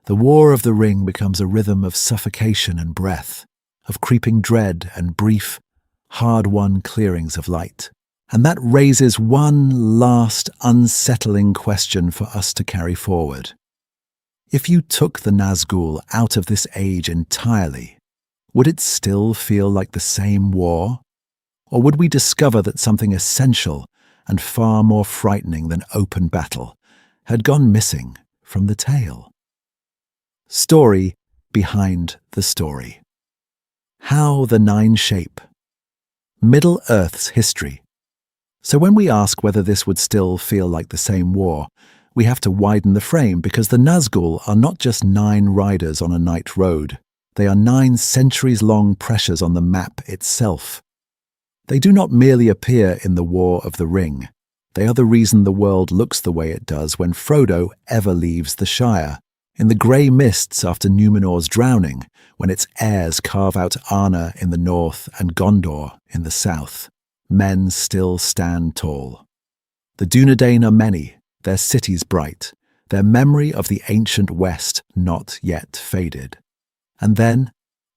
the War of the Ring becomes a rhythm of suffocation and breath, of creeping dread and brief, hard-won clearings of light. And that raises one last unsettling question for us to carry forward. If you took the Nazgûl out of this age entirely, would it still feel like the same war? Or would we discover that something essential and far more frightening than open battle had gone missing from the tale? Story behind the story. How the Nine shape. Middle-earth's history. So when we ask whether this would still feel like the same war, we have to widen the frame because the Nazgûl are not just 9 riders on a night road. They are 9 centuries-long pressures on the map itself. They do not merely appear in the War of the Ring. They are the reason the world looks the way it does when Frodo ever leaves the Shire. In the grey mists after Númenor's drowning, when its heirs carve out Arna in the north and Gondor in the south, men still stand tall. The Dúnedain are many, their cities bright, their memory of the ancient West not yet faded. And then,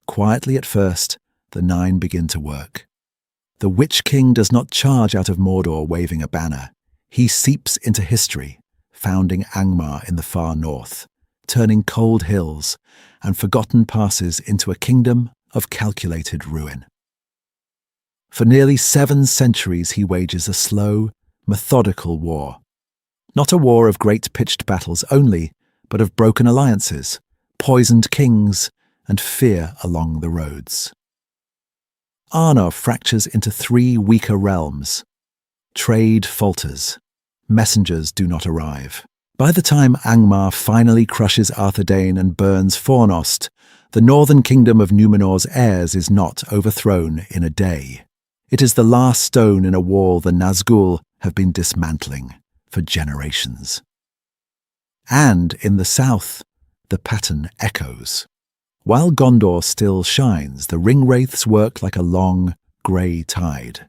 quietly at first, the 9 begin to work. The Witch King does not charge out of Mordor waving a banner. He seeps into history, founding Angmar in the far north, turning cold hills and forgotten passes into a kingdom of calculated ruin. For nearly 7 centuries he wages a slow, methodical war. Not a war of great pitched battles only, but of broken alliances, poisoned kings, and fear along the roads. Arna fractures into 3 weaker realms. Trade falters. Messengers do not arrive. By the time Angmar finally crushes Arthedain and burns Fornost, the northern kingdom of Númenor's heirs is not overthrown in a day. It is the last stone in a wall the Nazgûl have been dismantling for generations. And in the south, the pattern echoes. While Gondor still shines, the ringwraiths work like a long, grey tide.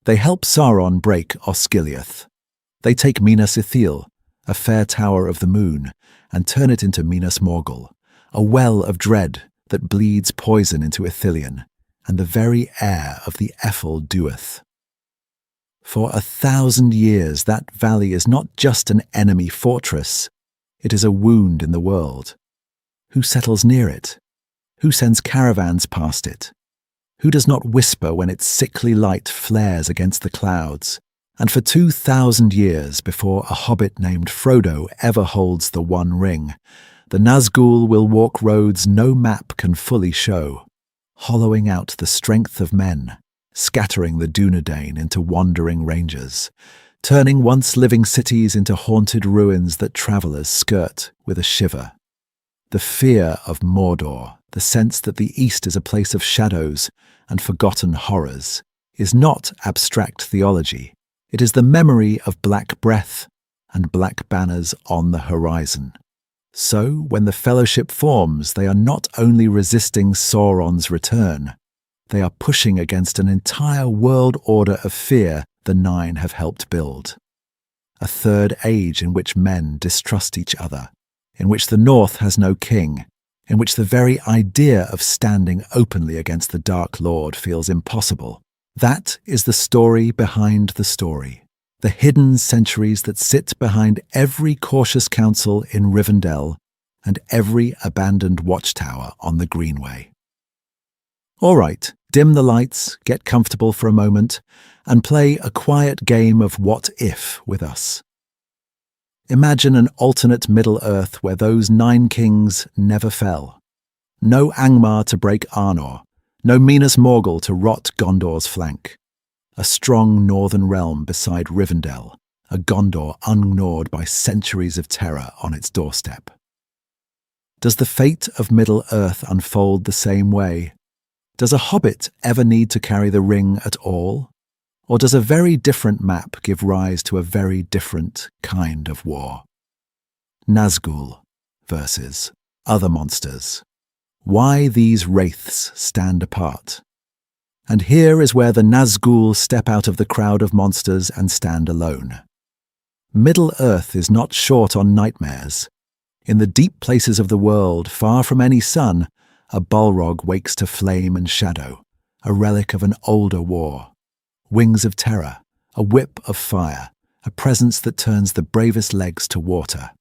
They help Sauron break Osgiliath. They take Minas Ithil, a fair tower of the moon, and turn it into Minas Morgul, a well of dread that bleeds poison into Ithilien, and the very air of the Ethel Duath. For 1,000 years that valley is not just an enemy fortress, it is a wound in the world. Who settles near it? Who sends caravans past it? Who does not whisper when its sickly light flares against the clouds? And for 2,000 years before a hobbit named Frodo ever holds the One Ring, the Nazgûl will walk roads no map can fully show, hollowing out the strength of men, scattering the Dúnedain into wandering rangers, turning once living cities into haunted ruins that travellers skirt with a shiver. The fear of Mordor, the sense that the East is a place of shadows and forgotten horrors, is not abstract theology. It is the memory of black breath and black banners on the horizon. So, when the Fellowship forms, they are not only resisting Sauron's return, they are pushing against an entire world order of fear the Nine have helped build. A third age in which men distrust each other, in which the North has no king, in which the very idea of standing openly against the Dark Lord feels impossible. That is the story behind the story, the hidden centuries that sit behind every cautious council in Rivendell and every abandoned watchtower on the Greenway. All right, dim the lights, get comfortable for a moment, and play a quiet game of what if with us. Imagine an alternate Middle-earth where those 9 kings never fell. No Angmar to break Arnor, no Minas Morgul to rot Gondor's flank. A strong northern realm beside Rivendell, a Gondor ungnawed by centuries of terror on its doorstep. Does the fate of Middle-earth unfold the same way? Does a hobbit ever need to carry the ring at all? Or does a very different map give rise to a very different kind of war? Nazgûl versus other monsters. Why these wraiths stand apart. And here is where the Nazgûl step out of the crowd of monsters and stand alone. Middle-earth is not short on nightmares. In the deep places of the world, far from any sun, a Balrog wakes to flame and shadow, a relic of an older war. Wings of terror, a whip of fire, a presence that turns the bravest legs to water.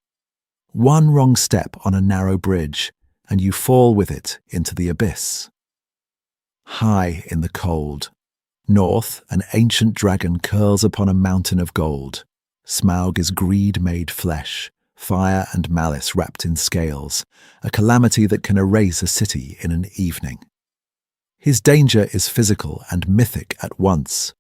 One wrong step on a narrow bridge, and you fall with it into the abyss. High in the cold, north, an ancient dragon curls upon a mountain of gold. Smaug is greed made flesh, fire and malice wrapped in scales, a calamity that can erase a city in an evening. His danger is physical and mythic at once.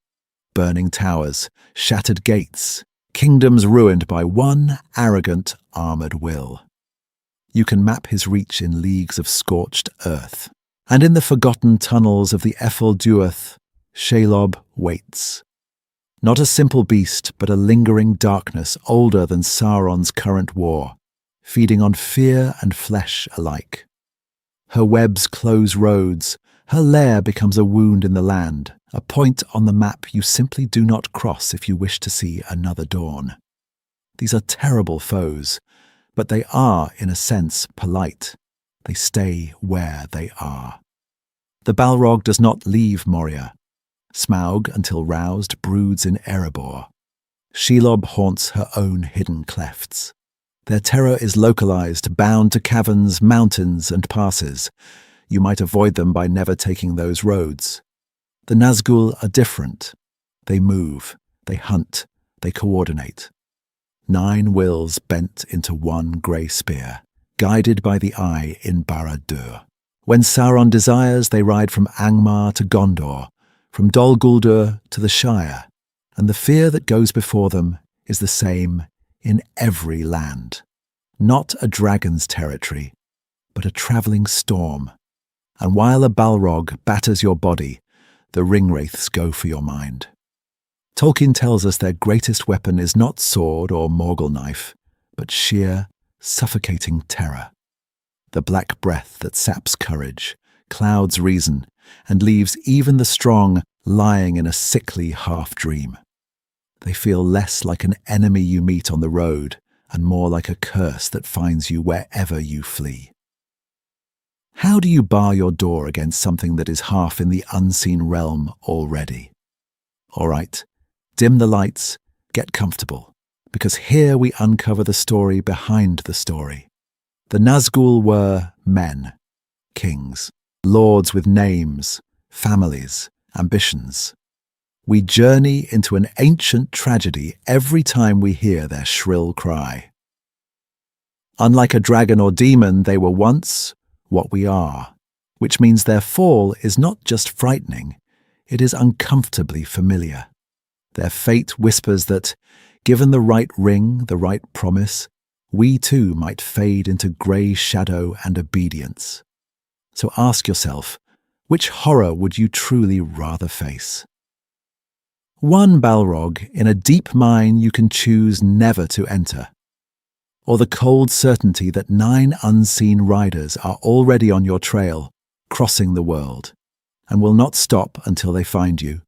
Burning towers, shattered gates, kingdoms ruined by one arrogant, armoured will. You can map his reach in leagues of scorched earth. And in the forgotten tunnels of the Ethel Duath, Shelob waits. Not a simple beast, but a lingering darkness older than Sauron's current war, feeding on fear and flesh alike. Her webs close roads, her lair becomes a wound in the land, a point on the map you simply do not cross if you wish to see another dawn. These are terrible foes, but they are, in a sense, polite. They stay where they are. The Balrog does not leave Moria. Smaug, until roused, broods in Erebor. Shelob haunts her own hidden clefts. Their terror is localized, bound to caverns, mountains, and passes. You might avoid them by never taking those roads. The Nazgûl are different. They move, they hunt, they coordinate. 9 wills bent into one grey spear, guided by the eye in Barad-dûr. When Sauron desires, they ride from Angmar to Gondor, from Dol Guldur to the Shire, and the fear that goes before them is the same in every land. Not a dragon's territory, but a travelling storm. And while a Balrog batters your body, the ringwraiths go for your mind. Tolkien tells us their greatest weapon is not sword or Morgul knife, but sheer, suffocating terror. The black breath that saps courage, clouds reason, and leaves even the strong lying in a sickly half-dream. They feel less like an enemy you meet on the road and more like a curse that finds you wherever you flee. How do you bar your door against something that is half in the unseen realm already? All right, dim the lights, get comfortable, because here we uncover the story behind the story. The Nazgûl were men, kings, lords with names, families, ambitions. We journey into an ancient tragedy every time we hear their shrill cry. Unlike a dragon or demon, they were once what we are, which means their fall is not just frightening, it is uncomfortably familiar. Their fate whispers that, given the right ring, the right promise, we too might fade into grey shadow and obedience. So ask yourself, which horror would you truly rather face? One Balrog in a deep mine you can choose never to enter, or the cold certainty that 9 unseen riders are already on your trail, crossing the world, and will not stop until they find you.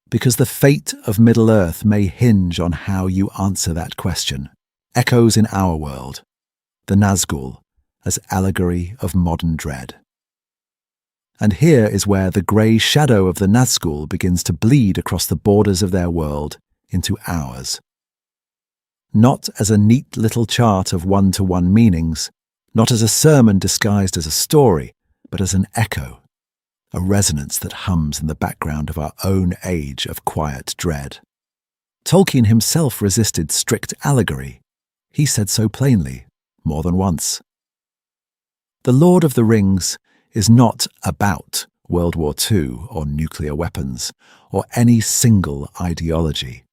Because the fate of Middle-earth may hinge on how you answer that question. Echoes in our world, the Nazgûl, as allegory of modern dread. And here is where the grey shadow of the Nazgûl begins to bleed across the borders of their world into ours. Not as a neat little chart of one-to-one meanings, not as a sermon disguised as a story, but as an echo, a resonance that hums in the background of our own age of quiet dread. Tolkien himself resisted strict allegory. He said so plainly, more than once. The Lord of the Rings is not about World War II or nuclear weapons or any single ideology.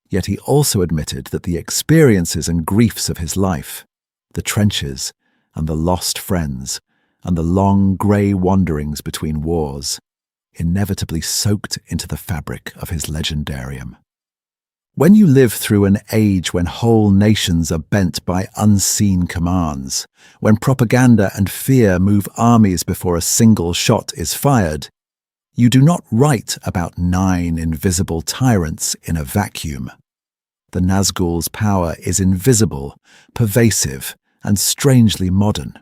Yet he also admitted that the experiences and griefs of his life, the trenches and the lost friends and the long grey wanderings between wars, inevitably soaked into the fabric of his legendarium. When you live through an age when whole nations are bent by unseen commands, when propaganda and fear move armies before a single shot is fired, you do not write about 9 invisible tyrants in a vacuum. The Nazgûl's power is invisible, pervasive, and strangely modern.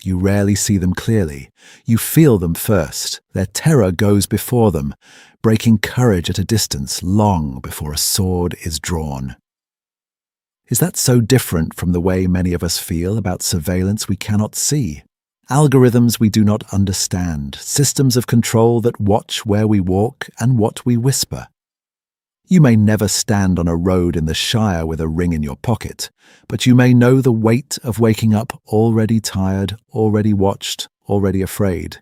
You rarely see them clearly. You feel them first. Their terror goes before them, breaking courage at a distance long before a sword is drawn. Is that so different from the way many of us feel about surveillance we cannot see? Algorithms we do not understand, systems of control that watch where we walk and what we whisper. You may never stand on a road in the Shire with a ring in your pocket, but you may know the weight of waking up already tired, already watched, already afraid.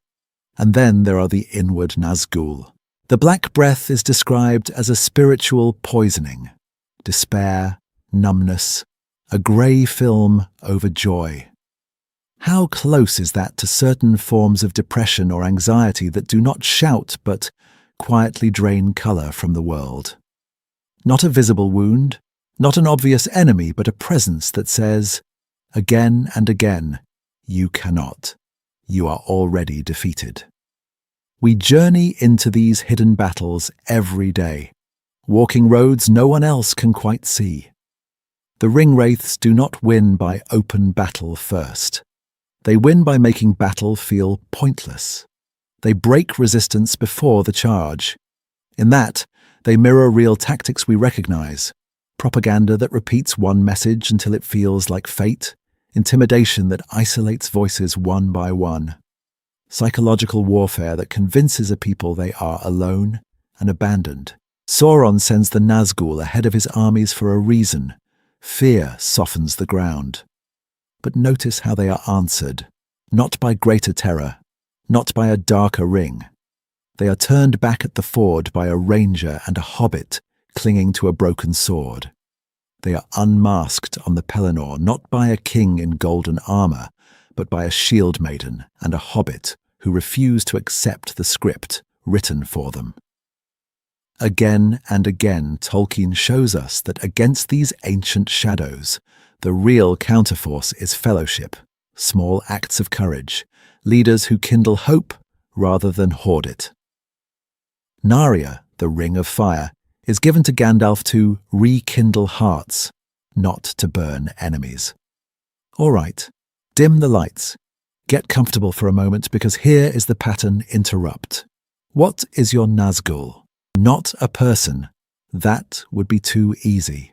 And then there are the inward Nazgûl. The black breath is described as a spiritual poisoning, despair, numbness, a grey film over joy. How close is that to certain forms of depression or anxiety that do not shout but quietly drain colour from the world? Not a visible wound, not an obvious enemy, but a presence that says, again and again, you cannot. You are already defeated. We journey into these hidden battles every day, walking roads no one else can quite see. The ringwraiths do not win by open battle first. They win by making battle feel pointless. They break resistance before the charge. In that, they mirror real tactics we recognize: propaganda that repeats one message until it feels like fate, intimidation that isolates voices one by one, psychological warfare that convinces a people they are alone and abandoned. Sauron sends the Nazgûl ahead of his armies for a reason. Fear softens the ground. But notice how they are answered, not by greater terror, not by a darker ring. They are turned back at the ford by a ranger and a hobbit clinging to a broken sword. They are unmasked on the Pelennor not by a king in golden armour, but by a shield maiden and a hobbit who refuse to accept the script written for them. Again and again, Tolkien shows us that against these ancient shadows, the real counterforce is fellowship, small acts of courage, leaders who kindle hope rather than hoard it. Narya, the Ring of Fire, is given to Gandalf to rekindle hearts, not to burn enemies. All right, dim the lights. Get comfortable for a moment, because here is the pattern interrupt. What is your Nazgûl? Not a person. That would be too easy.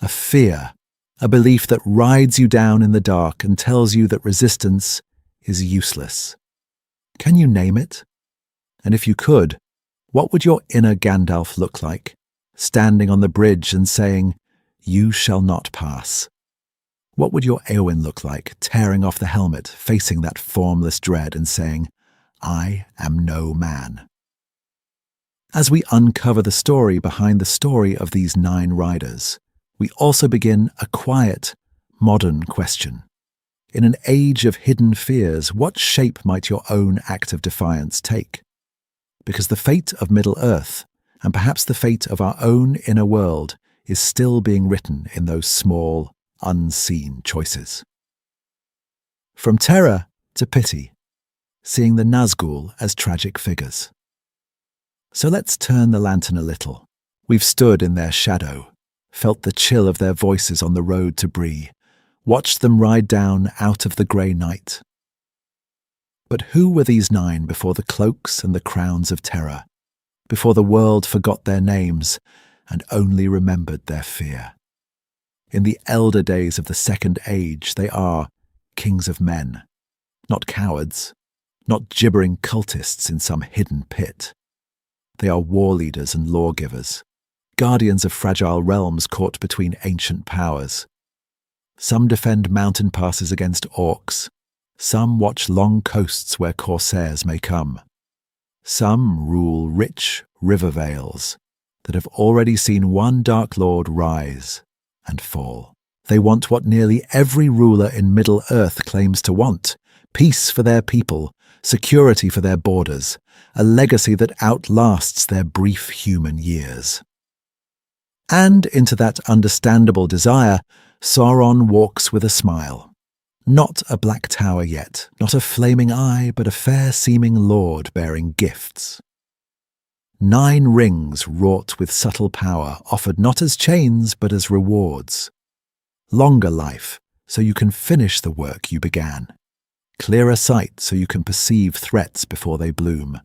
A fear, a belief that rides you down in the dark and tells you that resistance is useless. Can you name it? And if you could, what would your inner Gandalf look like, standing on the bridge and saying, "You shall not pass"? What would your Éowyn look like, tearing off the helmet, facing that formless dread and saying, "I am no man"? As we uncover the story behind the story of these 9 riders, we also begin a quiet, modern question. In an age of hidden fears, what shape might your own act of defiance take? Because the fate of Middle-earth, and perhaps the fate of our own inner world, is still being written in those small, unseen choices. From terror to pity, seeing the Nazgûl as tragic figures. So let's turn the lantern a little. We've stood in their shadow, felt the chill of their voices on the road to Bree, watched them ride down out of the grey night. But who were these 9 before the cloaks and the crowns of terror, before the world forgot their names and only remembered their fear? In the elder days of the Second Age, they are kings of men, not cowards, not gibbering cultists in some hidden pit. They are war leaders and lawgivers, guardians of fragile realms caught between ancient powers. Some defend mountain passes against orcs. Some watch long coasts where corsairs may come. Some rule rich river vales that have already seen one Dark Lord rise and fall. They want what nearly every ruler in Middle-earth claims to want: peace for their people, security for their borders, a legacy that outlasts their brief human years. And into that understandable desire, Sauron walks with a smile. Not a black tower yet, not a flaming eye, but a fair-seeming lord bearing gifts. 9 rings wrought with subtle power, offered not as chains, but as rewards. Longer life, so you can finish the work you began. Clearer sight, so you can perceive threats before they bloom.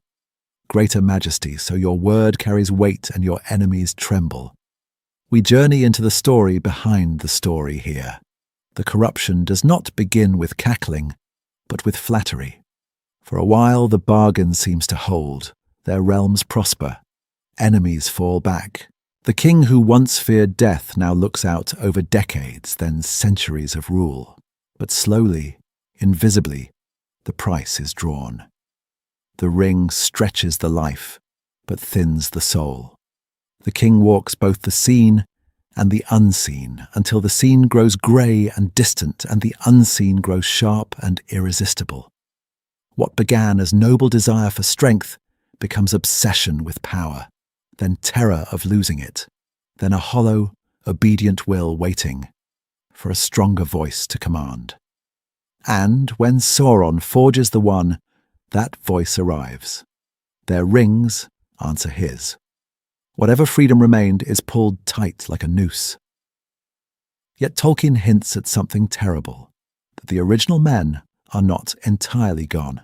Greater majesty, so your word carries weight and your enemies tremble. We journey into the story behind the story here. The corruption does not begin with cackling, but with flattery. For a while the bargain seems to hold. Their realms prosper. Enemies fall back. The king who once feared death now looks out over decades, then centuries of rule. But slowly, invisibly, the price is drawn. The ring stretches the life, but thins the soul. The king walks both the seen and the unseen until the seen grows grey and distant and the unseen grows sharp and irresistible. What began as noble desire for strength becomes obsession with power, then terror of losing it, then a hollow, obedient will waiting for a stronger voice to command. And when Sauron forges the one, that voice arrives. Their rings answer his. Whatever freedom remained is pulled tight like a noose. Yet Tolkien hints at something terrible, that the original men are not entirely gone.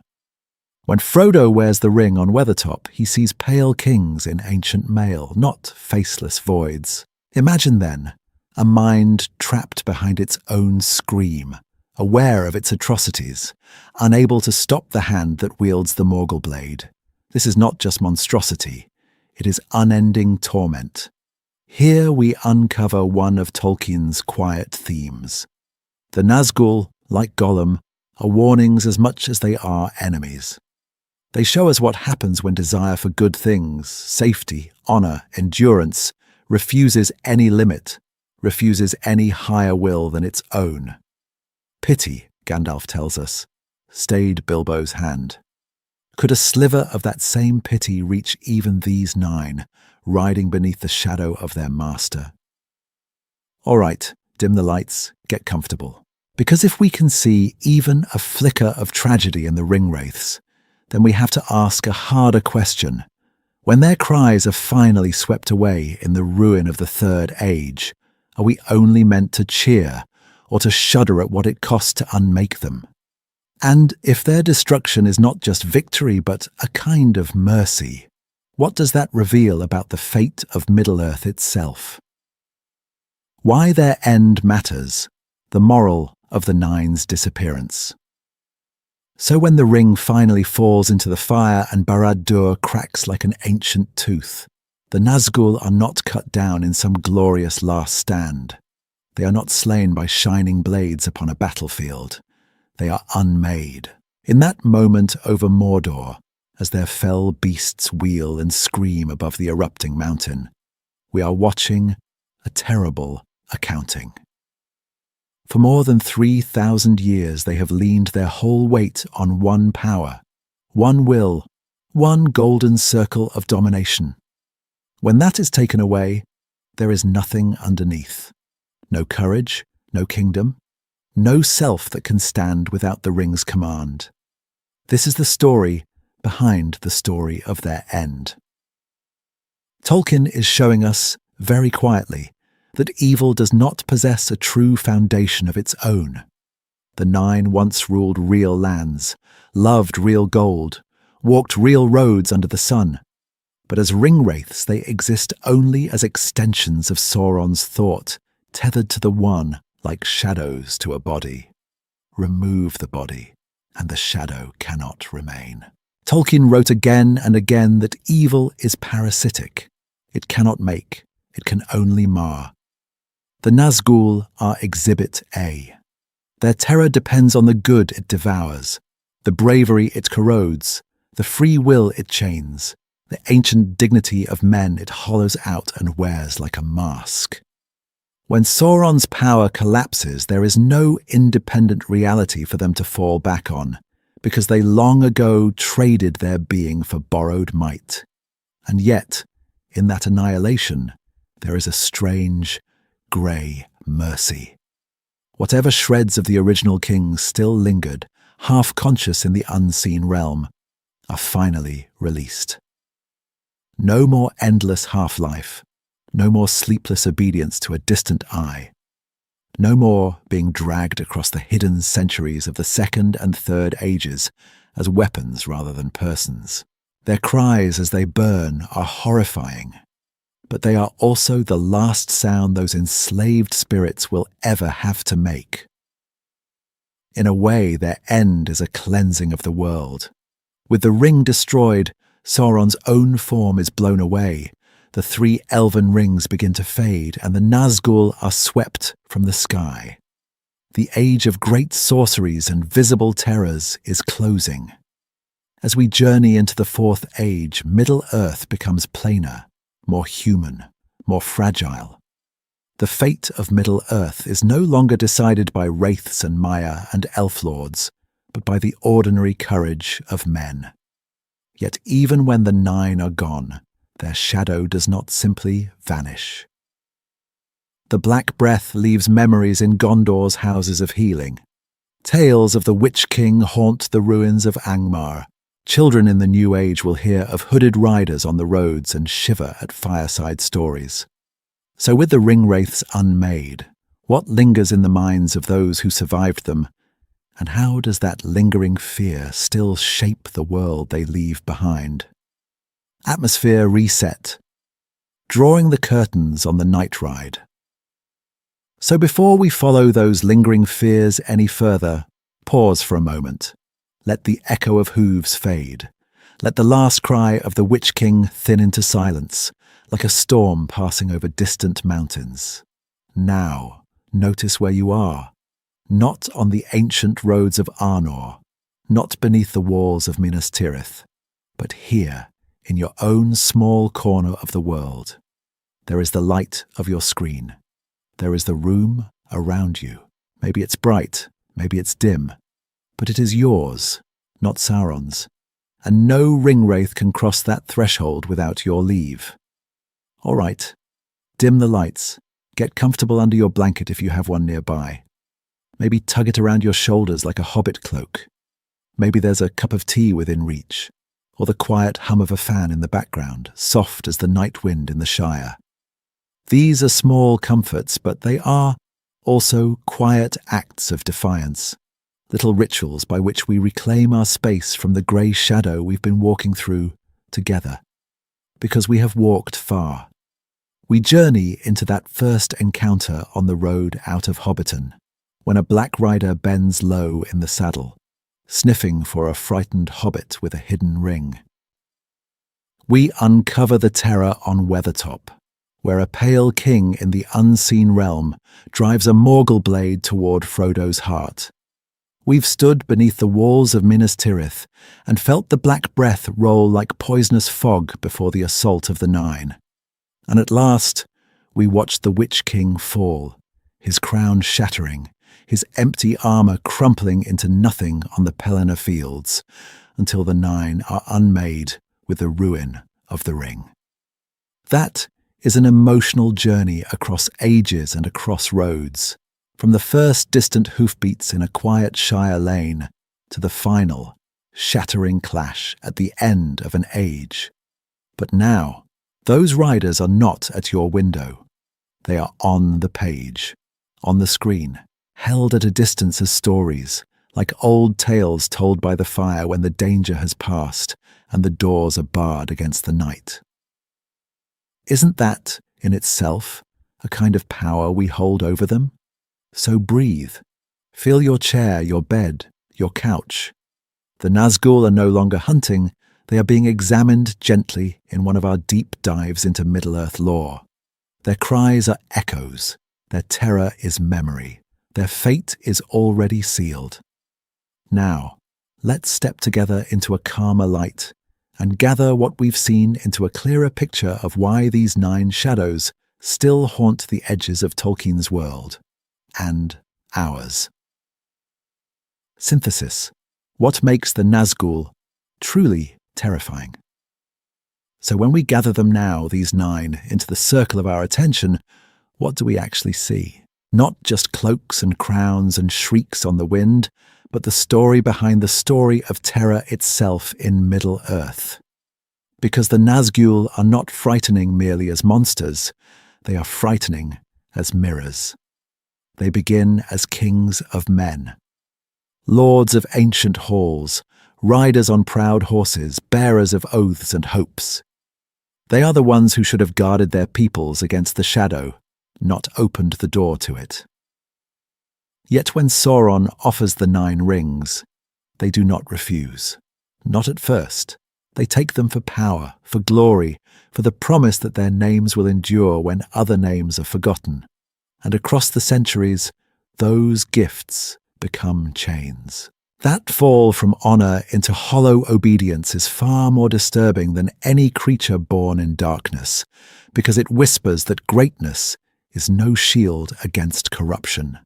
When Frodo wears the ring on Weathertop, he sees pale kings in ancient mail, not faceless voids. Imagine then a mind trapped behind its own scream, aware of its atrocities, unable to stop the hand that wields the Morgul blade. This is not just monstrosity. It is unending torment. Here we uncover one of Tolkien's quiet themes. The Nazgûl, like Gollum, are warnings as much as they are enemies. They show us what happens when desire for good things, safety, honor, endurance, refuses any limit, refuses any higher will than its own. Pity, Gandalf tells us, stayed Bilbo's hand. Could a sliver of that same pity reach even these 9, riding beneath the shadow of their master? All right, dim the lights, get comfortable. Because if we can see even a flicker of tragedy in the ringwraiths, then we have to ask a harder question. When their cries are finally swept away in the ruin of the Third Age, are we only meant to cheer or to shudder at what it costs to unmake them? And if their destruction is not just victory but a kind of mercy, what does that reveal about the fate of Middle-earth itself? Why their end matters, the moral of the 9's disappearance. So when the ring finally falls into the fire and Barad-dûr cracks like an ancient tooth, the Nazgûl are not cut down in some glorious last stand. They are not slain by shining blades upon a battlefield. They are unmade. In that moment over Mordor, as their fell beasts wheel and scream above the erupting mountain, we are watching a terrible accounting. For more than 3,000 years they have leaned their whole weight on one power, one will, one golden circle of domination. When that is taken away, there is nothing underneath. No courage, no kingdom, no self that can stand without the ring's command. This is the story behind the story of their end. Tolkien is showing us, very quietly, that evil does not possess a true foundation of its own. The Nine once ruled real lands, loved real gold, walked real roads under the sun. But as ring-wraiths they exist only as extensions of Sauron's thought, tethered to the One like shadows to a body. Remove the body, and the shadow cannot remain. Tolkien wrote again and again that evil is parasitic. It cannot make, it can only mar. The Nazgûl are Exhibit A. Their terror depends on the good it devours, the bravery it corrodes, the free will it chains, the ancient dignity of men it hollows out and wears like a mask. When Sauron's power collapses, there is no independent reality for them to fall back on, because they long ago traded their being for borrowed might. And yet, in that annihilation, there is a strange, grey mercy. Whatever shreds of the original kings still lingered, half-conscious in the unseen realm, are finally released. No more endless half-life, no more sleepless obedience to a distant eye, no more being dragged across the hidden centuries of the Second and Third Ages as weapons rather than persons. Their cries as they burn are horrifying, but they are also the last sound those enslaved spirits will ever have to make. In a way, their end is a cleansing of the world. With the ring destroyed, Sauron's own form is blown away, the three elven rings begin to fade, and the Nazgûl are swept from the sky. The age of great sorceries and visible terrors is closing. As we journey into the Fourth Age, Middle-earth becomes plainer, more human, more fragile. The fate of Middle-earth is no longer decided by wraiths and Maya and elf-lords, but by the ordinary courage of men. Yet even when the Nine are gone, their shadow does not simply vanish. The Black Breath leaves memories in Gondor's houses of healing. Tales of the Witch King haunt the ruins of Angmar. Children in the New Age will hear of hooded riders on the roads and shiver at fireside stories. So with the ring-wraiths unmade, what lingers in the minds of those who survived them, and how does that lingering fear still shape the world they leave behind? Atmosphere reset, drawing the curtains on the night ride. So before we follow those lingering fears any further, pause for a moment. Let the echo of hooves fade. Let the last cry of the Witch King thin into silence, like a storm passing over distant mountains. Now, notice where you are. Not on the ancient roads of Arnor, not beneath the walls of Minas Tirith, but here, in your own small corner of the world. There is the light of your screen. There is the room around you. Maybe it's bright, maybe it's dim, but it is yours, not Sauron's, and no ring-wraith can cross that threshold without your leave. All right, dim the lights, get comfortable under your blanket if you have one nearby. Maybe tug it around your shoulders like a hobbit cloak. Maybe there's a cup of tea within reach, or the quiet hum of a fan in the background, soft as the night wind in the Shire. These are small comforts, but they are also quiet acts of defiance, little rituals by which we reclaim our space from the grey shadow we've been walking through together. Because we have walked far. We journey into that first encounter on the road out of Hobbiton, when a black rider bends low in the saddle, sniffing for a frightened hobbit with a hidden ring. We uncover the terror on Weathertop, where a pale king in the unseen realm drives a Morgul blade toward Frodo's heart. We've stood beneath the walls of Minas Tirith and felt the Black Breath roll like poisonous fog before the assault of the Nine. And at last, we watched the Witch King fall, his crown shattering, his empty armor crumpling into nothing on the Pelennor fields, until the nine are unmade with the ruin of the ring. That is an emotional journey across ages and across roads, from the first distant hoofbeats in a quiet Shire lane to the final, shattering clash at the end of an age. But now, those riders are not at your window. They are on the page, on the screen, held at a distance as stories, like old tales told by the fire when the danger has passed and the doors are barred against the night. Isn't that, in itself, a kind of power we hold over them? So breathe. Feel your chair, your bed, your couch. The Nazgûl are no longer hunting, they are being examined gently in one of our deep dives into Middle-earth lore. Their cries are echoes, their terror is memory, their fate is already sealed. Now, let's step together into a calmer light and gather what we've seen into a clearer picture of why these nine shadows still haunt the edges of Tolkien's world, and ours. Synthesis. What makes the Nazgûl truly terrifying? So when we gather them now, these nine, into the circle of our attention, what do we actually see? Not just cloaks and crowns and shrieks on the wind, but the story behind the story of terror itself in Middle-earth. Because the Nazgûl are not frightening merely as monsters, they are frightening as mirrors. They begin as kings of men, lords of ancient halls, riders on proud horses, bearers of oaths and hopes. They are the ones who should have guarded their peoples against the shadow, not opened the door to it. Yet when Sauron offers the 9 rings, they do not refuse. Not at first. They take them for power, for glory, for the promise that their names will endure when other names are forgotten. And across the centuries, those gifts become chains. That fall from honor into hollow obedience is far more disturbing than any creature born in darkness, because it whispers that greatness is no shield against corruption.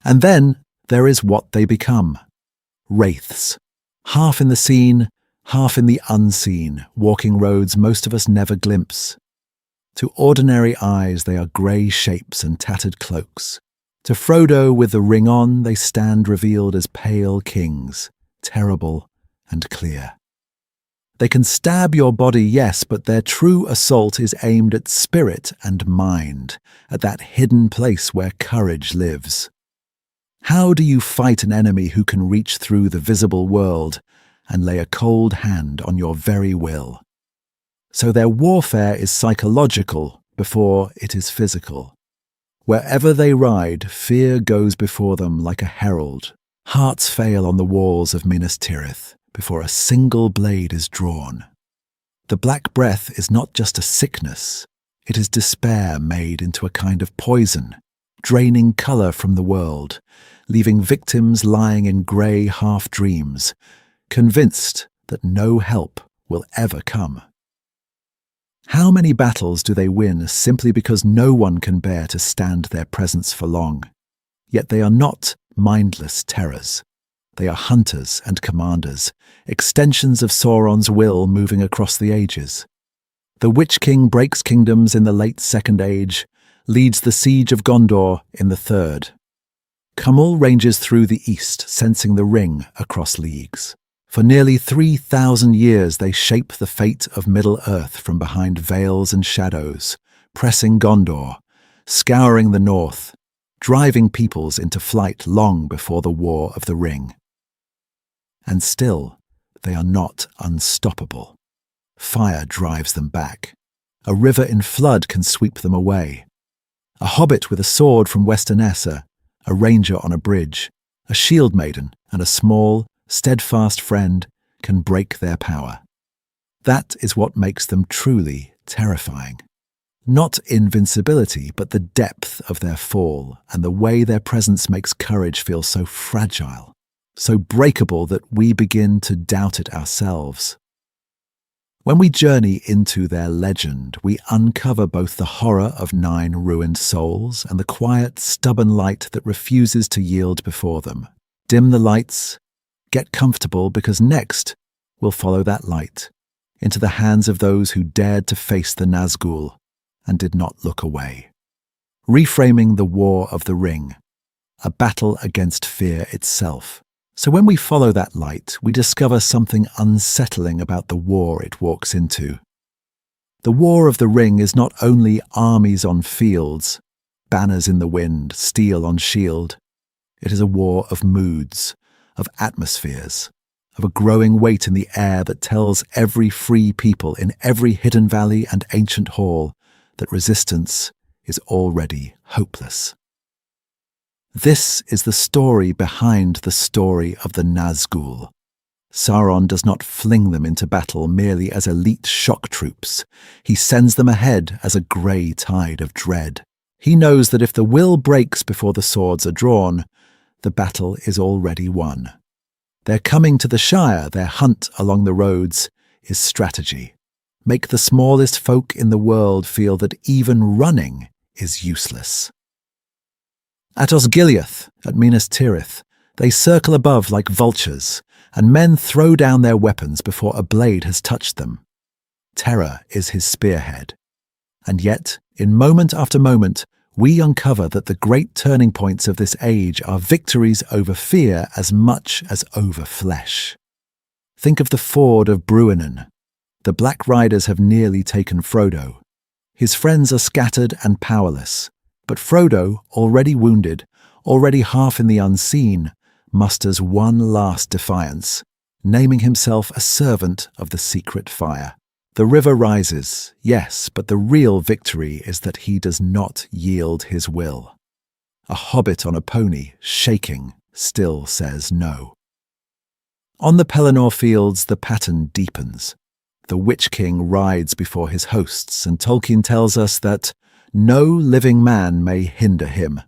And then there is what they become. Wraiths, half in the seen, half in the unseen, walking roads most of us never glimpse. To ordinary eyes they are grey shapes and tattered cloaks. To Frodo with the ring on they stand revealed as pale kings, terrible and clear. They can stab your body, yes, but their true assault is aimed at spirit and mind, at that hidden place where courage lives. How do you fight an enemy who can reach through the visible world and lay a cold hand on your very will? So their warfare is psychological before it is physical. Wherever they ride, fear goes before them like a herald. Hearts fail on the walls of Minas Tirith before a single blade is drawn. The Black Breath is not just a sickness, it is despair made into a kind of poison, draining colour from the world, leaving victims lying in grey half-dreams, convinced that no help will ever come. How many battles do they win simply because no one can bear to stand their presence for long? Yet they are not mindless terrors. They are hunters and commanders, extensions of Sauron's will moving across the ages. The Witch King breaks kingdoms in the late Second Age, leads the siege of Gondor in the Third. Cumul ranges through the east, sensing the ring across leagues. For nearly 3,000 years they shape the fate of Middle-earth from behind veils and shadows, pressing Gondor, scouring the north, driving peoples into flight long before the War of the Ring. And still, they are not unstoppable. Fire drives them back. A river in flood can sweep them away. A hobbit with a sword from Westernessa, a ranger on a bridge, a shield maiden, and a small, steadfast friend can break their power. That is what makes them truly terrifying. Not invincibility, but the depth of their fall and the way their presence makes courage feel so fragile, so breakable that we begin to doubt it ourselves. When we journey into their legend, we uncover both the horror of 9 ruined souls and the quiet, stubborn light that refuses to yield before them. Dim the lights, get comfortable, because next we'll follow that light into the hands of those who dared to face the Nazgûl and did not look away. Reframing the War of the Ring, a battle against fear itself. So when we follow that light, we discover something unsettling about the war it walks into. The War of the Ring is not only armies on fields, banners in the wind, steel on shield. It is a war of moods, of atmospheres, of a growing weight in the air that tells every free people in every hidden valley and ancient hall that resistance is already hopeless. This is the story behind the story of the Nazgûl. Sauron does not fling them into battle merely as elite shock troops. He sends them ahead as a grey tide of dread. He knows that if the will breaks before the swords are drawn, the battle is already won. Their coming to the Shire, their hunt along the roads, is strategy. Make the smallest folk in the world feel that even running is useless. At Osgiliath, at Minas Tirith, they circle above like vultures, and men throw down their weapons before a blade has touched them. Terror is his spearhead. And yet, in moment after moment, we uncover that the great turning points of this age are victories over fear as much as over flesh. Think of the ford of Bruinen. The Black Riders have nearly taken Frodo. His friends are scattered and powerless. But Frodo, already wounded, already half in the unseen, musters one last defiance, naming himself a servant of the secret fire. The river rises, yes, but the real victory is that he does not yield his will. A hobbit on a pony, shaking, still says no. On the Pelennor fields the pattern deepens. The Witch King rides before his hosts, and Tolkien tells us that no living man may hinder him.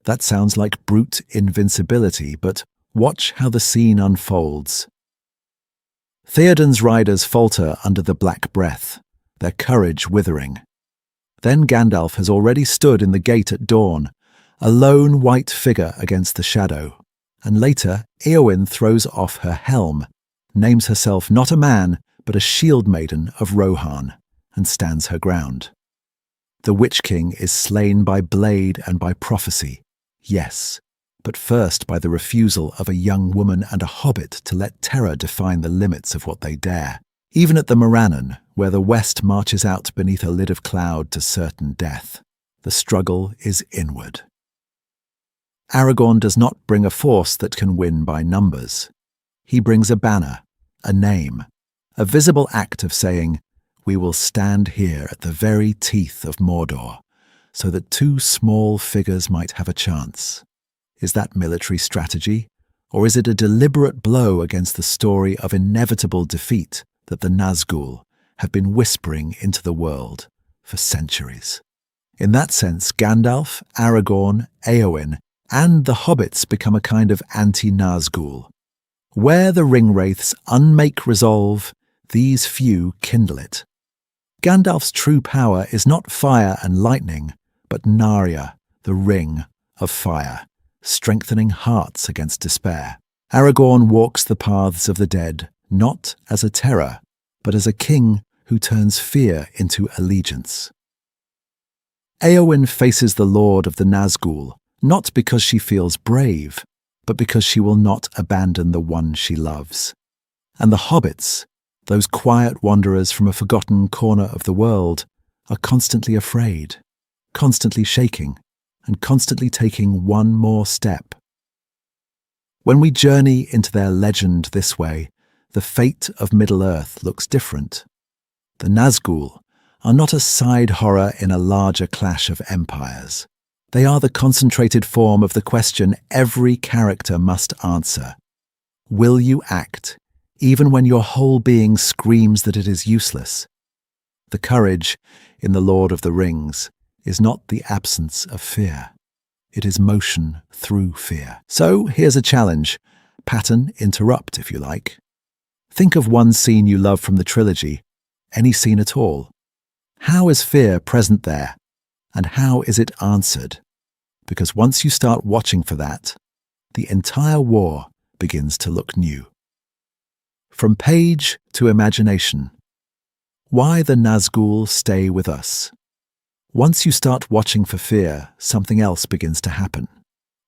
That sounds like brute invincibility, but watch how the scene unfolds. Theoden's riders falter under the black breath, their courage withering. Then Gandalf has already stood in the gate at dawn, a lone white figure against the shadow, and later Éowyn throws off her helm, names herself not a man but a shield maiden of Rohan, and stands her ground. The Witch King is slain by blade and by prophecy, yes, but first by the refusal of a young woman and a hobbit to let terror define the limits of what they dare. Even at the Morannon, where the West marches out beneath a lid of cloud to certain death, the struggle is inward. Aragorn does not bring a force that can win by numbers. He brings a banner, a name, a visible act of saying, "We will stand here at the very teeth of Mordor, so that 2 small figures might have a chance." Is that military strategy, or is it a deliberate blow against the story of inevitable defeat that the Nazgûl have been whispering into the world for centuries? In that sense, Gandalf, Aragorn, Éowyn, and the hobbits become a kind of anti-Nazgûl. Where the ringwraiths unmake resolve, these few kindle it. Gandalf's true power is not fire and lightning, but Narya, the ring of fire, strengthening hearts against despair. Aragorn walks the paths of the dead, not as a terror, but as a king who turns fear into allegiance. Éowyn faces the Lord of the Nazgûl, not because she feels brave, but because she will not abandon the one she loves. And the hobbits, those quiet wanderers from a forgotten corner of the world, are constantly afraid, constantly shaking, and constantly taking one more step. When we journey into their legend this way, the fate of Middle-earth looks different. The Nazgûl are not a side horror in a larger clash of empires. They are the concentrated form of the question every character must answer. Will you act, even when your whole being screams that it is useless? The courage in The Lord of the Rings is not the absence of fear. It is motion through fear. So here's a challenge. Pattern interrupt, if you like. Think of one scene you love from the trilogy, any scene at all? How is fear present there? And how is it answered? Because once you start watching for that, the entire war begins to look new. From page to imagination. Why the Nazgûl stay with us. Once you start watching for fear, something else begins to happen.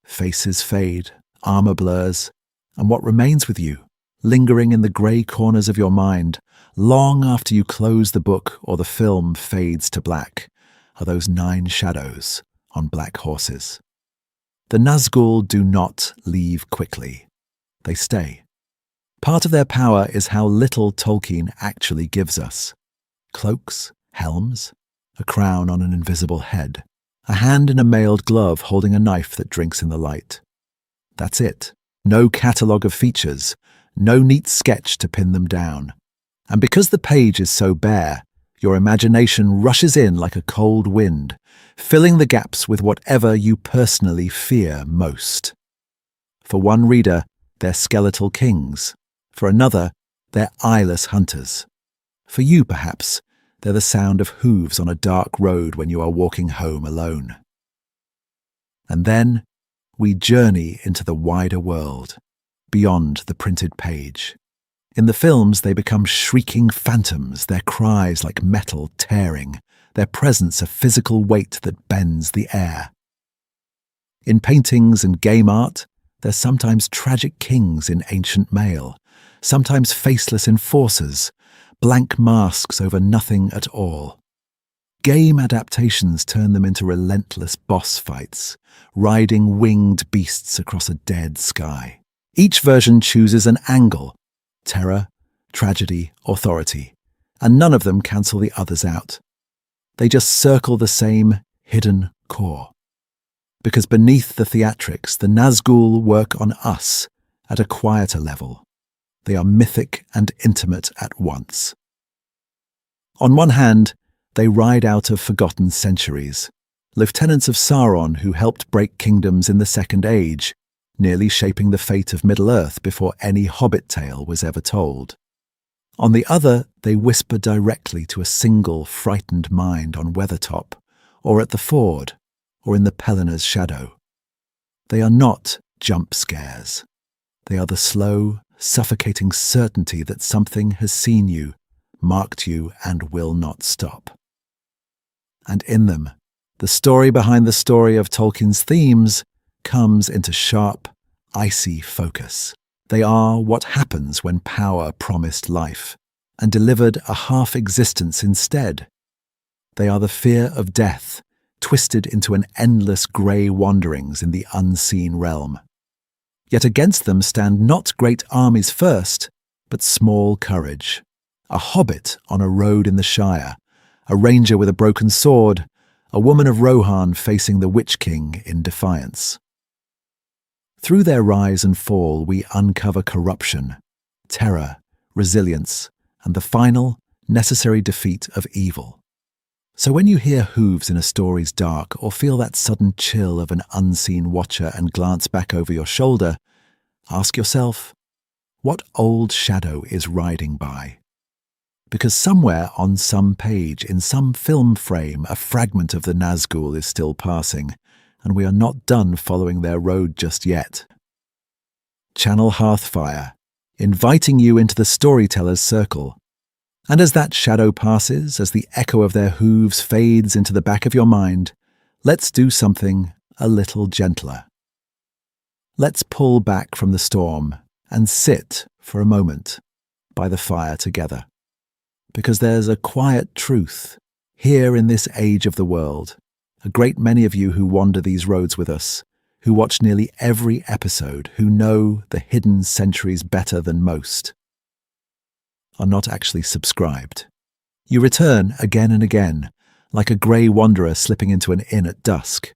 Faces fade, armor blurs, and what remains with you, lingering in the grey corners of your mind, long after you close the book or the film fades to black, are those 9 shadows on black horses. The Nazgûl do not leave quickly. They stay. Part of their power is how little Tolkien actually gives us. Cloaks, helms, a crown on an invisible head, a hand in a mailed glove holding a knife that drinks in the light. That's it. No catalogue of features, no neat sketch to pin them down. And because the page is so bare, your imagination rushes in like a cold wind, filling the gaps with whatever you personally fear most. For one reader, they're skeletal kings. For another, they're eyeless hunters. For you, perhaps, they're the sound of hooves on a dark road when you are walking home alone. And then, we journey into the wider world, beyond the printed page. In the films, they become shrieking phantoms, their cries like metal tearing, their presence a physical weight that bends the air. In paintings and game art, they're sometimes tragic kings in ancient mail, sometimes faceless enforcers, blank masks over nothing at all. Game adaptations turn them into relentless boss fights, riding winged beasts across a dead sky. Each version chooses an angle, terror, tragedy, authority, and none of them cancel the others out. They just circle the same hidden core. Because beneath the theatrics, the Nazgûl work on us at a quieter level. They are mythic and intimate at once. On one hand, they ride out of forgotten centuries, lieutenants of Sauron who helped break kingdoms in the Second Age, nearly shaping the fate of Middle-earth before any Hobbit tale was ever told. On the other, they whisper directly to a single frightened mind on Weathertop, or at the ford, or in the Pelennar's shadow. They are not jump scares. They are the slow, suffocating certainty that something has seen you, marked you, and will not stop. And in them, the story behind the story of Tolkien's themes comes into sharp, icy focus. They are what happens when power promised life and delivered a half-existence instead. They are the fear of death, twisted into an endless grey wanderings in the unseen realm. Yet against them stand not great armies first, but small courage. A hobbit on a road in the Shire, a ranger with a broken sword, a woman of Rohan facing the Witch King in defiance. Through their rise and fall, we uncover corruption, terror, resilience, and the final, necessary defeat of evil. So when you hear hooves in a story's dark or feel that sudden chill of an unseen watcher and glance back over your shoulder, ask yourself, what old shadow is riding by? Because somewhere on some page, in some film frame, a fragment of the Nazgûl is still passing, and we are not done following their road just yet. Channel Hearthfire, inviting you into the storyteller's circle. And as that shadow passes, as the echo of their hooves fades into the back of your mind, let's do something a little gentler. Let's pull back from the storm and sit for a moment by the fire together. Because there's a quiet truth here in this age of the world, a great many of you who wander these roads with us, who watch nearly every episode, who know the hidden centuries better than most, are not actually subscribed. You return again and again, like a grey wanderer slipping into an inn at dusk,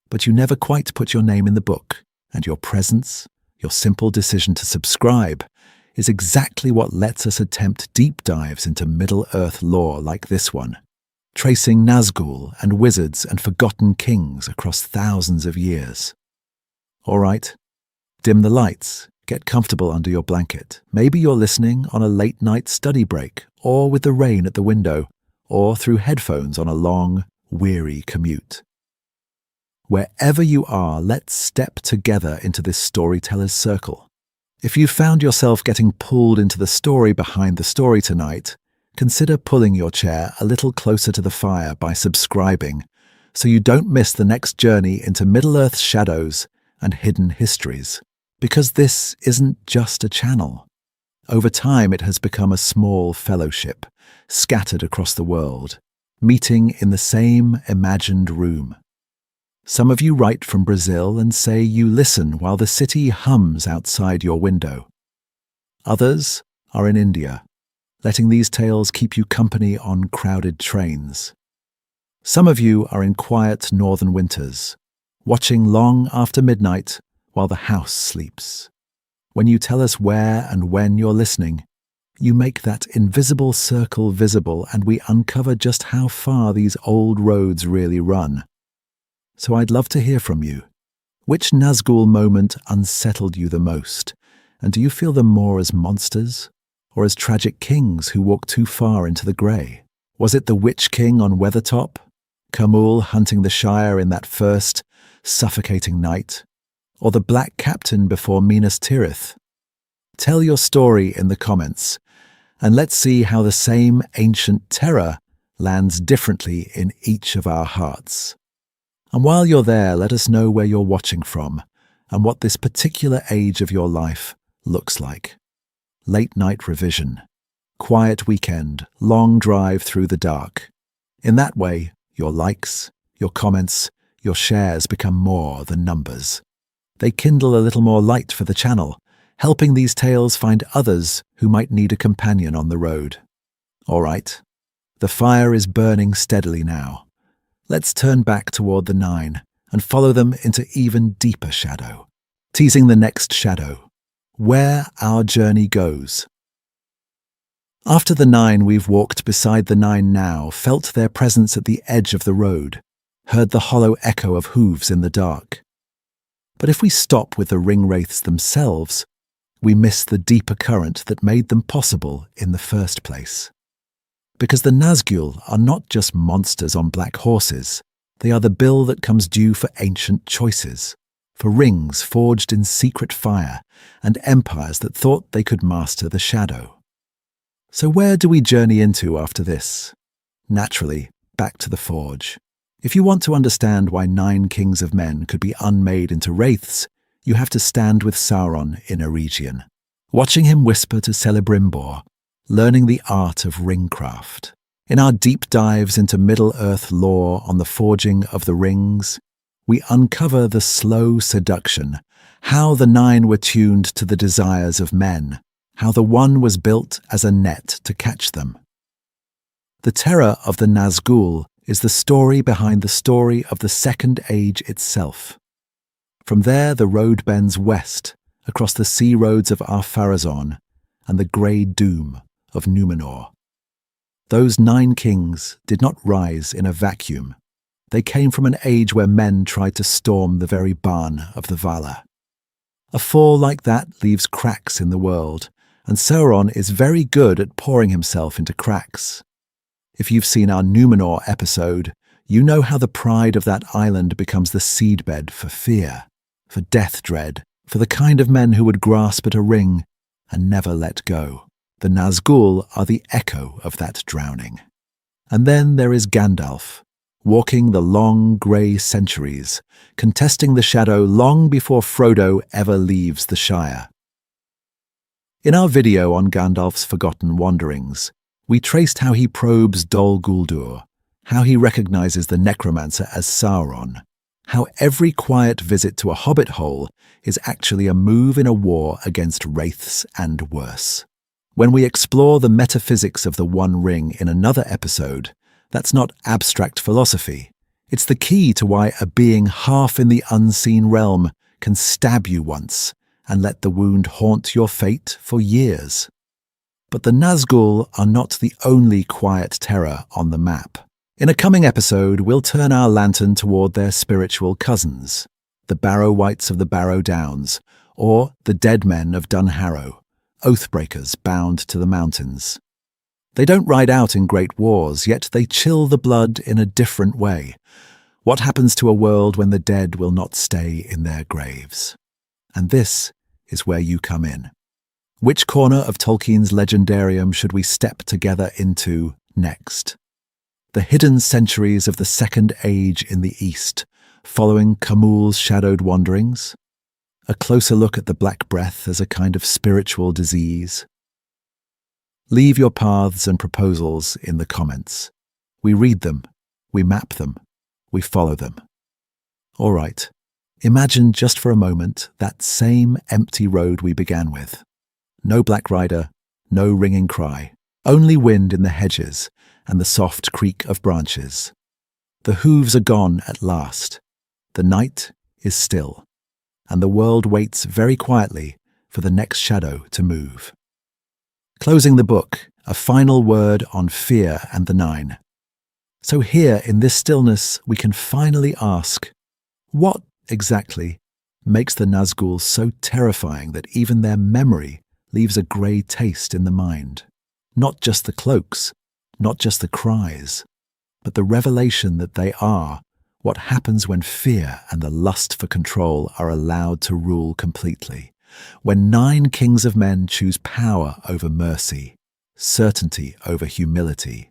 but you never quite put your name in the book, and your presence, your simple decision to subscribe, is exactly what lets us attempt deep dives into Middle-earth lore like this one, tracing Nazgûl and wizards and forgotten kings across thousands of years. All right, dim the lights, get comfortable under your blanket. Maybe you're listening on a late-night study break or with the rain at the window, or through headphones on a long, weary commute. Wherever you are, let's step together into this storyteller's circle. If you found yourself getting pulled into the story behind the story tonight, consider pulling your chair a little closer to the fire by subscribing, so you don't miss the next journey into Middle-earth's shadows and hidden histories. Because this isn't just a channel. Over time, it has become a small fellowship, scattered across the world, meeting in the same imagined room. Some of you write from Brazil and say you listen while the city hums outside your window. Others are in India, letting these tales keep you company on crowded trains. Some of you are in quiet northern winters, watching long after midnight while the house sleeps. When you tell us where and when you're listening, you make that invisible circle visible, and we uncover just how far these old roads really run. So I'd love to hear from you. Which Nazgûl moment unsettled you the most? And do you feel them more as monsters or as tragic kings who walk too far into the grey? Was it the Witch King on Weathertop? Camul hunting the Shire in that first, suffocating night? Or the Black Captain before Minas Tirith? Tell your story in the comments, and let's see how the same ancient terror lands differently in each of our hearts. And while you're there, let us know where you're watching from and what this particular age of your life looks like. Late night revision, quiet weekend, long drive through the dark. In that way, your likes, your comments, your shares become more than numbers. They kindle a little more light for the channel, helping these tales find others who might need a companion on the road. All right, the fire is burning steadily now. Let's turn back toward the 9 and follow them into even deeper shadow, teasing the next shadow, where our journey goes. After the 9, we've walked beside the 9 now, felt their presence at the edge of the road, heard the hollow echo of hooves in the dark. But if we stop with the ring-wraiths themselves, we miss the deeper current that made them possible in the first place. Because the Nazgûl are not just monsters on black horses, they are the bill that comes due for ancient choices, for rings forged in secret fire, and empires that thought they could master the shadow. So where do we journey into after this? Naturally, back to the Forge. If you want to understand why 9 kings of men could be unmade into wraiths, you have to stand with Sauron in Eregion, watching him whisper to Celebrimbor, learning the art of ringcraft. In our deep dives into Middle-earth lore on the forging of the rings, we uncover the slow seduction, how the 9 were tuned to the desires of men, how the one was built as a net to catch them. The terror of the Nazgûl is the story behind the story of the Second Age itself. From there, the road bends west, across the sea roads of Ar-Pharazôn and the grey doom of Númenor. Those 9 kings did not rise in a vacuum. They came from an age where men tried to storm the very barn of the Valar. A fall like that leaves cracks in the world, and Sauron is very good at pouring himself into cracks. If you've seen our Númenor episode, you know how the pride of that island becomes the seedbed for fear, for death dread, for the kind of men who would grasp at a ring and never let go. The Nazgûl are the echo of that drowning. And then there is Gandalf, walking the long grey centuries, contesting the shadow long before Frodo ever leaves the Shire. In our video on Gandalf's forgotten wanderings, we traced how he probes Dol Guldur, how he recognizes the necromancer as Sauron, how every quiet visit to a hobbit hole is actually a move in a war against wraiths and worse. When we explore the metaphysics of the One Ring in another episode, that's not abstract philosophy. It's the key to why a being half in the unseen realm can stab you once and let the wound haunt your fate for years. But the Nazgûl are not the only quiet terror on the map. In a coming episode, we'll turn our lantern toward their spiritual cousins, the Barrow-wights of the Barrow Downs, or the dead men of Dunharrow, oathbreakers bound to the mountains. They don't ride out in great wars, yet they chill the blood in a different way. What happens to a world when the dead will not stay in their graves? And this is where you come in. Which corner of Tolkien's legendarium should we step together into next? The hidden centuries of the Second Age in the East, following Khamûl's shadowed wanderings? A closer look at the Black Breath as a kind of spiritual disease? Leave your paths and proposals in the comments. We read them, we map them, we follow them. All right, imagine just for a moment that same empty road we began with. No Black Rider, no ringing cry, only wind in the hedges and the soft creak of branches. The hooves are gone at last. The night is still, and the world waits very quietly for the next shadow to move. Closing the book, a final word on fear and the Nine. So here in this stillness we can finally ask, what exactly makes the Nazgûl so terrifying that even their memory leaves a grey taste in the mind? Not just the cloaks, not just the cries, but the revelation that they are what happens when fear and the lust for control are allowed to rule completely. When 9 kings of men choose power over mercy, certainty over humility,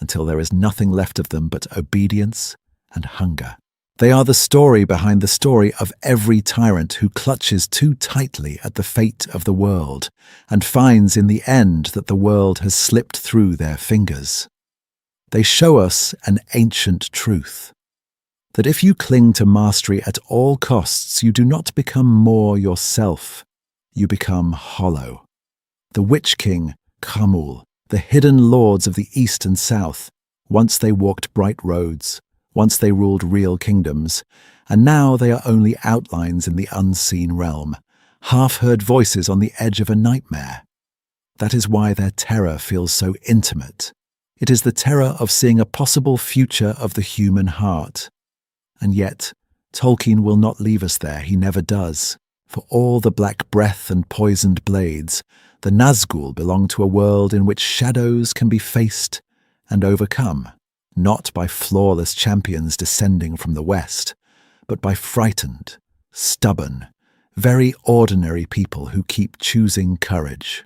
until there is nothing left of them but obedience and hunger. They are the story behind the story of every tyrant who clutches too tightly at the fate of the world and finds in the end that the world has slipped through their fingers. They show us an ancient truth, that if you cling to mastery at all costs, you do not become more yourself, you become hollow. The Witch King, Khamûl, the hidden lords of the East and South, once they walked bright roads, once they ruled real kingdoms, and now they are only outlines in the unseen realm, half-heard voices on the edge of a nightmare. That is why their terror feels so intimate. It is the terror of seeing a possible future of the human heart. And yet, Tolkien will not leave us there, he never does. For all the black breath and poisoned blades, the Nazgûl belong to a world in which shadows can be faced and overcome, not by flawless champions descending from the west, but by frightened, stubborn, very ordinary people who keep choosing courage.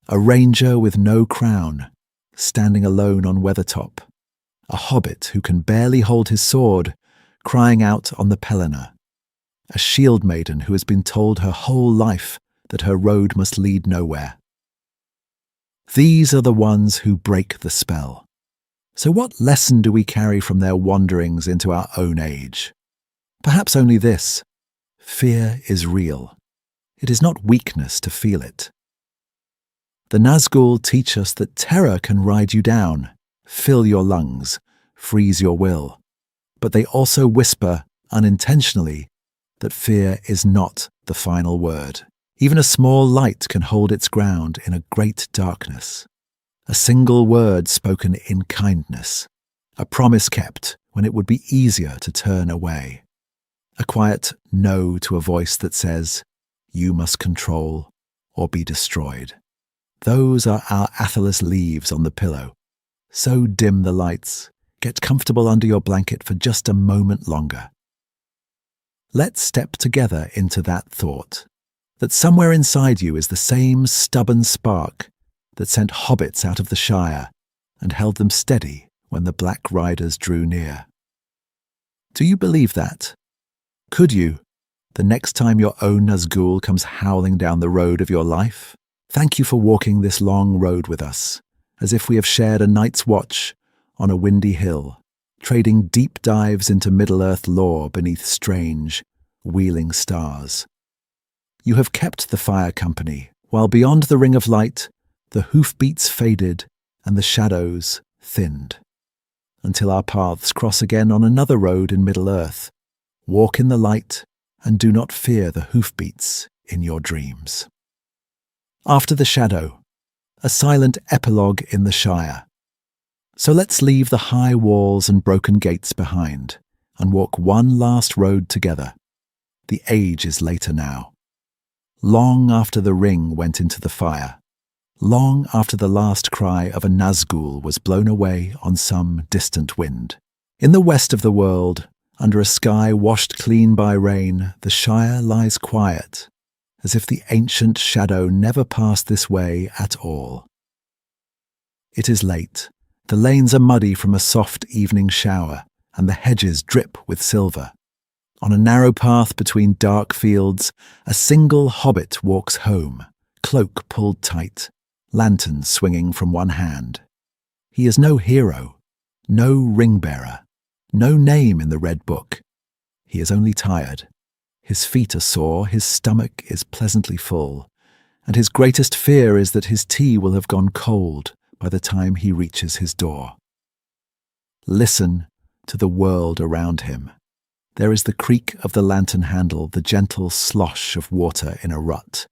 A ranger with no crown, standing alone on Weathertop, a hobbit who can barely hold his sword, crying out on the Pelennor, a shield maiden who has been told her whole life that her road must lead nowhere. These are the ones who break the spell. So what lesson do we carry from their wanderings into our own age? Perhaps only this: fear is real. It is not weakness to feel it. The Nazgûl teach us that terror can ride you down, fill your lungs, freeze your will. But they also whisper, unintentionally, that fear is not the final word. Even a small light can hold its ground in a great darkness. A single word spoken in kindness. A promise kept when it would be easier to turn away. A quiet no to a voice that says, you must control or be destroyed. Those are our Athelas leaves on the pillow. So dim the lights, get comfortable under your blanket for just a moment longer. Let's step together into that thought, that somewhere inside you is the same stubborn spark that sent hobbits out of the Shire and held them steady when the Black Riders drew near. Do you believe that? Could you, the next time your own Nazgûl comes howling down the road of your life? Thank you for walking this long road with us, as if we have shared a night's watch on a windy hill, trading deep dives into Middle-earth lore beneath strange, wheeling stars. You have kept the fire company, while beyond the ring of light, the hoofbeats faded and the shadows thinned. Until our paths cross again on another road in Middle-earth, walk in the light and do not fear the hoofbeats in your dreams. After the shadow, a silent epilogue in the Shire. So let's leave the high walls and broken gates behind and walk one last road together. The age is later now. Long after the ring went into the fire, long after the last cry of a Nazgûl was blown away on some distant wind. In the west of the world, under a sky washed clean by rain, the Shire lies quiet, as if the ancient shadow never passed this way at all. It is late. The lanes are muddy from a soft evening shower, and the hedges drip with silver. On a narrow path between dark fields, a single hobbit walks home, cloak pulled tight, lantern swinging from one hand. He is no hero, no ring-bearer, no name in the Red Book. He is only tired. His feet are sore, his stomach is pleasantly full, and his greatest fear is that his tea will have gone cold by the time he reaches his door. Listen to the world around him. There is the creak of the lantern handle, the gentle slosh of water in a rut,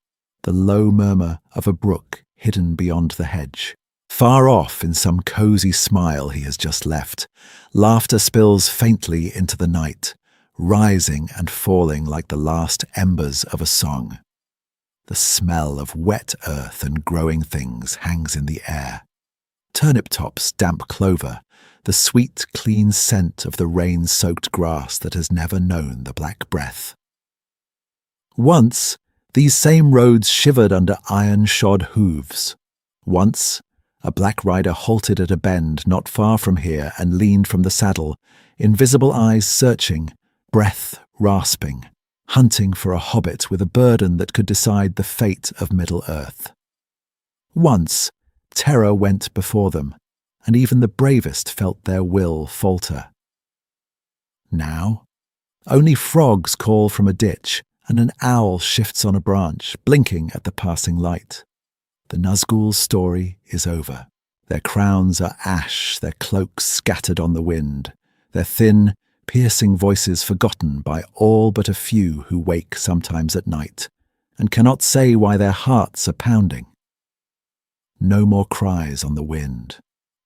the low murmur of a brook hidden beyond the hedge. Far off, in some cosy smile he has just left, laughter spills faintly into the night, rising and falling like the last embers of a song. The smell of wet earth and growing things hangs in the air. Turnip tops, damp clover, the sweet, clean scent of the rain-soaked grass that has never known the black breath. Once, these same roads shivered under iron-shod hooves. Once, a black rider halted at a bend not far from here and leaned from the saddle, invisible eyes searching, breath rasping, hunting for a hobbit with a burden that could decide the fate of Middle-earth. Once, terror went before them, and even the bravest felt their will falter. Now, only frogs call from a ditch, and an owl shifts on a branch, blinking at the passing light. The Nazgûl's story is over. Their crowns are ash, their cloaks scattered on the wind, their thin, piercing voices forgotten by all but a few who wake sometimes at night, and cannot say why their hearts are pounding. No more cries on the wind.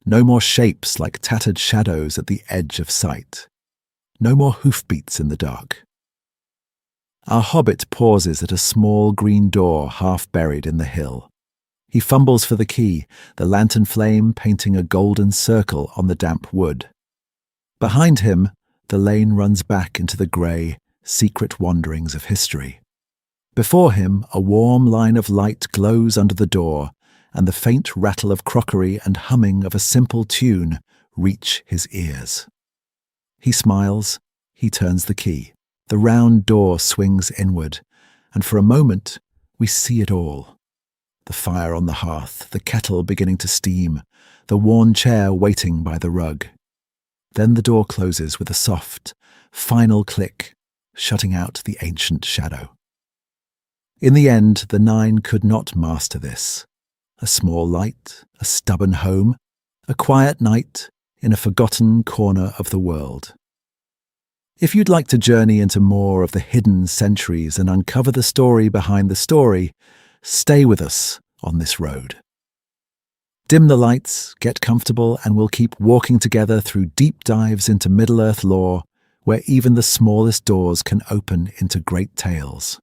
No more shapes like tattered shadows at the edge of sight. No more hoofbeats in the dark. Our hobbit pauses at a small green door half buried in the hill. He fumbles for the key, the lantern flame painting a golden circle on the damp wood. Behind him, the lane runs back into the grey, secret wanderings of history. Before him, a warm line of light glows under the door, and the faint rattle of crockery and humming of a simple tune reach his ears. He smiles, he turns the key. The round door swings inward, and for a moment we see it all. The fire on the hearth, the kettle beginning to steam, the worn chair waiting by the rug. Then the door closes with a soft, final click, shutting out the ancient shadow. In the end, the nine could not master this. A small light, a stubborn home, a quiet night in a forgotten corner of the world. If you'd like to journey into more of the hidden centuries and uncover the story behind the story, stay with us on this road. Dim the lights, get comfortable, and we'll keep walking together through deep dives into Middle-earth lore, where even the smallest doors can open into great tales.